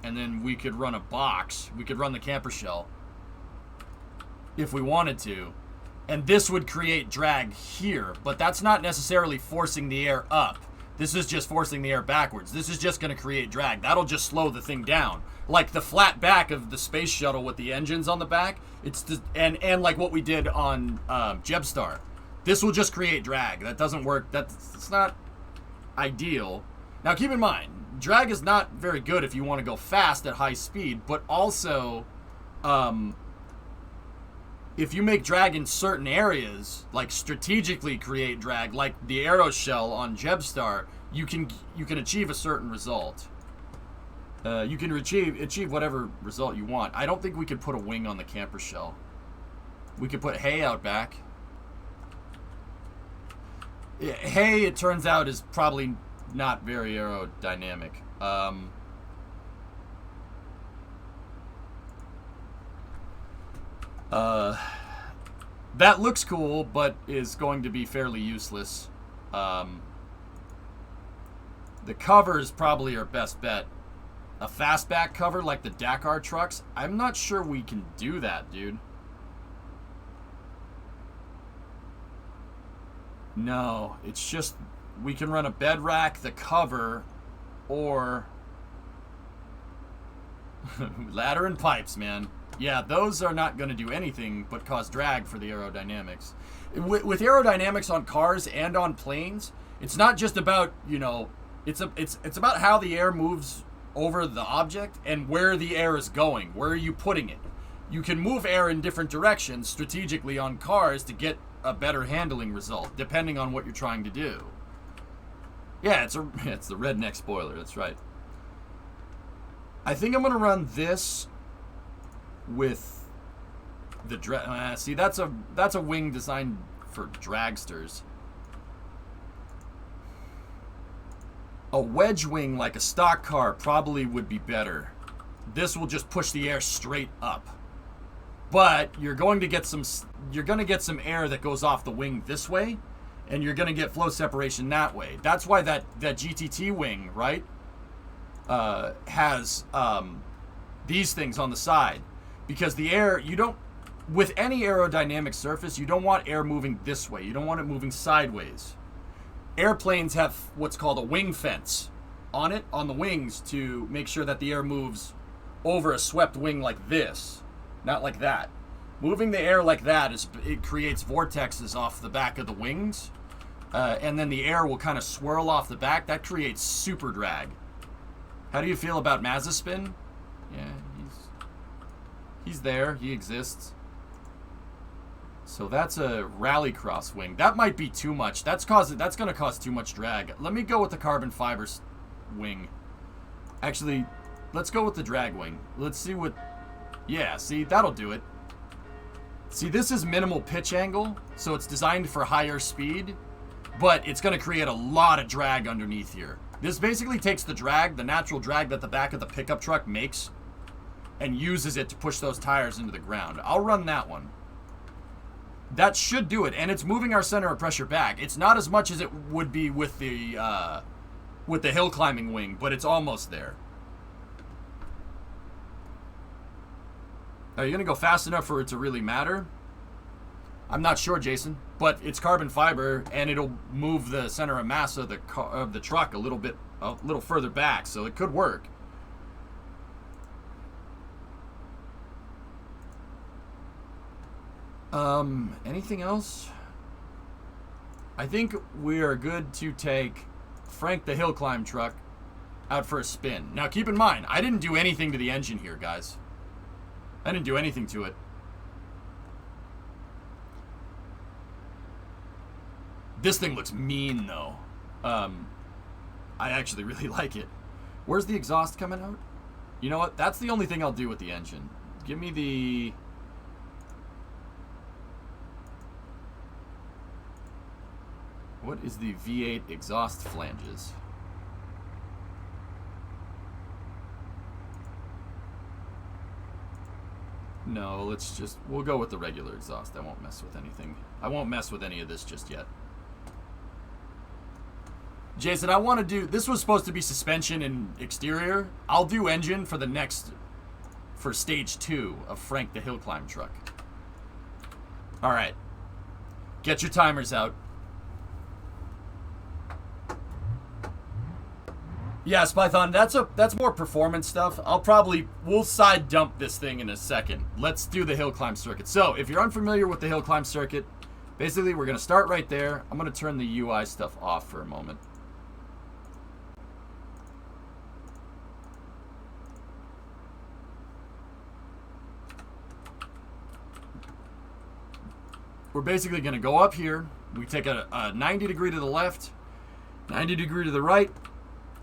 and then we could run a box. We could run the camper shell if we wanted to, and this would create drag here, but that's not necessarily forcing the air up. This is just forcing the air backwards. This is just going to create drag. That'll just slow the thing down. Like the flat back of the space shuttle with the engines on the back, and like what we did on Jebstar. This will just create drag. That doesn't work. It's not ideal. Now keep in mind, drag is not very good if you want to go fast at high speed, but also if you make drag in certain areas, like strategically create drag, like the aero shell on Jebstar, you can achieve a certain result. You can achieve whatever result you want. I don't think we could put a wing on the camper shell. We could put hay out back. Yeah, hay, it turns out, is probably not very aerodynamic. That looks cool, but is going to be fairly useless. The cover is probably our best bet. a fastback cover like the Dakar trucks, I'm not sure we can do that, dude. No, it's just we can run a bed rack, the cover, or ladder and pipes, man. Yeah, those are not going to do anything but cause drag for the aerodynamics. With aerodynamics on cars and on planes, it's not just about, you know, it's about how the air moves over the object and where the air is going. Where are you putting it? You can move air in different directions strategically on cars to get a better handling result, depending on what you're trying to do. Yeah, it's the redneck spoiler. That's right. I think I'm gonna run this with the see, that's a wing designed for dragsters. A wedge wing like a stock car probably would be better. This will just push the air straight up. But you're going to get some air that goes off the wing this way, and you're going to get flow separation that way. That's why that GTT wing, right, has these things on the side. Because the air, with any aerodynamic surface, you don't want air moving this way. You don't want it moving sideways. Airplanes have what's called a wing fence on the wings, to make sure that the air moves over a swept wing like this, not like that. Moving the air like that, it creates vortexes off the back of the wings, and then the air will kind of swirl off the back. That creates super drag. How do you feel about Mazespin? Yeah, he's there. He exists. So that's a rallycross wing. That might be too much. That's going to cause too much drag. Let me go with the carbon fiber wing. Actually, let's go with the drag wing. Let's see what... Yeah, see, that'll do it. See, this is minimal pitch angle, so it's designed for higher speed, but it's going to create a lot of drag underneath here. This basically takes the drag, the natural drag that the back of the pickup truck makes, and uses it to push those tires into the ground. I'll run that one. That should do it, and it's moving our center of pressure back. It's not as much as it would be with the hill climbing wing, but it's almost there. Are you going to go fast enough for it to really matter? I'm not sure, Jason, but it's carbon fiber, and it'll move the center of mass of the truck a little further back, so it could work. Anything else? I think we are good to take Frank the hill climb truck out for a spin. Now keep in mind, I didn't do anything to the engine here, guys. I didn't do anything to it. This thing looks mean, though. I actually really like it. Where's the exhaust coming out? You know what? That's the only thing I'll do with the engine. Give me the... What is the V8 exhaust flanges? No, we'll go with the regular exhaust. I won't mess with anything. I won't mess with any of this just yet. Jason, I want to do, this was supposed to be suspension and exterior. I'll do engine for stage 2 of Frank the hill climb truck. All right. Get your timers out. Yes, Python, that's more performance stuff. We'll side dump this thing in a second. Let's do the hill climb circuit. So, if you're unfamiliar with the hill climb circuit, basically we're going to start right there. I'm going to turn the UI stuff off for a moment. We're basically going to go up here. We take a 90 degree to the left, 90 degree to the right,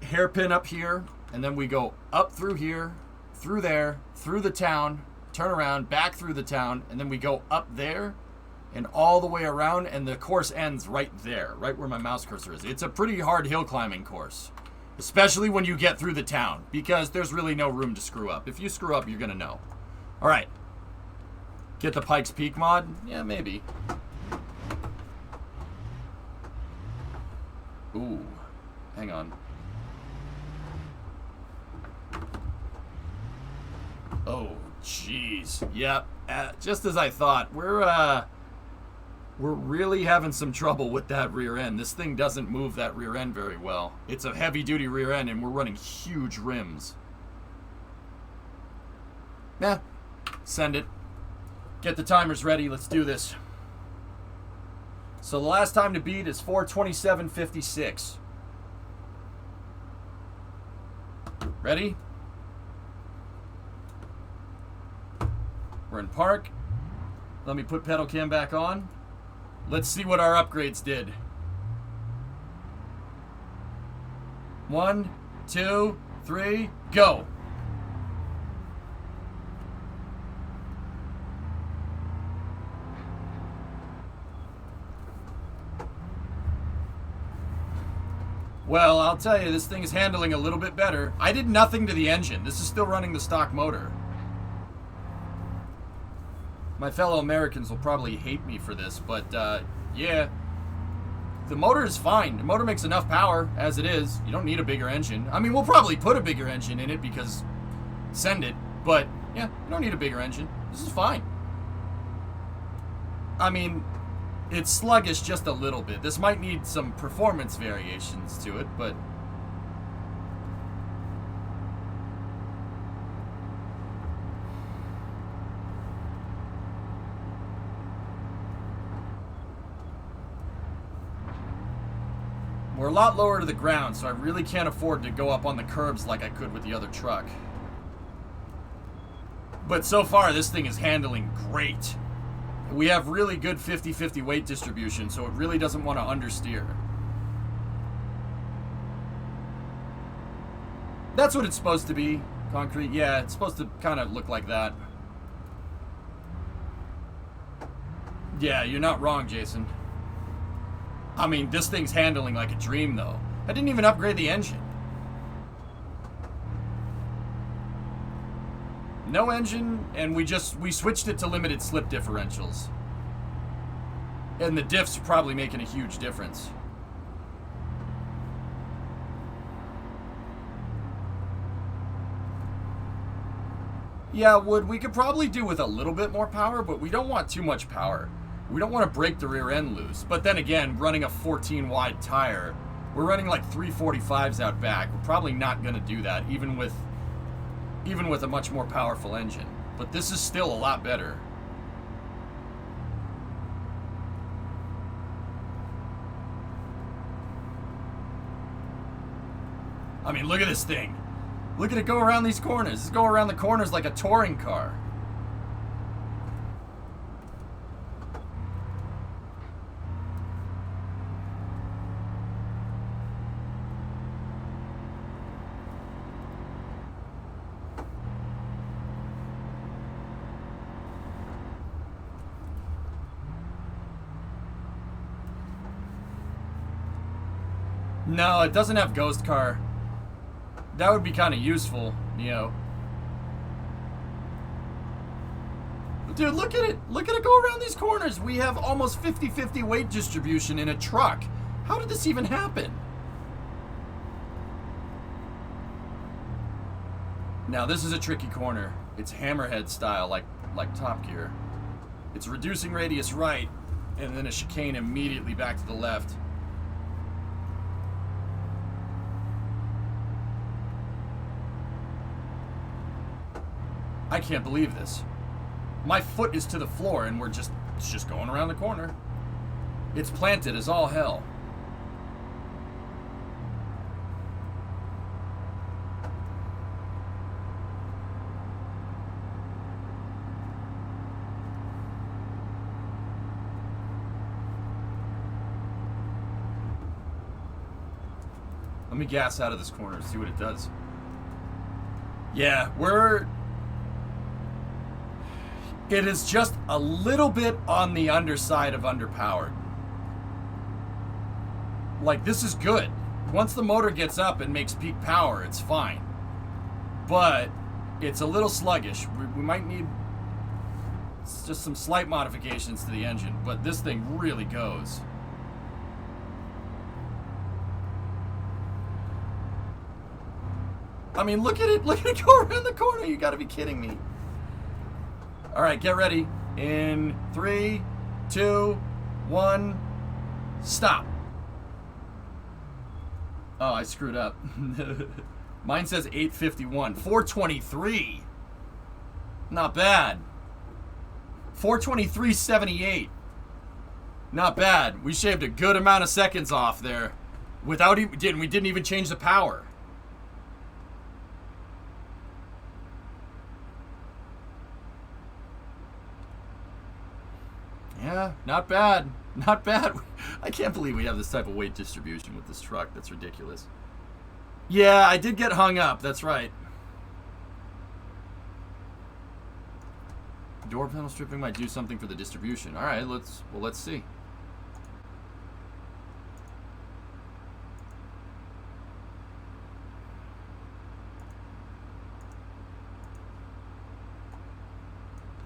hairpin up here, and then we go up through here, through there, through the town, turn around, back through the town, and then we go up there and all the way around, and the course ends right there, right where my mouse cursor is. It's a pretty hard hill climbing course, especially when you get through the town, because there's really no room to screw up. If you screw up, you're going to know. All right. Get the Pikes Peak mod? Yeah, maybe. Ooh. Hang on. Oh, jeez. Yep. Just as I thought. We're really having some trouble with that rear end. This thing doesn't move that rear end very well. It's a heavy-duty rear end, and we're running huge rims. Yeah. Send it. Get the timers ready. Let's do this. So the last time to beat is 4:27:56. Ready? We're in park. Let me put pedal cam back on. Let's see what our upgrades did. 1, 2, 3, go. Well, I'll tell you, this thing is handling a little bit better. I did nothing to the engine. This is still running the stock motor. My fellow Americans will probably hate me for this, but yeah. The motor is fine. The motor makes enough power as it is. You don't need a bigger engine. I mean, we'll probably put a bigger engine in it because send it, but yeah, you don't need a bigger engine. This is fine. I mean, it's sluggish just a little bit. This might need some performance variations to it, but we're a lot lower to the ground, so I really can't afford to go up on the curbs like I could with the other truck. But so far, this thing is handling great. We have really good 50-50 weight distribution, so it really doesn't want to understeer. That's what it's supposed to be. Concrete, yeah, it's supposed to kind of look like that. Yeah, you're not wrong, Jason. I mean, this thing's handling like a dream, though. I didn't even upgrade the engine. No engine, and we switched it to limited slip differentials. And the diffs are probably making a huge difference. Yeah, we could probably do with a little bit more power, but we don't want too much power. We don't want to break the rear end loose. But then again, running a 14 wide tire, we're running like 345s out back. We're probably not going to do that, even with a much more powerful engine. But this is still a lot better. I mean, look at this thing. Look at it go around these corners. It's go around the corners like a touring car. No, it doesn't have ghost car. That would be kind of useful, you know. Dude, look at it. Look at it go around these corners. We have almost 50-50 weight distribution in a truck. How did this even happen? Now, this is a tricky corner. It's hammerhead style, like Top Gear. It's reducing radius right, and then a chicane immediately back to the left. I can't believe this. My foot is to the floor and it's just going around the corner. It's planted as all hell. Let me gas out of this corner and see what it does. Yeah, it is just a little bit on the underside of underpowered. Like, this is good. Once the motor gets up and makes peak power, it's fine. But it's a little sluggish. We might need just some slight modifications to the engine, but this thing really goes. I mean, look at it go around the corner. You gotta be kidding me. All right, get ready. In 3, 2, 1, stop. Oh, I screwed up. Mine says 8:51. 4:23. Not bad. 4:23.78. Not bad. We shaved a good amount of seconds off there. We didn't even change the power. Yeah, not bad. Not bad. I can't believe we have this type of weight distribution with this truck. That's ridiculous. Yeah, I did get hung up. That's right. Door panel stripping might do something for the distribution. All right, let's see.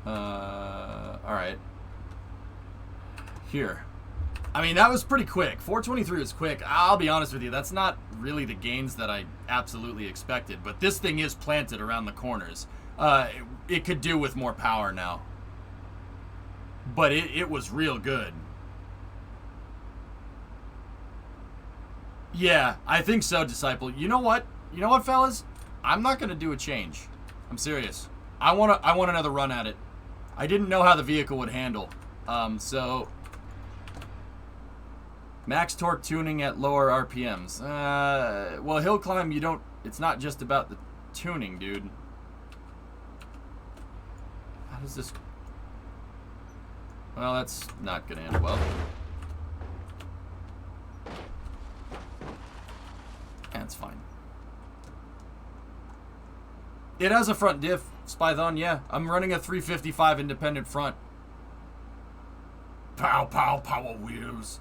All right. Here. I mean, that was pretty quick. 4:23 was quick. I'll be honest with you, that's not really the gains that I absolutely expected, but this thing is planted around the corners. It could do with more power now. But it was real good. Yeah, I think so, Disciple. You know what? You know what, fellas? I'm not going to do a change. I'm serious. I want another run at it. I didn't know how the vehicle would handle. So max torque tuning at lower RPMs. Well, hill climb, it's not just about the tuning, dude. How does this... Well, that's not gonna end well. That's fine. It has a front diff, Spython, yeah. I'm running a 355 independent front. Pow, pow, power wheels.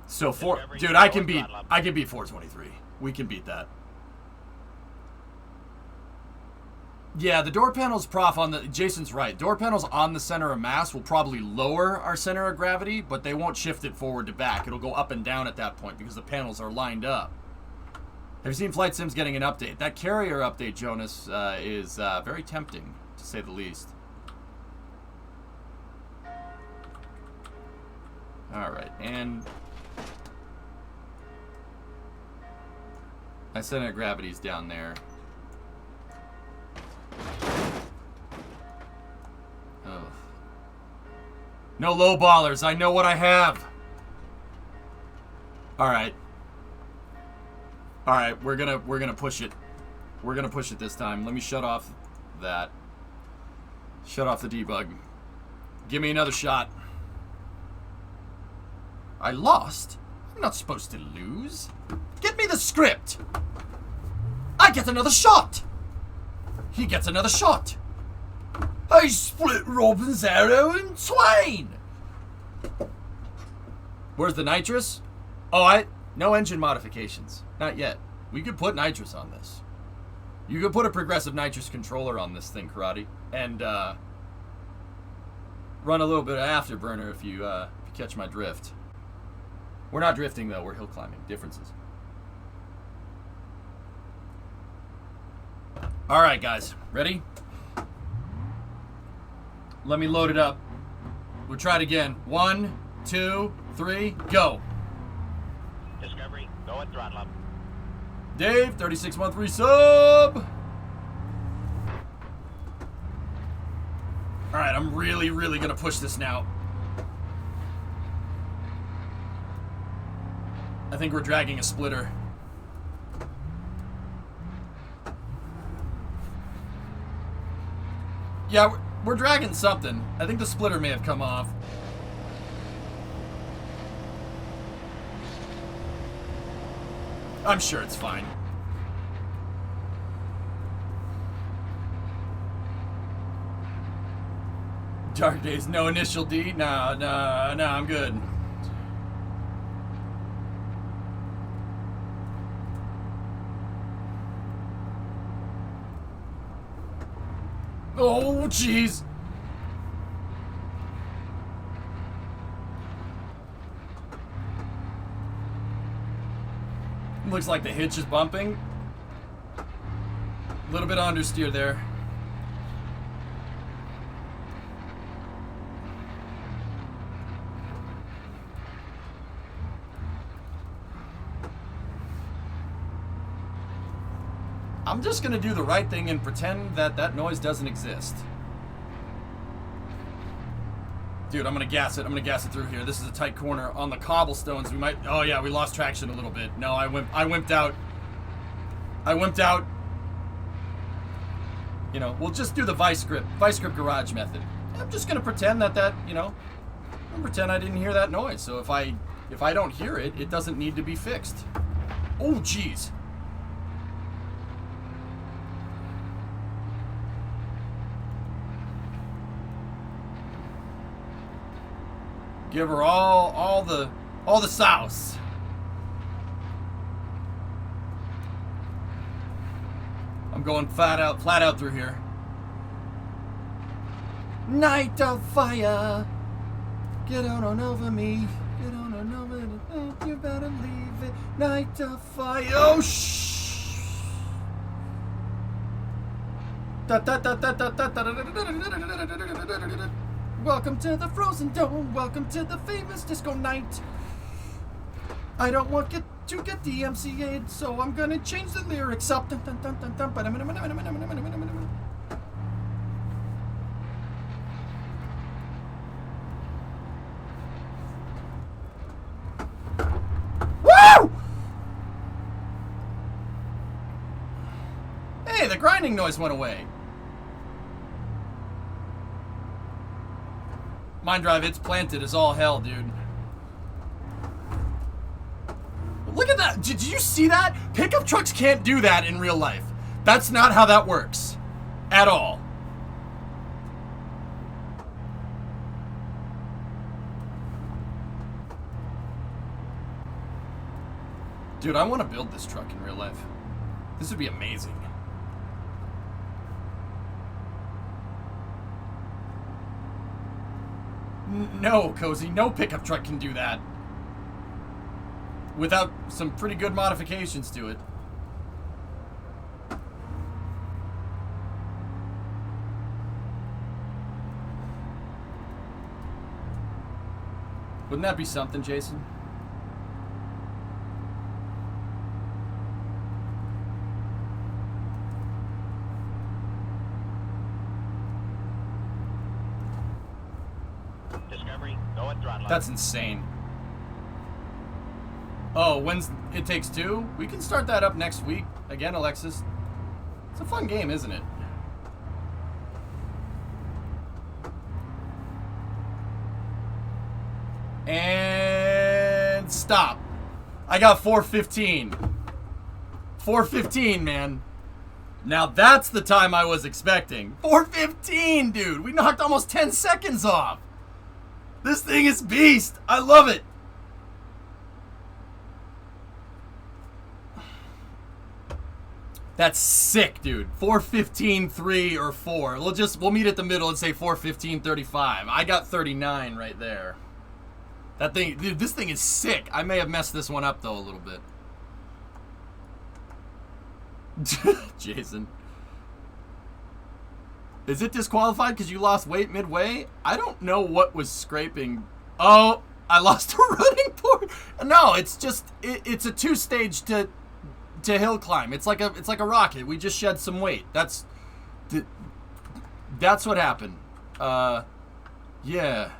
So dude, I can beat 423. We can beat that. Yeah, the door panels, Prof, Jason's right. Door panels on the center of mass will probably lower our center of gravity, but they won't shift it forward to back. It'll go up and down at that point because the panels are lined up. Have you seen Flight Sim's getting an update? That carrier update, Jonas, is very tempting, to say the least. Alright, and... my center of gravity's down there. Oh. No low ballers. I know what I have. All right. All right. We're gonna push it. We're gonna push it this time. Let me shut off that. Shut off the debug. Give me another shot. I lost. I'm not supposed to lose. Get me the script. I get another shot. He gets another shot. I split Robin's arrow in twain. Where's the nitrous? Oh, no engine modifications. Not yet. We could put nitrous on this. You could put a progressive nitrous controller on this thing, Karate, and run a little bit of afterburner if you catch my drift. We're not drifting though. We're hill climbing. Differences. All right, guys. Ready? Let me load it up. We'll try it again. 1, 2, 3, go. Discovery, go at throttle up. Dave, 3613 sub. All right, I'm really, really gonna push this now. I think we're dragging a splitter. Yeah, we're dragging something. I think the splitter may have come off. I'm sure it's fine. Dark Days, no initial D? No, I'm good. Oh, jeez. Looks like the hitch is bumping. A little bit of understeer there. I'm just gonna do the right thing and pretend that that noise doesn't exist. Dude, I'm gonna gas it. I'm gonna gas it through here. This is a tight corner on the cobblestones. We might. Oh yeah, we lost traction a little bit. No, I wimped out. I wimped out. You know, we'll just do the vice grip garage method. I'm just gonna pretend that you know, I'm gonna pretend I didn't hear that noise. So if I don't hear it, it doesn't need to be fixed. Oh jeez. Give her all the sauce. I'm going flat out through here. Night of fire. Get on over me. Get on over me. You better leave it. Night of fire. Oh shh. Welcome to the Frozen Dome. Welcome to the famous disco night. I don't want to get DMCA'd, so I'm gonna change the lyrics up. Woo! Hey, the grinding noise went away. Mind drive, it's planted as all hell, dude. Look at that. Did you see that? Pickup trucks can't do that in real life. That's not how that works. At all. Dude, I want to build this truck in real life. This would be amazing. No, Cozy, no pickup truck can do that. Without some pretty good modifications to it. Wouldn't that be something, Jason? That's insane. Oh, when's It Takes Two? We can start that up next week. Again, Alexis. It's a fun game, isn't it? And stop. I got 415. 415, man. Now that's the time I was expecting. 415, dude. We knocked almost 10 seconds off. This thing is beast. I love it. That's sick, dude. 4:15, 3 or 4. We'll meet at the middle and say 4:15, 35. I got 39 right there. That thing, dude, this thing is sick. I may have messed this one up though a little bit. Jason. Is it disqualified because you lost weight midway? I don't know what was scraping. Oh, I lost a running board. No, it's just it's a 2-stage to hill climb. It's like a rocket. We just shed some weight. That's what happened. Yeah.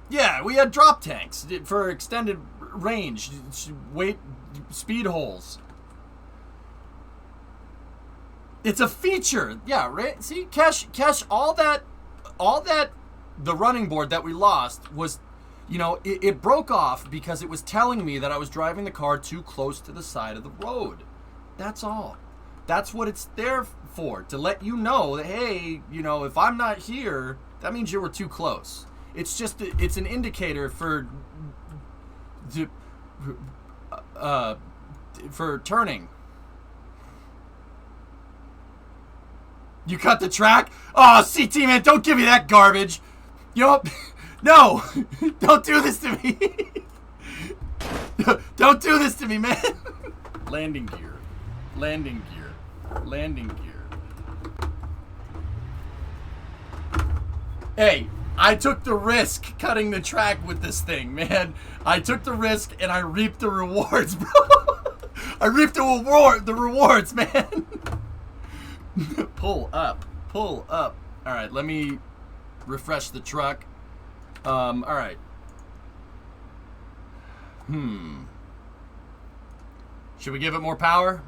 Yeah, we had drop tanks for extended range, weight, speed holes. It's a feature. Yeah, right? See, Cash, all that, the running board that we lost was, you know, it broke off because it was telling me that I was driving the car too close to the side of the road. That's all. That's what it's there for, to let you know that, hey, you know, if I'm not here, that means you were too close. It's just, it's an indicator for turning. You cut the track? Oh, CT, man, don't give me that garbage. You know, No! Don't do this to me! Don't do this to me, man! Landing gear. Landing gear. Landing gear. Hey, I took the risk cutting the track with this thing, man. I took the risk and I reaped the rewards, bro. I reaped the rewards, man. Pull up. Pull up. All right, let me refresh the truck. All right. Should we give it more power?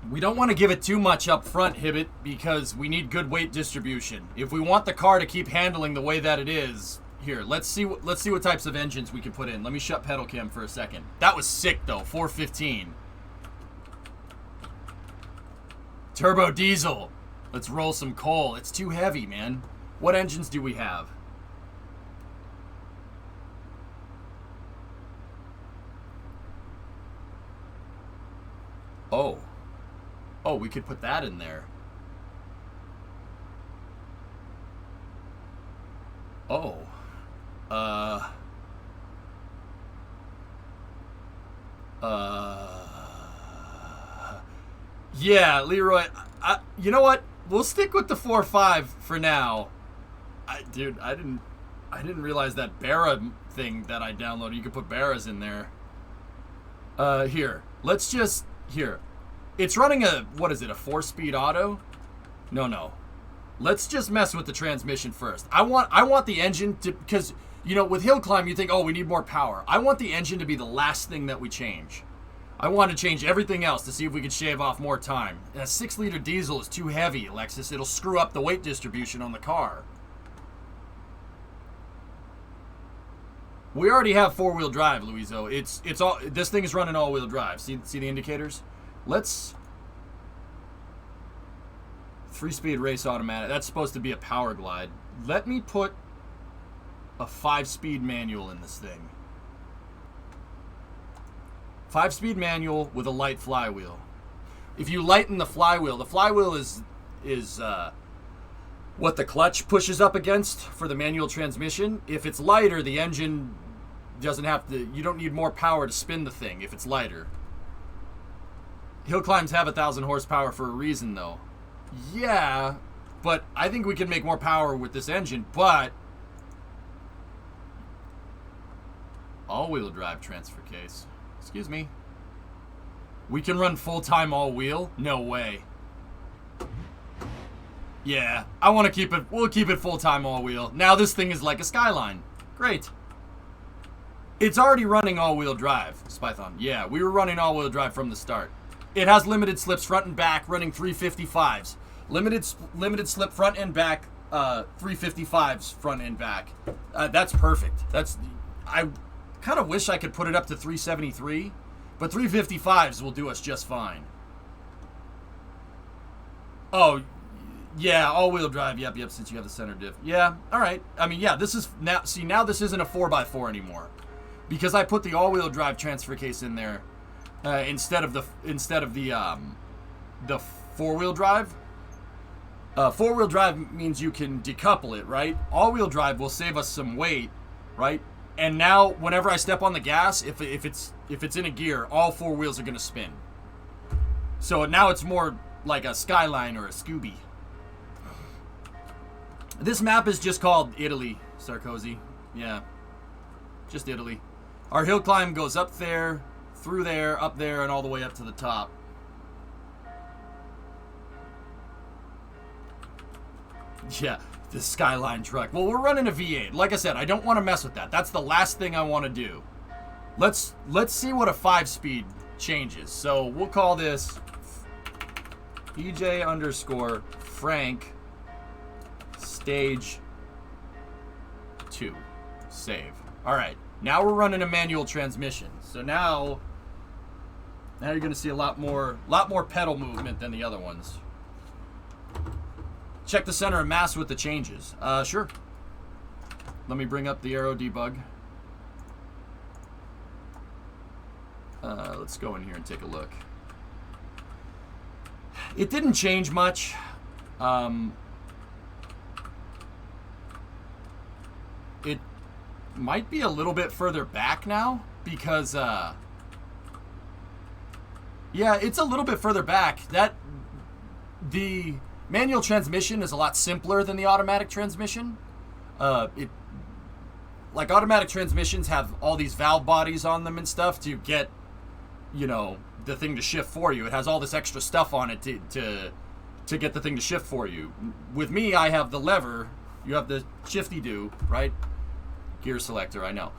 We don't want to give it too much up front, Hibbit, because we need good weight distribution. If we want the car to keep handling the way that it is, here, let's see what types of engines we can put in. Let me shut pedal cam for a second. That was sick though, 415. Turbo diesel. Let's roll some coal. It's too heavy, man. What engines do we have? Oh. Oh, we could put that in there. Oh. Yeah, Leroy, you know what? We'll stick with the 4.5 for now. Dude, I didn't realize that Barra thing that I downloaded. You could put Barras in there. Here. Let's just... Here. It's running a... What is it? A 4-speed auto? No. Let's just mess with the transmission first. I want the engine to... Because, you know, with hill climb, you think, oh, we need more power. I want the engine to be the last thing that we change. I want to change everything else to see if we can shave off more time. A 6-liter diesel is too heavy, Alexis. It'll screw up the weight distribution on the car. We already have 4-wheel drive, Luizo. It's all... This thing is running all-wheel drive. See the indicators? Let's... 3-speed race automatic. That's supposed to be a power glide. Let me put a 5-speed manual in this thing. 5-speed manual with a light flywheel. If you lighten the flywheel is what the clutch pushes up against for the manual transmission. If it's lighter, the engine doesn't have to... You don't need more power to spin the thing if it's lighter. Hill climbs have 1,000 horsepower for a reason, though. Yeah, but I think we can make more power with this engine, but... All-wheel drive transfer case. Excuse me. We can run full-time all-wheel? No way. Yeah, I want to keep it... We'll keep it full-time all-wheel. Now this thing is like a Skyline. Great. It's already running all-wheel drive, Spython. Yeah, we were running all-wheel drive from the start. It has limited slips front and back, running 355s. Limited slip front and back, 355s front and back. That's perfect. I kind of wish I could put it up to 373, but 355s will do us just fine. Oh, yeah, all-wheel drive. Yep, since you have the center diff. Yeah, all right. I mean, yeah, this is now. See, now this isn't a 4x4 anymore, because I put the all-wheel drive transfer case in there instead of the 4-wheel drive. 4-wheel drive means you can decouple it, right? All-wheel drive will save us some weight, right? And now, whenever I step on the gas, if it's in a gear, all 4 wheels are gonna spin. So now it's more like a Skyline or a Scooby. This map is just called Italy, Sarkozy. Yeah, just Italy. Our hill climb goes up there, through there, up there, and all the way up to the top. Yeah, the Skyline truck. Well, we're running a V8. Like I said, I don't want to mess with that. That's the last thing I want to do. Let's see what a 5-speed changes. So we'll call this EJ _ Frank Stage 2. Save. All right. Now we're running a manual transmission. So now you're going to see a lot more pedal movement than the other ones. Check the center of mass with the changes. Sure. Let me bring up the aero debug. Let's go in here and take a look. It didn't change much. It might be a little bit further back now because, yeah, it's a little bit further back. The manual transmission is a lot simpler than the automatic transmission. Like automatic transmissions have all these valve bodies on them and stuff to get, you know, the thing to shift for you. It has all this extra stuff on it to get the thing to shift for you. With me, I have the lever. You have the shifty-do, right? Gear selector, I know.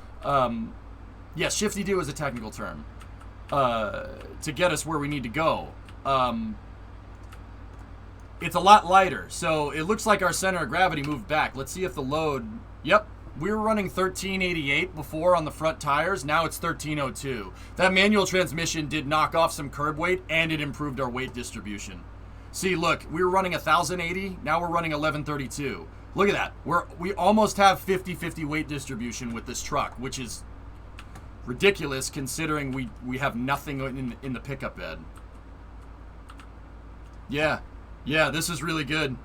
Yes, shifty-do is a technical term. To get us where we need to go. It's a lot lighter, so it looks like our center of gravity moved back. Let's see if the load... Yep, we were running 1388 before on the front tires. Now it's 1302. That manual transmission did knock off some curb weight, and it improved our weight distribution. See, look, we were running 1080. Now we're running 1132. Look at that. We almost have 50-50 weight distribution with this truck, which is ridiculous considering we have nothing in the pickup bed. Yeah, this is really good.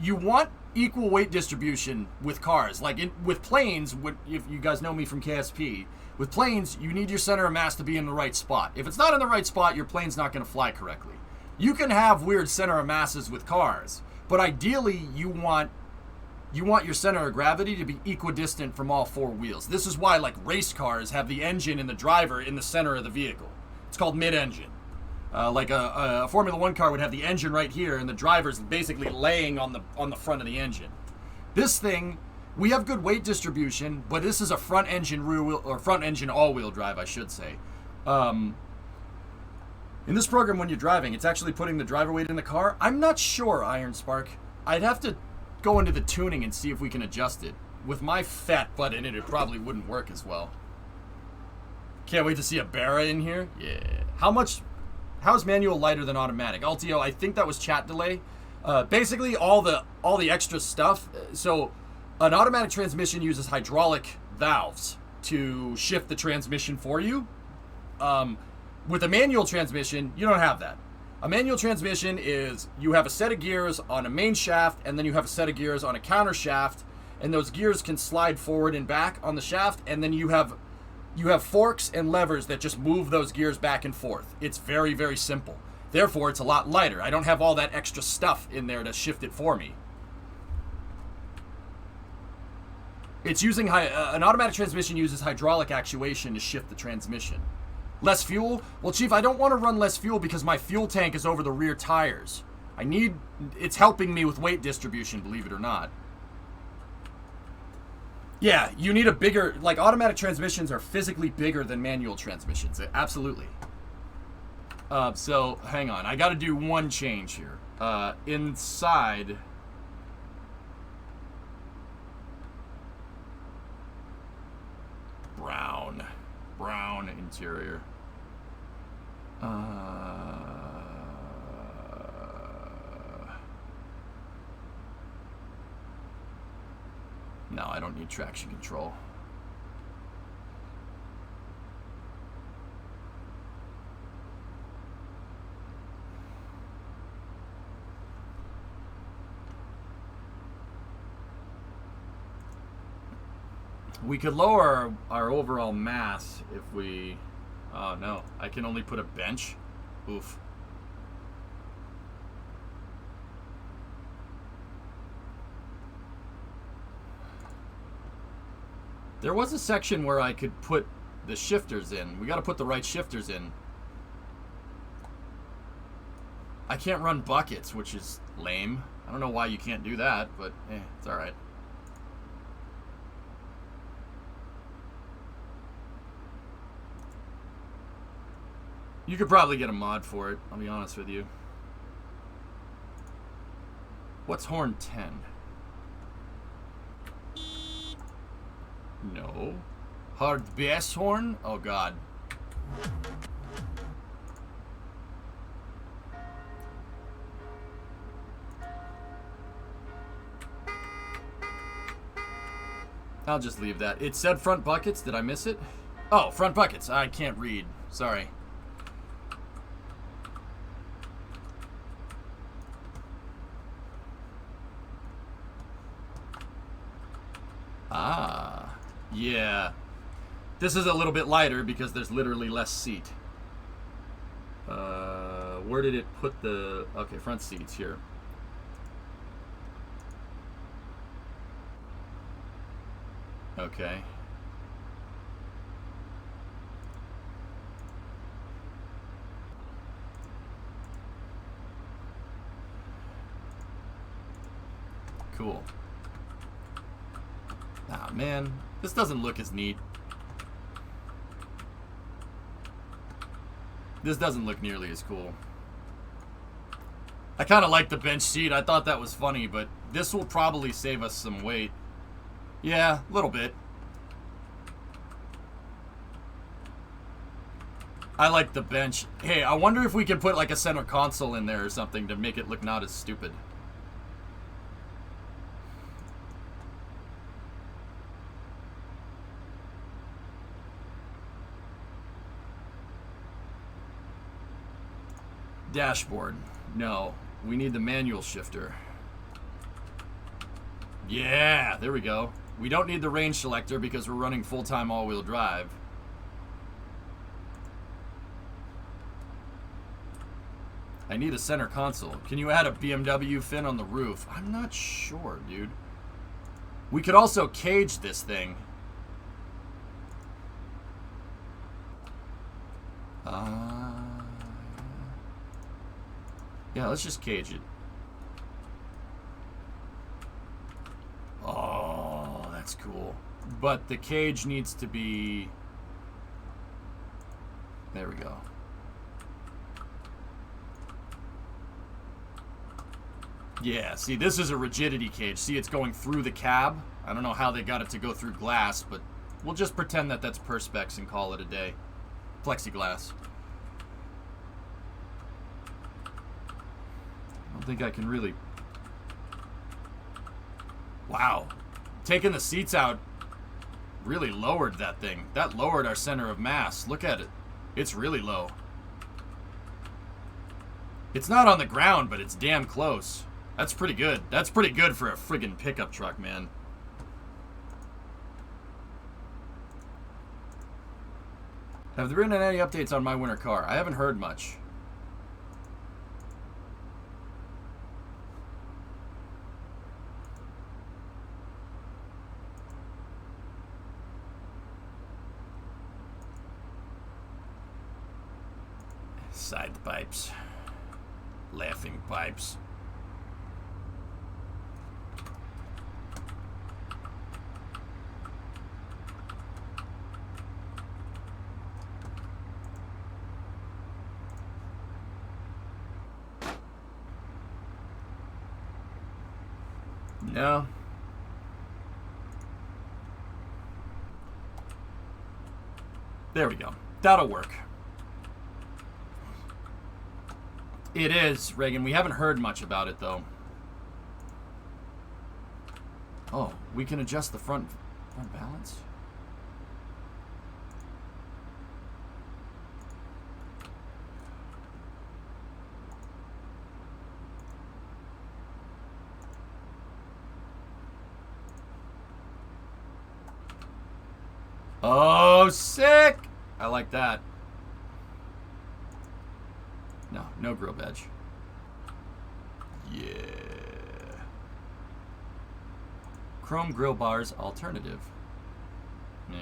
You want equal weight distribution with cars. Like with planes, if you guys know me from KSP, with planes, you need your center of mass to be in the right spot. If it's not in the right spot, your plane's not going to fly correctly. You can have weird center of masses with cars, but ideally you want your center of gravity to be equidistant from all four wheels. This is why like race cars have the engine and the driver in the center of the vehicle. It's called mid-engine. Like a Formula 1 car would have the engine right here and the driver's basically laying on the front of the engine. This thing, we have good weight distribution, but this is a front engine rear wheel, or front engine all-wheel drive, I should say. In this program, when you're driving, it's actually putting the driver weight in the car. I'm not sure, Iron Spark. I'd have to go into the tuning and see if we can adjust it. With my fat butt in it, it probably wouldn't work as well. Can't wait to see a Barra in here. Yeah. How's manual lighter than automatic? Altio, I think that was chat delay. Basically, all the extra stuff. So, an automatic transmission uses hydraulic valves to shift the transmission for you. With a manual transmission, you don't have that. A manual transmission is you have a set of gears on a main shaft, and then you have a set of gears on a counter shaft, and those gears can slide forward and back on the shaft, and then you have forks and levers that just move those gears back and forth. It's very, very simple. Therefore, it's a lot lighter. I don't have all that extra stuff in there to shift it for me. It's using an automatic transmission uses hydraulic actuation to shift the transmission. Less fuel? Well, Chief, I don't want to run less fuel because my fuel tank is over the rear tires. It's helping me with weight distribution, believe it or not. Yeah, you need a bigger, like automatic transmissions are physically bigger than manual transmissions. Absolutely. So, hang on. I got to do one change here. Inside. Brown interior. No, I don't need traction control. We could lower our overall mass if we... Oh, no. I can only put a bench? Oof. There was a section where I could put the shifters in. We got to put the right shifters in. I can't run buckets, which is lame. I don't know why you can't do that, but it's alright. You could probably get a mod for it, I'll be honest with you. What's horn 10? No. Hard bass horn? Oh god. I'll just leave that. It said front buckets. Did I miss it? Oh, front buckets. I can't read. Sorry. Ah, yeah. This is a little bit lighter because there's literally less seat. Where did it put the... Okay, front seats here. Okay. Cool. Ah, man. This doesn't look as neat. This doesn't look nearly as cool. I kind of like the bench seat. I thought that was funny, but this will probably save us some weight. Yeah, a little bit. I like the bench. Hey, I wonder if we can put like a center console in there or something to make it look not as stupid. Dashboard. No. We need the manual shifter. Yeah, there we go. We don't need the range selector because we're running full-time all-wheel drive. I need a center console. Can you add a BMW fin on the roof? I'm not sure, dude. We could also cage this thing. Yeah, let's just cage it. Oh, that's cool. But the cage needs to be... There we go. Yeah, see, this is a rigidity cage. See, it's going through the cab. I don't know how they got it to go through glass, but we'll just pretend that that's Perspex and call it a day. Plexiglass. I don't think I can really... Wow. Taking the seats out really lowered that thing. That lowered our center of mass. Look at it. It's really low. It's not on the ground, but it's damn close. That's pretty good. That's pretty good for a friggin' pickup truck, man. Have there been any updates on my winter car? I haven't heard much. Side pipes. Laughing pipes. No. There we go. That'll work. It is, Reagan. We haven't heard much about it, though. Oh, we can adjust the front balance? Oh, sick! I like that. No, no grill badge. Yeah. Chrome grill bars alternative. Yeah.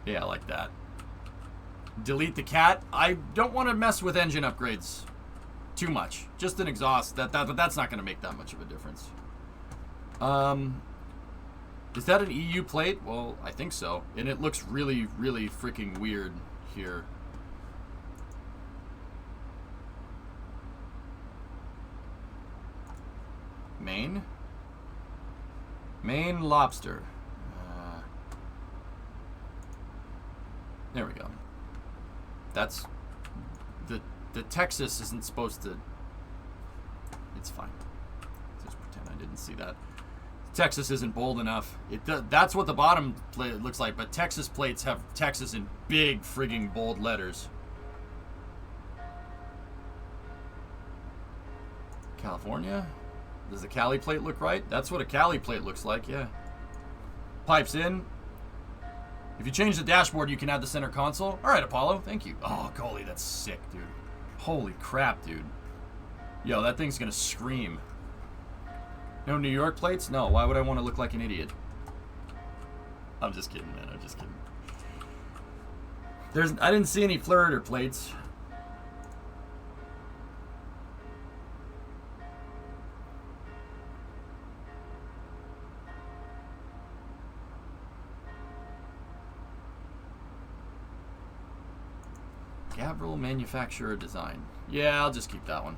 Yeah, I like that. Delete the cat. I don't want to mess with engine upgrades too much. Just an exhaust. That's not going to make that much of a difference. Is that an EU plate? Well, I think so. And it looks really, really freaking weird here. Maine? Maine lobster. There we go. That's... The Texas isn't supposed to... It's fine. Just pretend I didn't see that. Texas isn't bold enough. That's what the bottom plate looks like, but Texas plates have Texas in big frigging bold letters. California? Does the Cali plate look right? That's what a Cali plate looks like, yeah. Pipes in. If you change the dashboard, you can add the center console. All right, Apollo, thank you. Oh, golly, that's sick, dude. Holy crap, dude. Yo, that thing's gonna scream. No New York plates? No, why would I want to look like an idiot? I'm just kidding, man, I'm just kidding. I didn't see any Florida plates. Gabriel manufacturer design. Yeah, I'll just keep that one.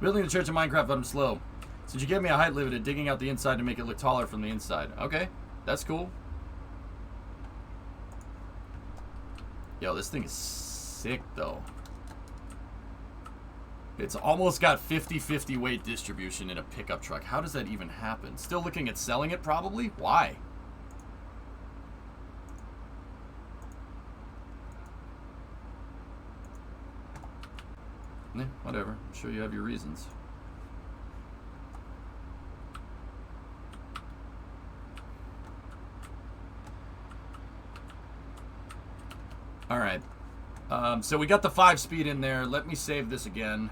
Building the church in Minecraft, but I'm slow. Since you gave me a height limit, digging out the inside to make it look taller from the inside. Okay, that's cool. Yo, this thing is sick, though. It's almost got 50-50 weight distribution in a pickup truck. How does that even happen? Still looking at selling it, probably? Why? Eh, whatever. I'm sure you have your reasons. All right. So we got the 5-speed in there. Let me save this again.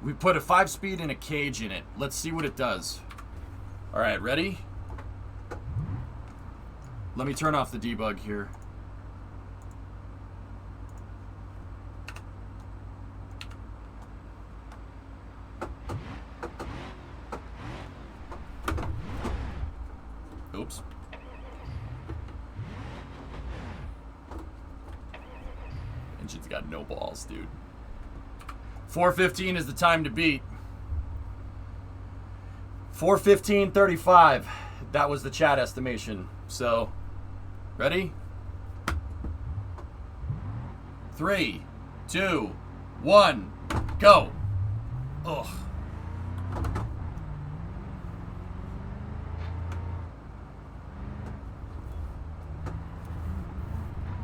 We put a 5-speed and a cage in it. Let's see what it does. All right, ready? Let me turn off the debug here. Oops. Engine's got no balls, dude. 4:15 is the time to beat. 4:15:35. That was the chat estimation. So, ready? 3, 2, 1, go. Ugh.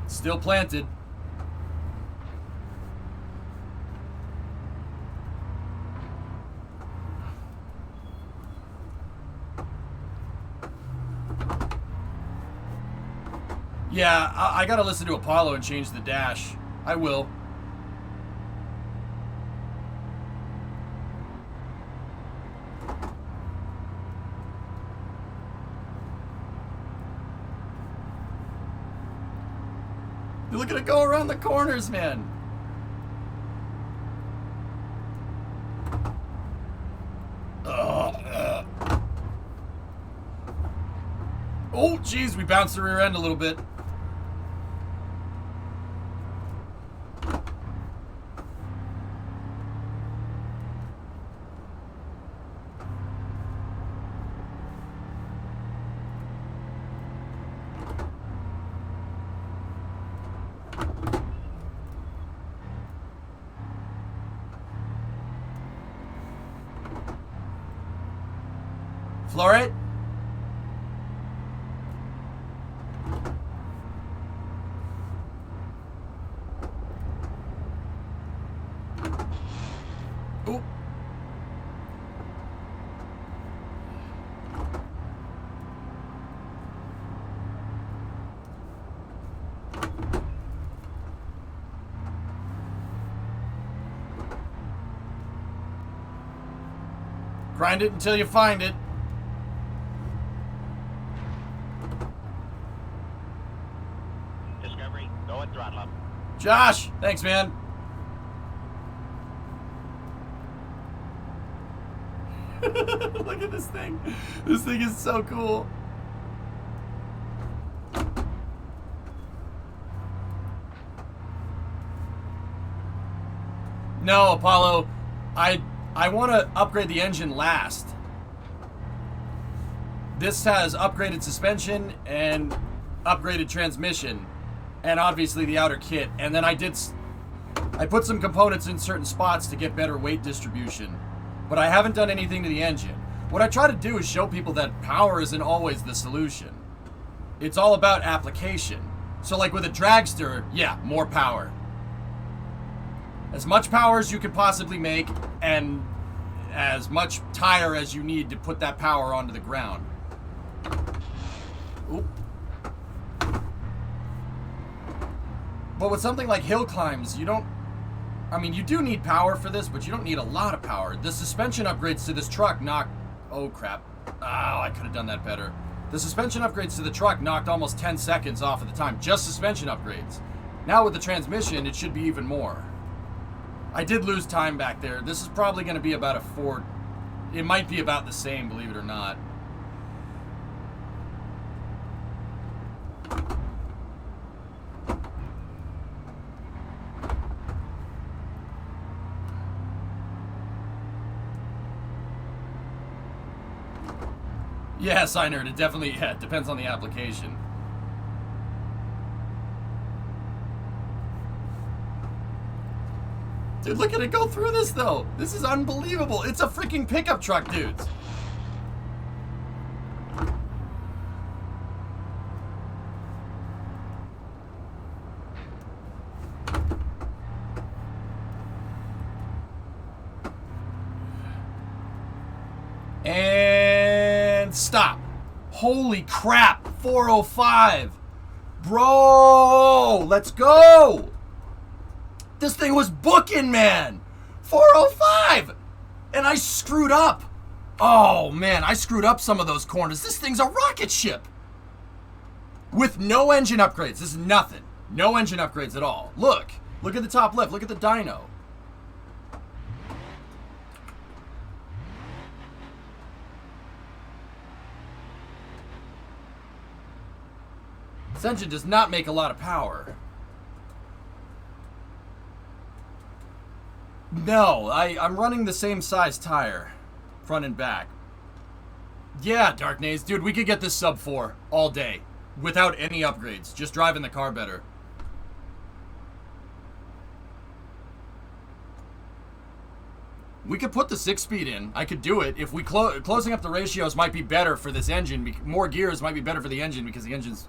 Still planted. Yeah, I gotta listen to Apollo and change the dash. I will. Look at it go around the corners, man. Oh, geez, we bounced the rear end a little bit. Floor it. Ooh. Grind it until you find it. Discovery, go and throttle up. Josh, thanks, man. Look at this thing. This thing is so cool. No, Apollo. I want to upgrade the engine last. This has upgraded suspension and upgraded transmission, and obviously the outer kit. And then I put some components in certain spots to get better weight distribution, but I haven't done anything to the engine. What I try to do is show people that power isn't always the solution. It's all about application. So like with a dragster, yeah, more power. As much power as you can possibly make, and as much tire as you need to put that power onto the ground. Oop. But with something like hill climbs, you don't... I mean, you do need power for this, but you don't need a lot of power. The suspension upgrades to this truck knocked... Oh, crap. Oh, I could have done that better. The suspension upgrades to the truck knocked almost 10 seconds off of the time. Just suspension upgrades. Now with the transmission, it should be even more. I did lose time back there. This is probably going to be about a 4... It might be about the same, believe it or not. Yeah, Signer, it definitely it depends on the application. Dude, look at it go through this, though. This is unbelievable. It's a freaking pickup truck, dudes. And stop. Holy crap. 405. Bro, let's go. This thing was booking, man. 405. And I screwed up. Oh, man, I screwed up some of those corners. This thing's a rocket ship. With no engine upgrades. This is nothing. No engine upgrades at all. Look. Look at the top left. Look at the dyno. This engine does not make a lot of power. No, I'm running the same size tire, front and back. Yeah, Dark Naze, dude, we could get this sub 4 all day without any upgrades, just driving the car better. We could put the 6-speed in. I could do it. If we closing up the ratios might be better for this engine. More gears might be better for the engine because the engine's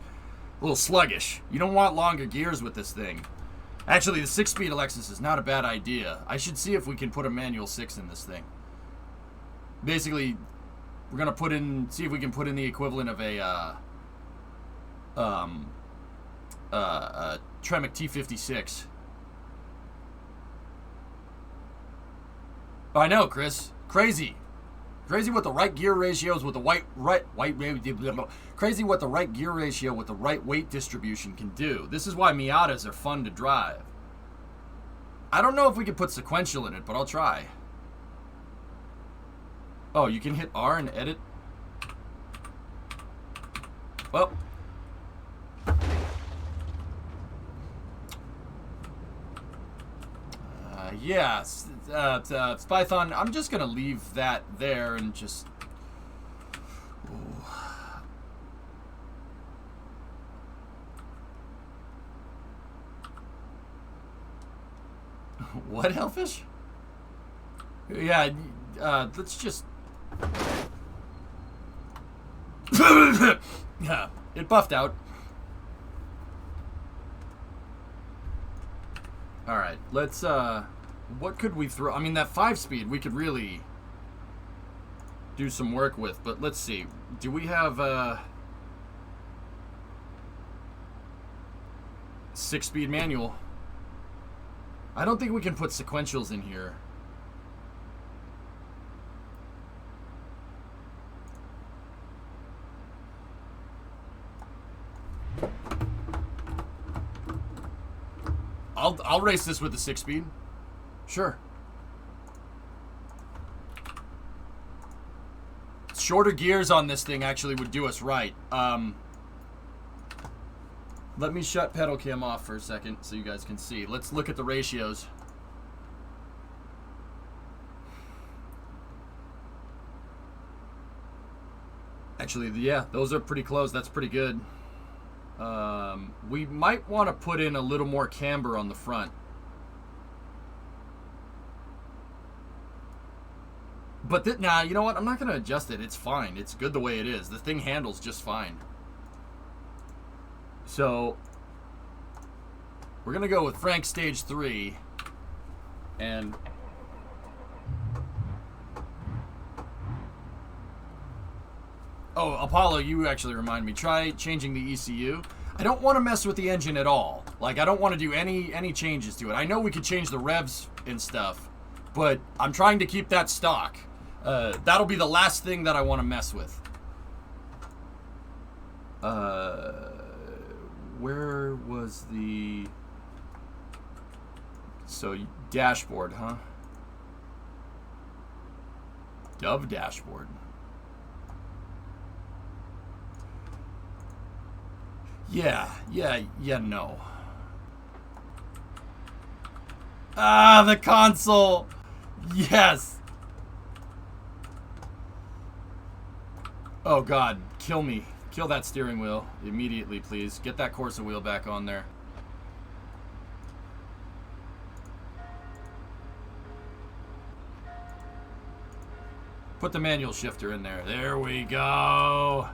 a little sluggish. You don't want longer gears with this thing. Actually, the 6-speed Alexis is not a bad idea. I should see if we can put a manual 6 in this thing. Basically, we're gonna put in, see if we can put in the equivalent of a Tremec T56. I know, Chris. Crazy. Crazy what the right gear ratios with the crazy what the right gear ratio with the right weight distribution can do. This is why Miatas are fun to drive. I don't know if we could put sequential in it, but I'll try. Oh, you can hit R and edit? Well. Yeah, Python, I'm just going to leave that there and just... Ooh. What, Hellfish? Yeah, let's just... Yeah, it buffed out. Alright, let's, what could we throw? I mean, that 5-speed we could really do some work with, but let's see. Do we have, 6-speed manual? I don't think we can put sequentials in here. I'll race this with the 6-speed. Sure. Shorter gears on this thing actually would do us right. Let me shut pedal cam off for a second so you guys can see. Let's look at the ratios. Actually, yeah, those are pretty close. That's pretty good. We might want to put in a little more camber on the front. But nah, you know what? I'm not going to adjust it. It's fine. It's good the way it is. The thing handles just fine. So, we're going to go with Frank Stage 3. And... oh, Apollo, you actually remind me. Try changing the ECU. I don't want to mess with the engine at all. Like, I don't want to do any changes to it. I know we could change the revs and stuff, but I'm trying to keep that stock. That'll be the last thing that I want to mess with. Where was the... so, dashboard, huh? Dove dashboard. Yeah, no. Ah, the console! Yes! Oh god, kill me. Kill that steering wheel immediately, please. Get that Corsa wheel back on there. Put the manual shifter in there. There we go.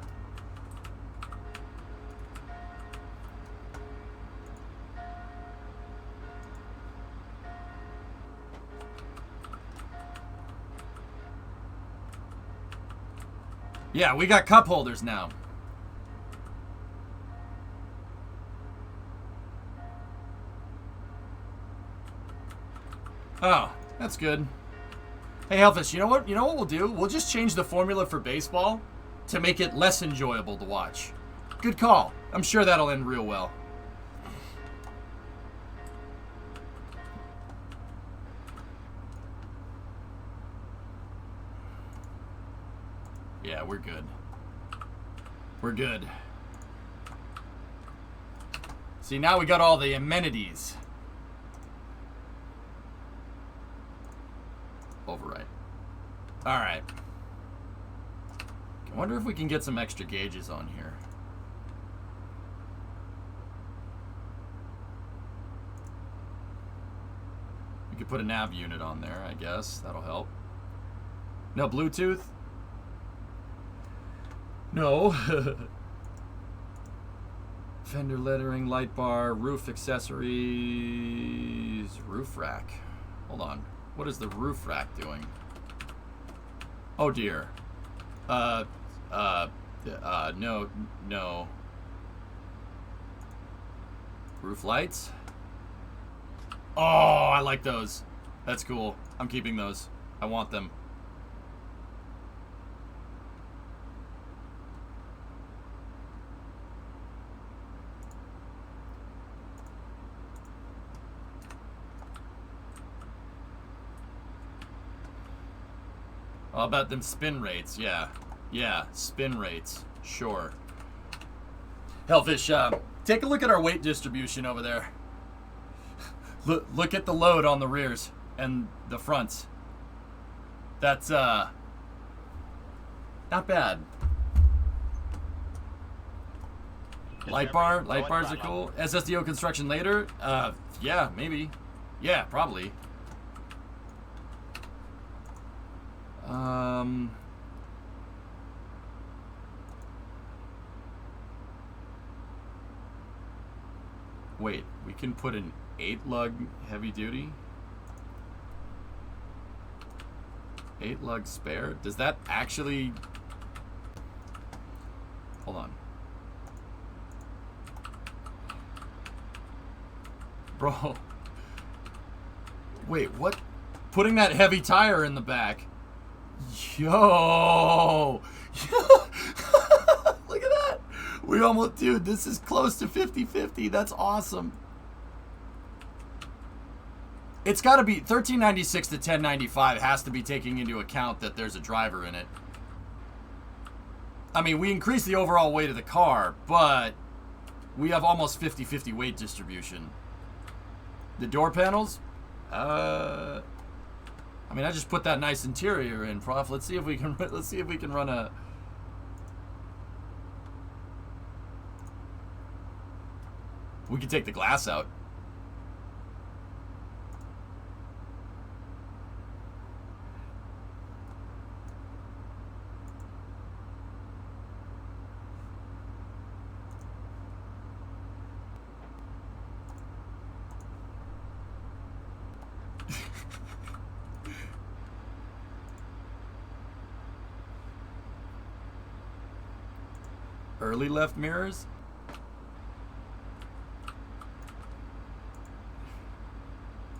Yeah, we got cup holders now. Oh, that's good. Hey, Elvis, you know what? You know what we'll do? We'll just change the formula for baseball to make it less enjoyable to watch. Good call. I'm sure that'll end real well. Yeah, we're good. We're good. See, now we got all the amenities. Override. Alright. I wonder if we can get some extra gauges on here. We could put a nav unit on there, I guess. That'll help. No Bluetooth? No. Fender lettering, light bar, roof accessories, roof rack. Hold on. What is the roof rack doing? Oh dear. No. Roof lights? Oh, I like those. That's cool. I'm keeping those. I want them. How about them spin rates? Yeah. Yeah, spin rates. Sure. Hellfish, take a look at our weight distribution over there. Look at the load on the rears and the fronts. That's, not bad. Light bars are cool. SSDO construction later? Yeah, maybe. Yeah, probably. Wait, we can put an 8-lug heavy duty? 8-lug spare? Does that actually... hold on. Bro. Wait, what? Putting that heavy tire in the back. Yo! Look at that! We almost, dude, this is close to 50-50. That's awesome. It's got to be 1396 to 1095 has to be taking into account that there's a driver in it. I mean, we increased the overall weight of the car, but we have almost 50-50 weight distribution. The door panels? I mean, I just put that nice interior in, Prof. Let's see if we can run a... we can take the glass out. Early left mirrors?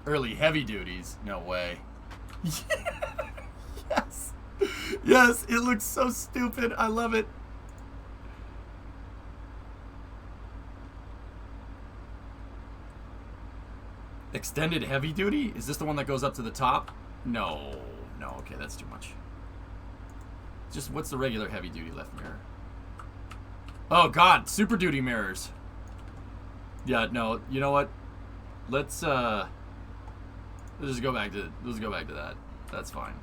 Early heavy duties? No way. Yes. Yes, it looks so stupid. I love it. Extended heavy duty? Is this the one that goes up to the top? No. No, okay, that's too much. Just, what's the regular heavy duty left mirror? Oh god, super duty mirrors. Yeah, no, you know what? Let's just go back to that. That's fine.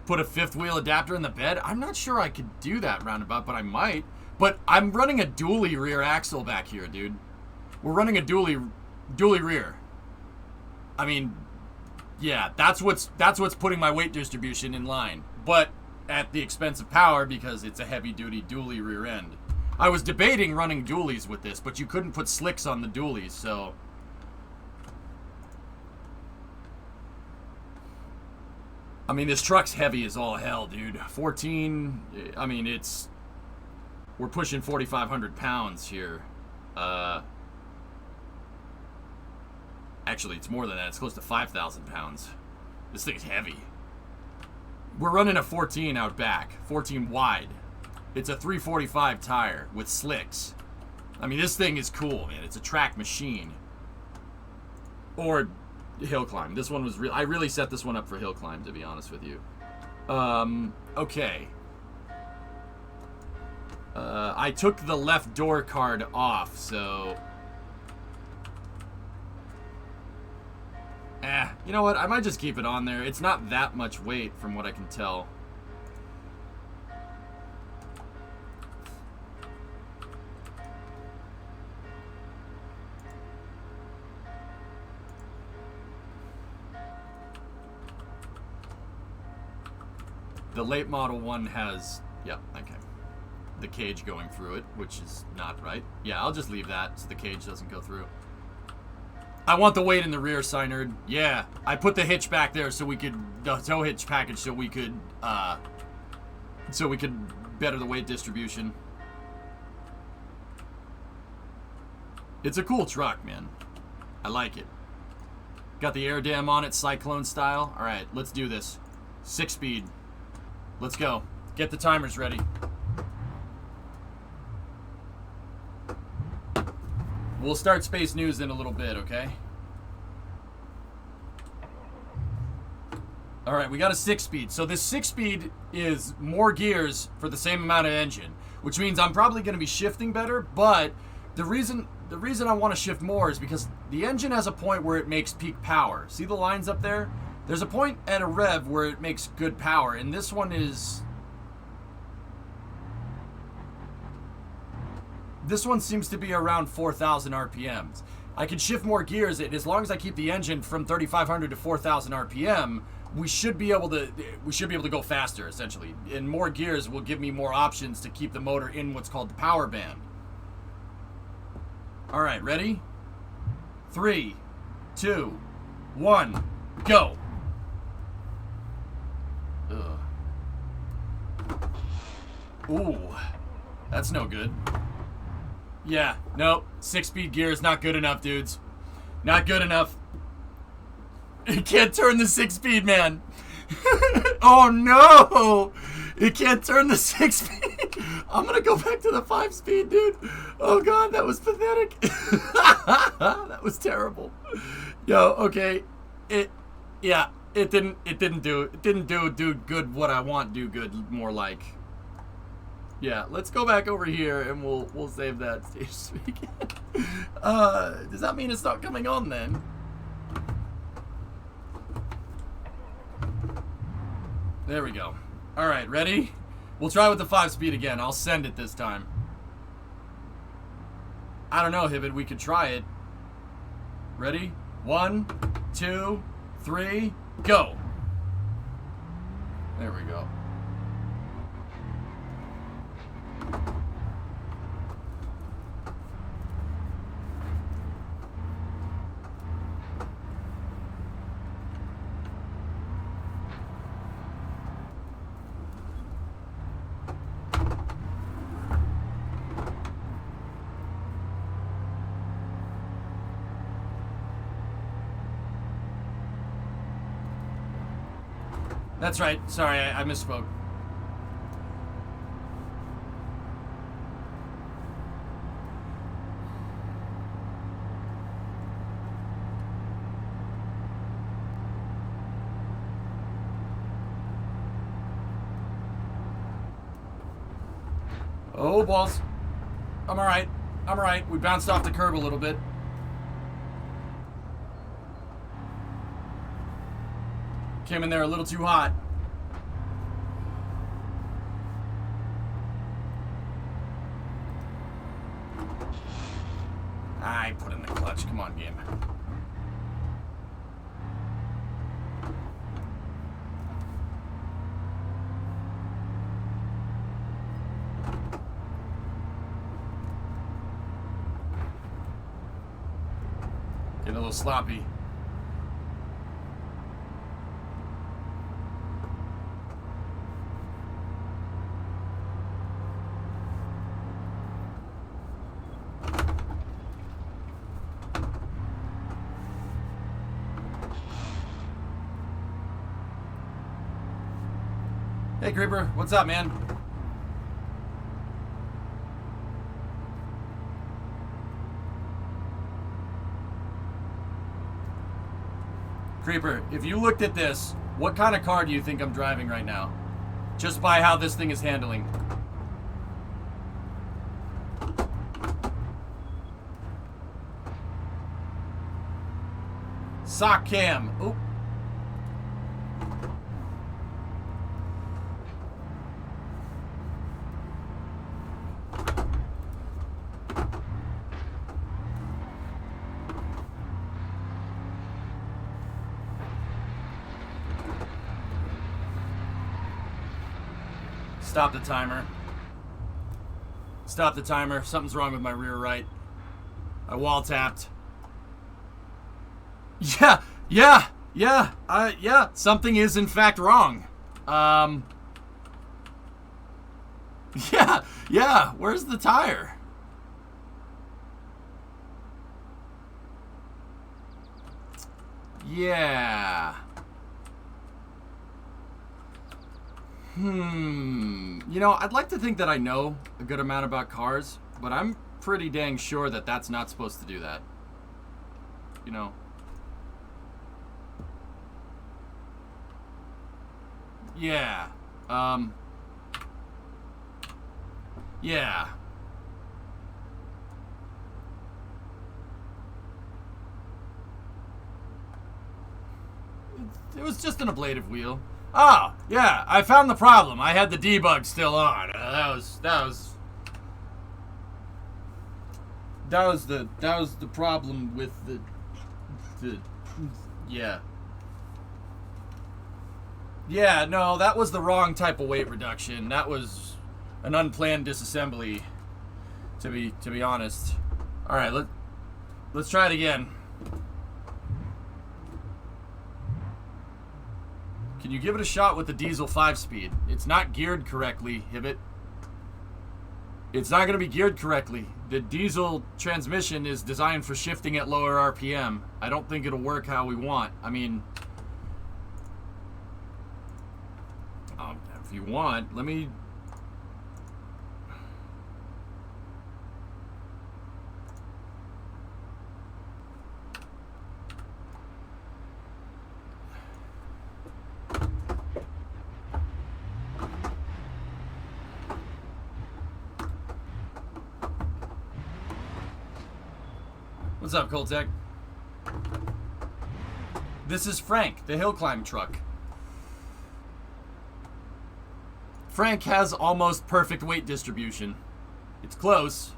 Put a fifth wheel adapter in the bed? I'm not sure I could do that roundabout, but I might. But I'm running a dually rear axle back here, dude. We're running a dually rear. I mean, yeah, that's what's putting my weight distribution in line. But at the expense of power because it's a heavy-duty dually rear end. I was debating running dualies with this, but you couldn't put slicks on the dualies, so... I mean, this truck's heavy as all hell, dude. 14... I mean, it's... We're pushing 4,500 pounds here. Actually, it's more than that. It's close to 5,000 pounds. This thing's heavy. We're running a 14 out back. 14 wide. It's a 345 tire with slicks. I mean, this thing is cool, man. It's a track machine. Or hill climb. This one was real. I really set this one up for hill climb, to be honest with you. Okay. I took the left door card off, so... you know what? I might just keep it on there. It's not that much weight from what I can tell. The late model one has... Yep, okay. The cage going through it, which is not right. Yeah, I'll just leave that so the cage doesn't go through. I want the weight in the rear, Synerd. Yeah, I put the hitch back there so we could... The tow hitch package so we could better the weight distribution. It's a cool truck, man. I like it. Got the air dam on it, Cyclone style. Alright, let's do this. 6-speed. Let's go. Get the timers ready. We'll start Space News in a little bit, okay? Alright, we got a 6-speed. So this 6-speed is more gears for the same amount of engine, which means I'm probably going to be shifting better, but the reason I want to shift more is because the engine has a point where it makes peak power. See the lines up there? There's a point at a rev where it makes good power, and this one is... This one seems to be around 4,000 RPMs. I can shift more gears, and as long as I keep the engine from 3,500 to 4,000 RPM, we should be able to go faster, essentially. And more gears will give me more options to keep the motor in what's called the power band. All right, ready? 3, 2, 1, go. Ugh. Ooh, that's no good. Yeah, nope. 6-speed gear is not good enough, dudes. Not good enough. It can't turn the 6-speed, man. Oh, no. It can't turn the 6-speed. I'm going to go back to the 5-speed, dude. Oh, God, that was pathetic. That was terrible. Yo, okay. It didn't do good what I want do good, more like. Yeah, let's go back over here and we'll save that stage speak. Does that mean it's not coming on then? There we go. All right, ready? We'll try with the 5-speed again. I'll send it this time. I don't know, Hibbit. We could try it. Ready? 1, 2, 3, go. There we go. That's right. Sorry, I misspoke. Oh, balls. I'm alright. I'm alright. We bounced off the curb a little bit. Came in there a little too hot. I put in the clutch. Come on, game. Getting a little sloppy. Hey, Creeper, what's up, man? Creeper, if you looked at this, what kind of car do you think I'm driving right now? Just by how this thing is handling. Sock cam. Oop. Stop the timer. Stop the timer. Something's wrong with my rear right. I wall tapped. Yeah. Something is in fact wrong. Yeah. Where's the tire? Yeah. You know, I'd like to think that I know a good amount about cars, but I'm pretty dang sure that that's not supposed to do that. You know. Yeah. Yeah. It was just an ablative wheel. Oh, yeah, I found the problem. I had the debug still on. That was the problem with the yeah. Yeah, no, that was the wrong type of weight reduction. That was an unplanned disassembly, to be honest. All right, let's try it again. Can you give it a shot with the diesel 5-speed? It's not geared correctly, Hibbit. It's not going to be geared correctly. The diesel transmission is designed for shifting at lower RPM. I don't think it'll work how we want. I mean, if you want, let me... What's up, Coltec? This is Frank, the hill climb truck. Frank has almost perfect weight distribution. It's close.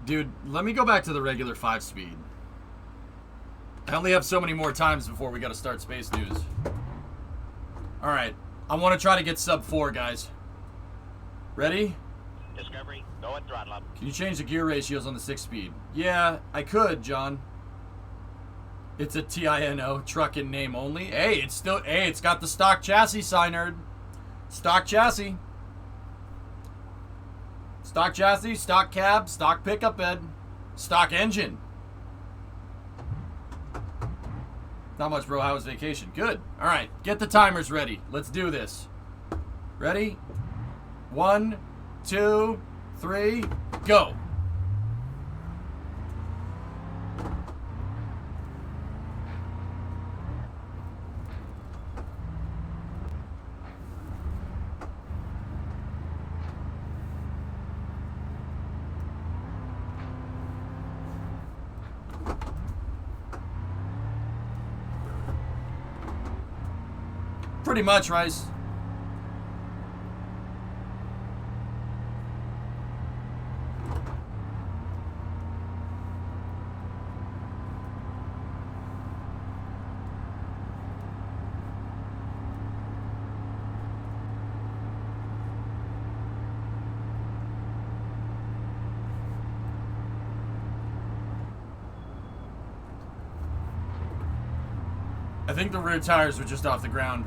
Dude, let me go back to the regular 5-speed. I only have so many more times before we gotta start Space News. Alright, I want to try to get sub 4, guys. Ready? Discovery, go and throttle up. Can you change the gear ratios on the 6-speed? Yeah, I could, John. It's a TINO, truck in name only. Hey, it's got the stock chassis, nerd. Stock chassis. Stock chassis, stock cab, stock pickup bed, stock engine. Not much, bro. How was vacation? Good. All right, get the timers ready. Let's do this. Ready? 1, 2, 3, go. Pretty much, Rice. I think the rear tires were just off the ground.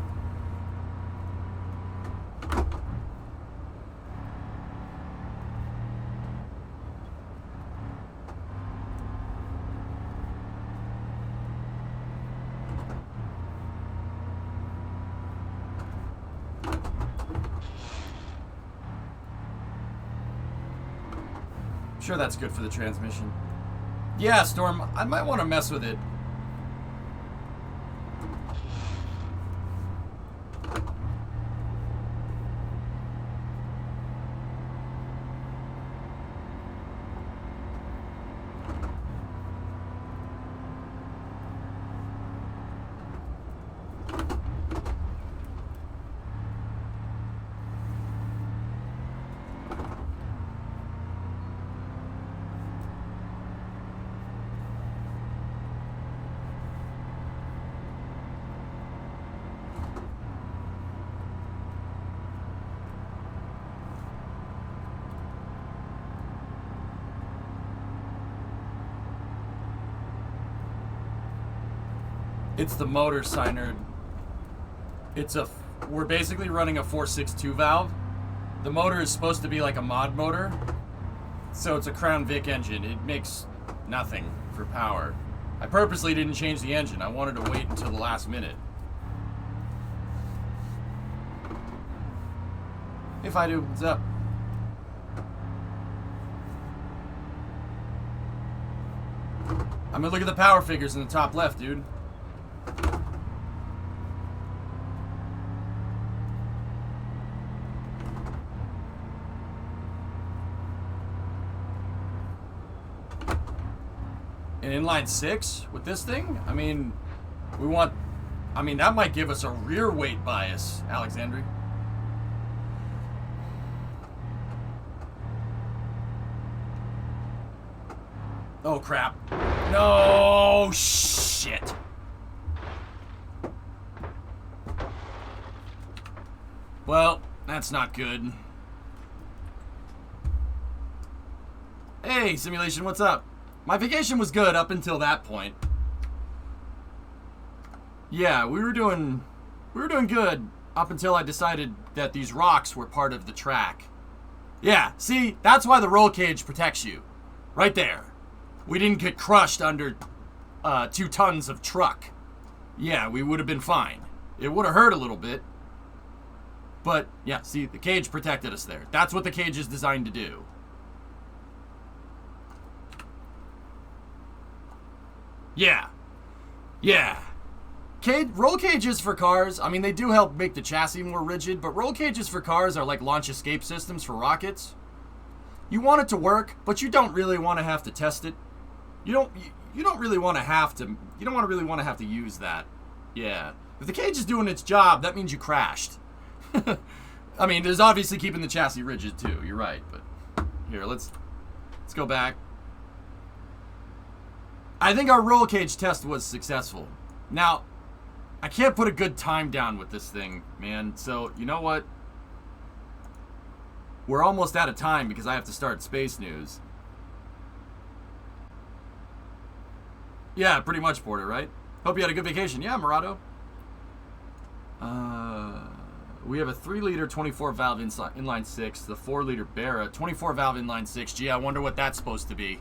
Sure, that's good for the transmission. Yeah, Storm, I might want to mess with it. It's the motor signer. We're basically running a 462 valve. The motor is supposed to be like a mod motor. So it's a Crown Vic engine. It makes nothing for power. I purposely didn't change the engine. I wanted to wait until the last minute. If I do, what's up? I mean, look at the power figures in the top left, dude. In inline 6 with this thing? I mean, that might give us a rear weight bias, Alexandri. Oh, crap. No, shit. Well, that's not good. Hey, Simulation, what's up? My vacation was good up until that point. Yeah, we were doing good up until I decided that these rocks were part of the track. Yeah, see, that's why the roll cage protects you. Right there. We didn't get crushed under 2 tons of truck. Yeah, we would have been fine. It would have hurt a little bit. But, yeah, see, the cage protected us there. That's what the cage is designed to do. Yeah. Yeah. Roll cages for cars, I mean, they do help make the chassis more rigid, but roll cages for cars are like launch escape systems for rockets. You want it to work, but you don't really want to have to test it. You don't really want to have to, you don't really want to have to use that. Yeah. If the cage is doing its job, that means you crashed. I mean, there's obviously keeping the chassis rigid too, you're right, but here, let's go back. I think our roll cage test was successful. Now, I can't put a good time down with this thing, man. So, you know what? We're almost out of time because I have to start Space News. Yeah, pretty much, Porter, right? Hope you had a good vacation. Yeah, Murado. We have a 3-liter 24-valve inline 6, the 4-liter Barra, 24-valve inline 6. Gee, I wonder what that's supposed to be.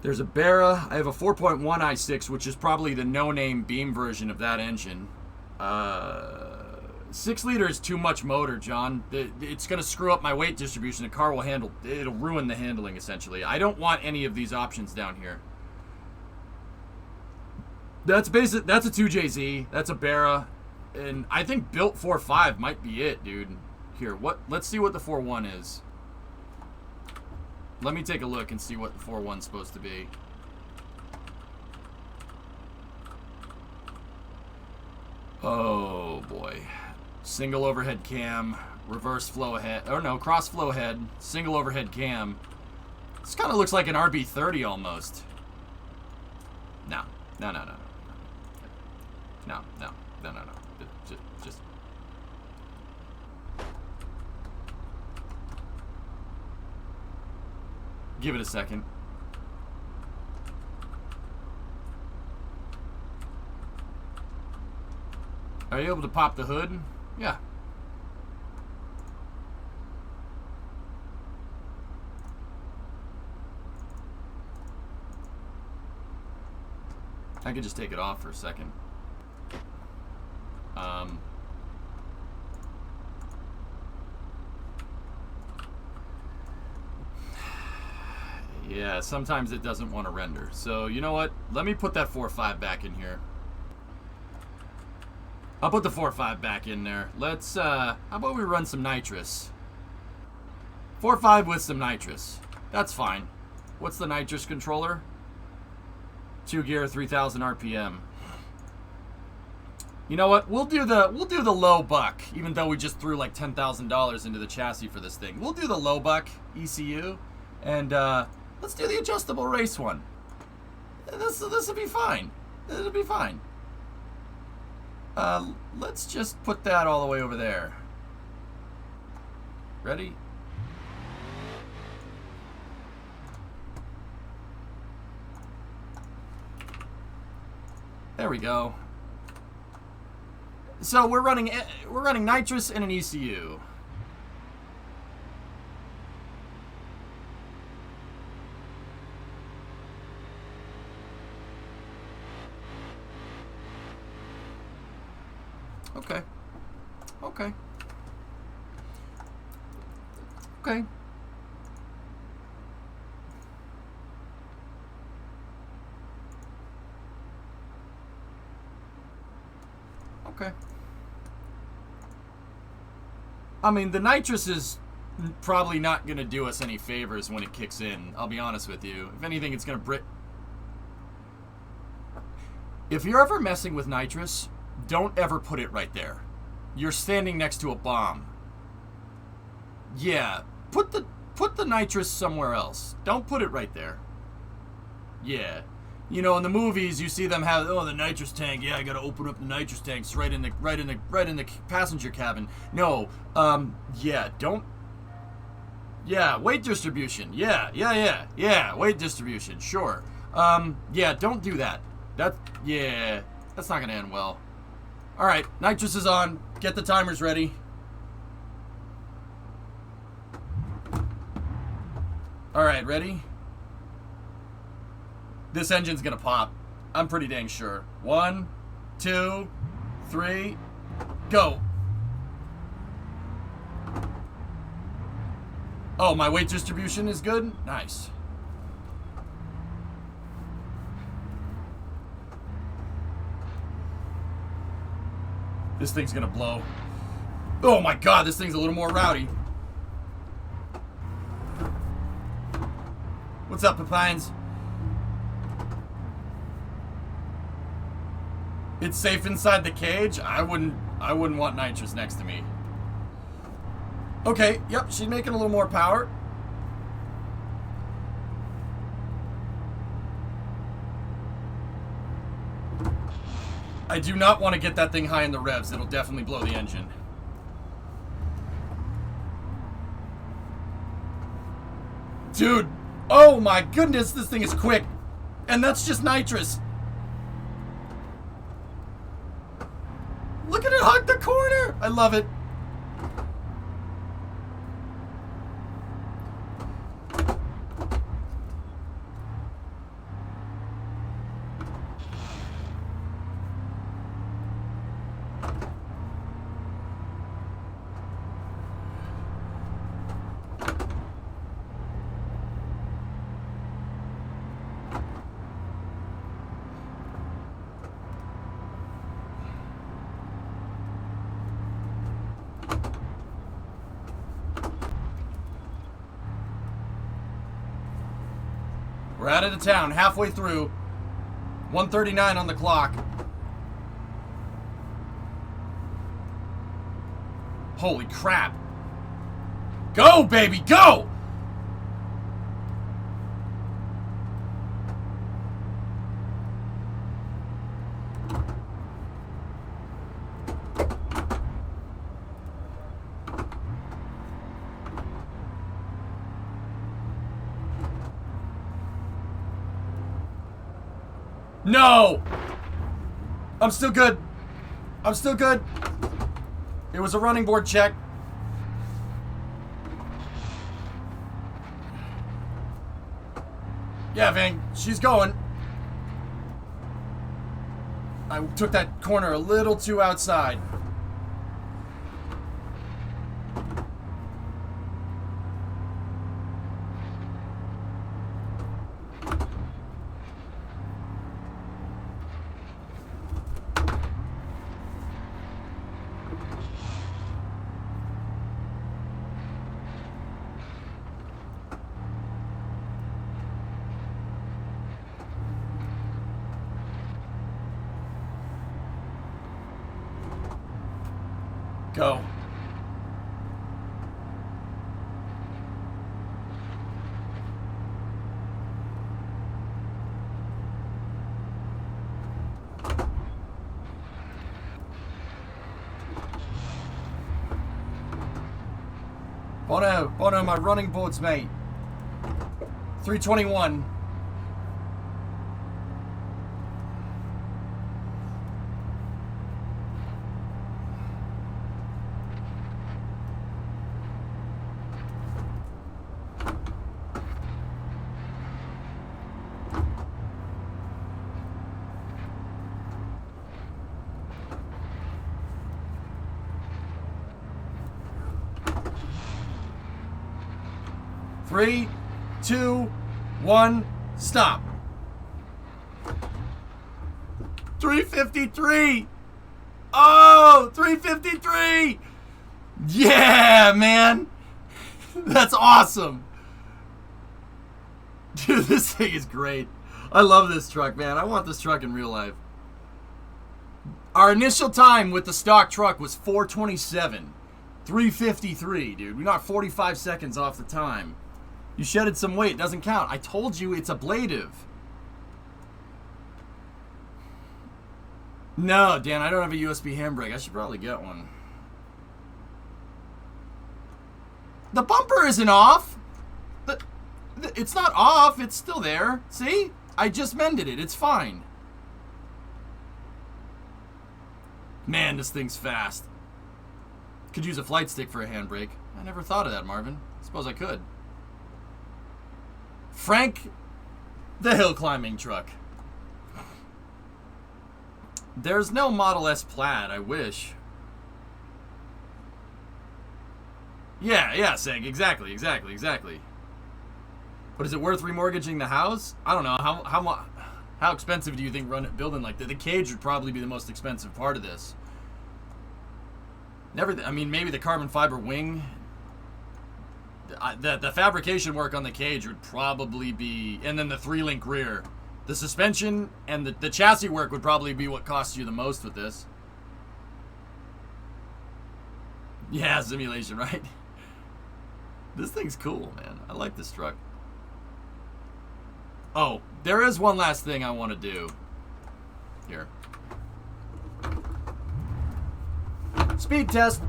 There's a Barra. I have a 4.1 i6, which is probably the no-name Beam version of that engine. 6 liter is too much motor, John. It's going to screw up my weight distribution. The car will handle... It'll ruin the handling, essentially. I don't want any of these options down here. That's basic. That's a 2JZ. That's a Barra. And I think built 4.5 might be it, dude. Here, let's see what the 4.1 is. Let me take a look and see what the 4.1 is supposed to be. Oh, boy. Single overhead cam, reverse flow head, or no, cross flow head, single overhead cam. This kind of looks like an RB30 almost. No. Just. Give it a second. Are you able to pop the hood? Yeah. I could just take it off for a second. Yeah, sometimes it doesn't want to render. So, you know what? Let me put that 4.5 back in here. I'll put the 4.5 back in there. Let's, how about we run some nitrous? 4.5 with some nitrous. That's fine. What's the nitrous controller? 2 gear, 3,000 RPM. You know what? We'll do the low buck, even though we just threw like $10,000 into the chassis for this thing. We'll do the low buck ECU, and let's do the adjustable race one. This will be fine. It'll be fine. Let's just put that all the way over there. Ready? There we go. So we're running nitrous and an ECU. Okay. Okay. Okay. Okay. I mean, the nitrous is probably not going to do us any favors when it kicks in. I'll be honest with you. If anything, it's going to If you're ever messing with nitrous, don't ever put it right there. You're standing next to a bomb. Yeah, put the nitrous somewhere else. Don't put it right there. Yeah. You know, in the movies, you see them have, oh, the nitrous tank. Yeah, I gotta open up the nitrous tanks right in the passenger cabin. No, yeah, don't. Yeah, weight distribution. Yeah, weight distribution. Sure. Yeah, don't do that. Yeah, that's not gonna end well. All right, nitrous is on. Get the timers ready. All right, ready? This engine's gonna pop. I'm pretty dang sure. 1, 2, 3, go. Oh, my weight distribution is good? Nice. This thing's gonna blow. Oh my god, this thing's a little more rowdy. What's up, Pepines? It's safe inside the cage? I wouldn't want nitrous next to me. Okay, yep, she's making a little more power. I do not want to get that thing high in the revs. It'll definitely blow the engine. Dude, oh my goodness, this thing is quick. And that's just nitrous. Look at it hug the corner. I love it. We're out of town, halfway through. 1:39 on the clock. Holy crap. Go, baby, go! No! I'm still good. I'm still good. It was a running board check. Yeah, Ving, she's going. I took that corner a little too outside. Go. Bono, my running boards, mate. 321. Three, two, one, stop. 353. Oh, 353. Yeah, man. That's awesome. Dude, this thing is great. I love this truck, man. I want this truck in real life. Our initial time with the stock truck was 4:27. 3:53, dude. We knocked 45 seconds off the time. You shedded some weight. Doesn't count. I told you it's ablative. No, Dan, I don't have a USB handbrake. I should probably get one. The bumper isn't off. It's not off. It's still there. See? I just mended it. It's fine. Man, this thing's fast. Could use a flight stick for a handbrake. I never thought of that, Marvin. Suppose I could. Frank, the hill climbing truck. There's no Model S Plaid, I wish. Yeah, Seg, exactly. But is it worth remortgaging the house? I don't know. How expensive do you think building like that? The cage would probably be the most expensive part of this. I mean, maybe the carbon fiber wing. The fabrication work on the cage would probably be, and then the 3-link rear. The suspension and the chassis work would probably be what costs you the most with this. Yeah, simulation, right? This thing's cool, man. I like this truck. Oh, there is one last thing I want to do. Here. Speed test.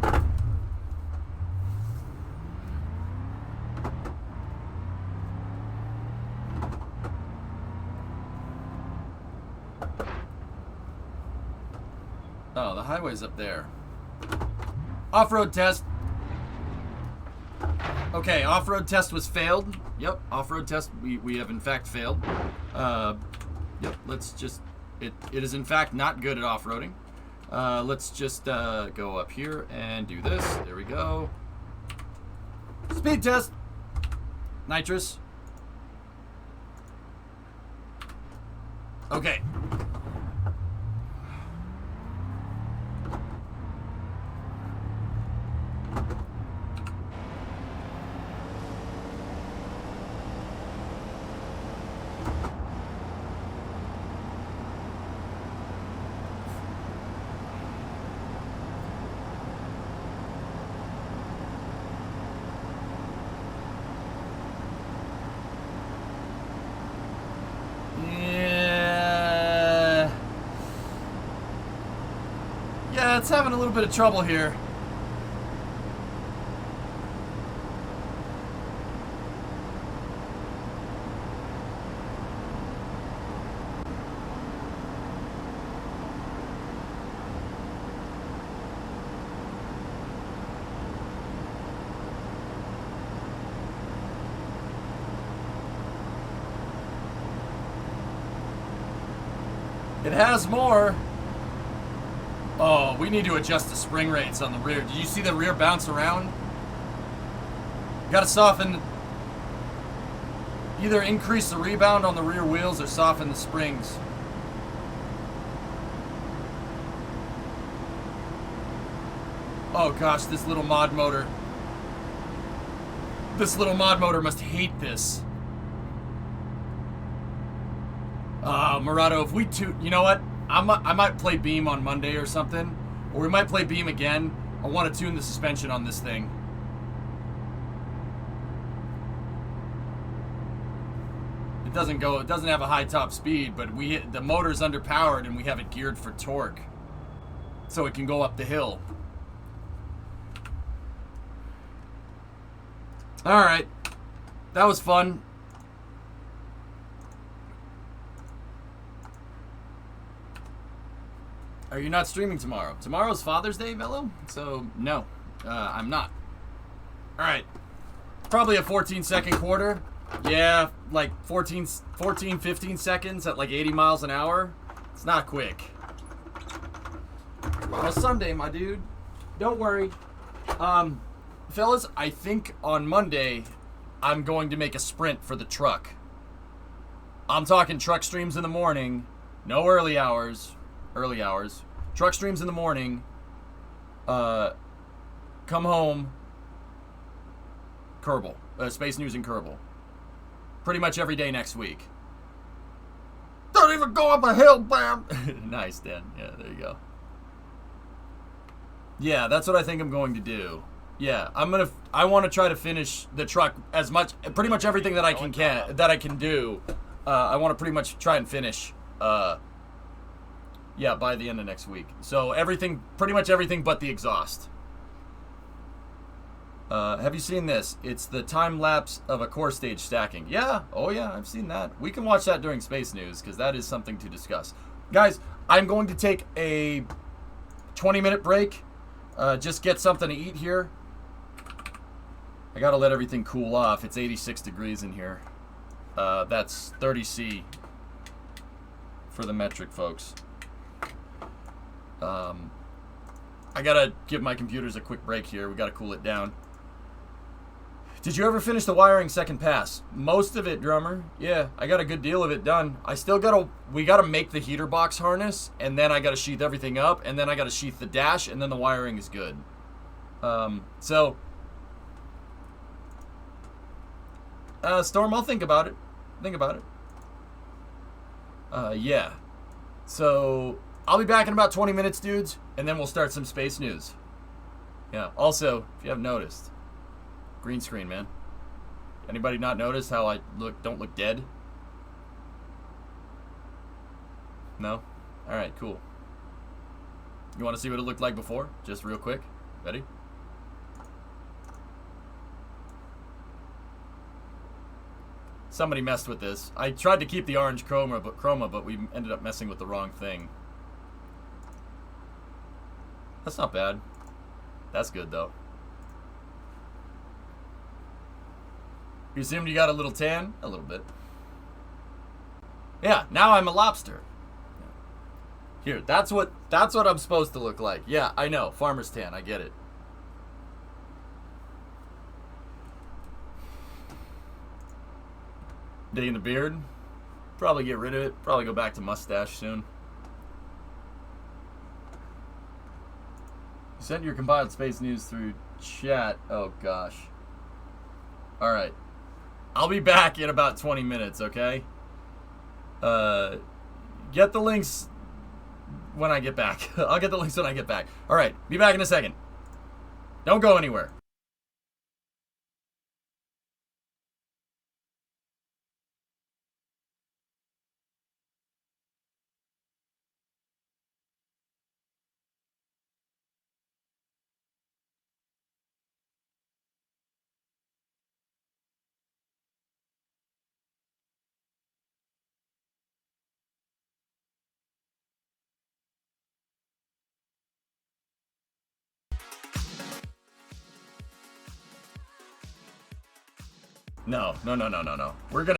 Oh, the highway's up there. Off-road test. Okay, off-road test was failed. Yep, off-road test we have in fact failed. Yep, let's just... It is in fact not good at off-roading. Let's just go up here and do this. There we go. Speed test. Nitrous. Okay. it's having a little bit of trouble here. It has more. Oh, we need to adjust the spring rates on the rear. Did you see the rear bounce around? Got to soften. Either increase the rebound on the rear wheels or soften the springs. Oh gosh, this little mod motor. This little mod motor must hate this. Murado, if we you know what? I might play Beam on Monday or something. Or we might play Beam again. I want to tune the suspension on this thing. It doesn't have a high top speed, but the motor's underpowered and we have it geared for torque. So it can go up the hill. Alright. That was fun. Are you not streaming tomorrow? Tomorrow's Father's Day, Mello? So, no. I'm not. Alright. Probably a 14-second quarter. Yeah, like 14, 15 seconds at like 80 miles an hour. It's not quick. Tomorrow's Sunday, my dude. Don't worry. Fellas, I think on Monday, I'm going to make a sprint for the truck. I'm talking truck streams in the morning. No early hours. Truck streams in the morning. Come home. Kerbal. Space News and Kerbal. Pretty much every day next week. Don't even go up a hill, bam! Nice, Dan. Yeah, there you go. Yeah, that's what I think I'm going to do. Yeah, I want to try to finish the truck pretty much everything that I can do. I want to pretty much try and finish, yeah, by the end of next week. So pretty much everything but the exhaust. Have you seen this? It's the time lapse of a core stage stacking. Yeah, oh yeah, I've seen that. We can watch that during Space News because that is something to discuss. Guys, I'm going to take a 20-minute break. Just get something to eat here. I gotta let everything cool off. It's 86 degrees in here. That's 30°C for the metric, folks. I gotta give my computers a quick break here. We gotta cool it down. Did you ever finish the wiring second pass? Most of it, drummer. Yeah, I got a good deal of it done. We gotta make the heater box harness, and then I gotta sheath everything up, and then I gotta sheath the dash, and then the wiring is good. Storm, I'll think about it. Yeah. So, I'll be back in about 20 minutes, dudes, and then we'll start some Space News. Yeah, also, if you haven't noticed, green screen, man. Anybody not notice how I don't look dead? No? Alright, cool. You want to see what it looked like before? Just real quick. Ready? Somebody messed with this. I tried to keep the orange chroma, but we ended up messing with the wrong thing. That's not bad. That's good, though. You assumed you got a little tan? A little bit. Yeah, now I'm a lobster. Here, that's what I'm supposed to look like. Yeah, I know. Farmer's tan. I get it. Day in the beard. Probably get rid of it. Probably go back to mustache soon. You sent your compiled Space News through chat. Oh, gosh. Alright. I'll be back in about 20 minutes, okay? Get the links when I get back. I'll get the links when I get back. Alright, be back in a second. Don't go anywhere. No. We're gonna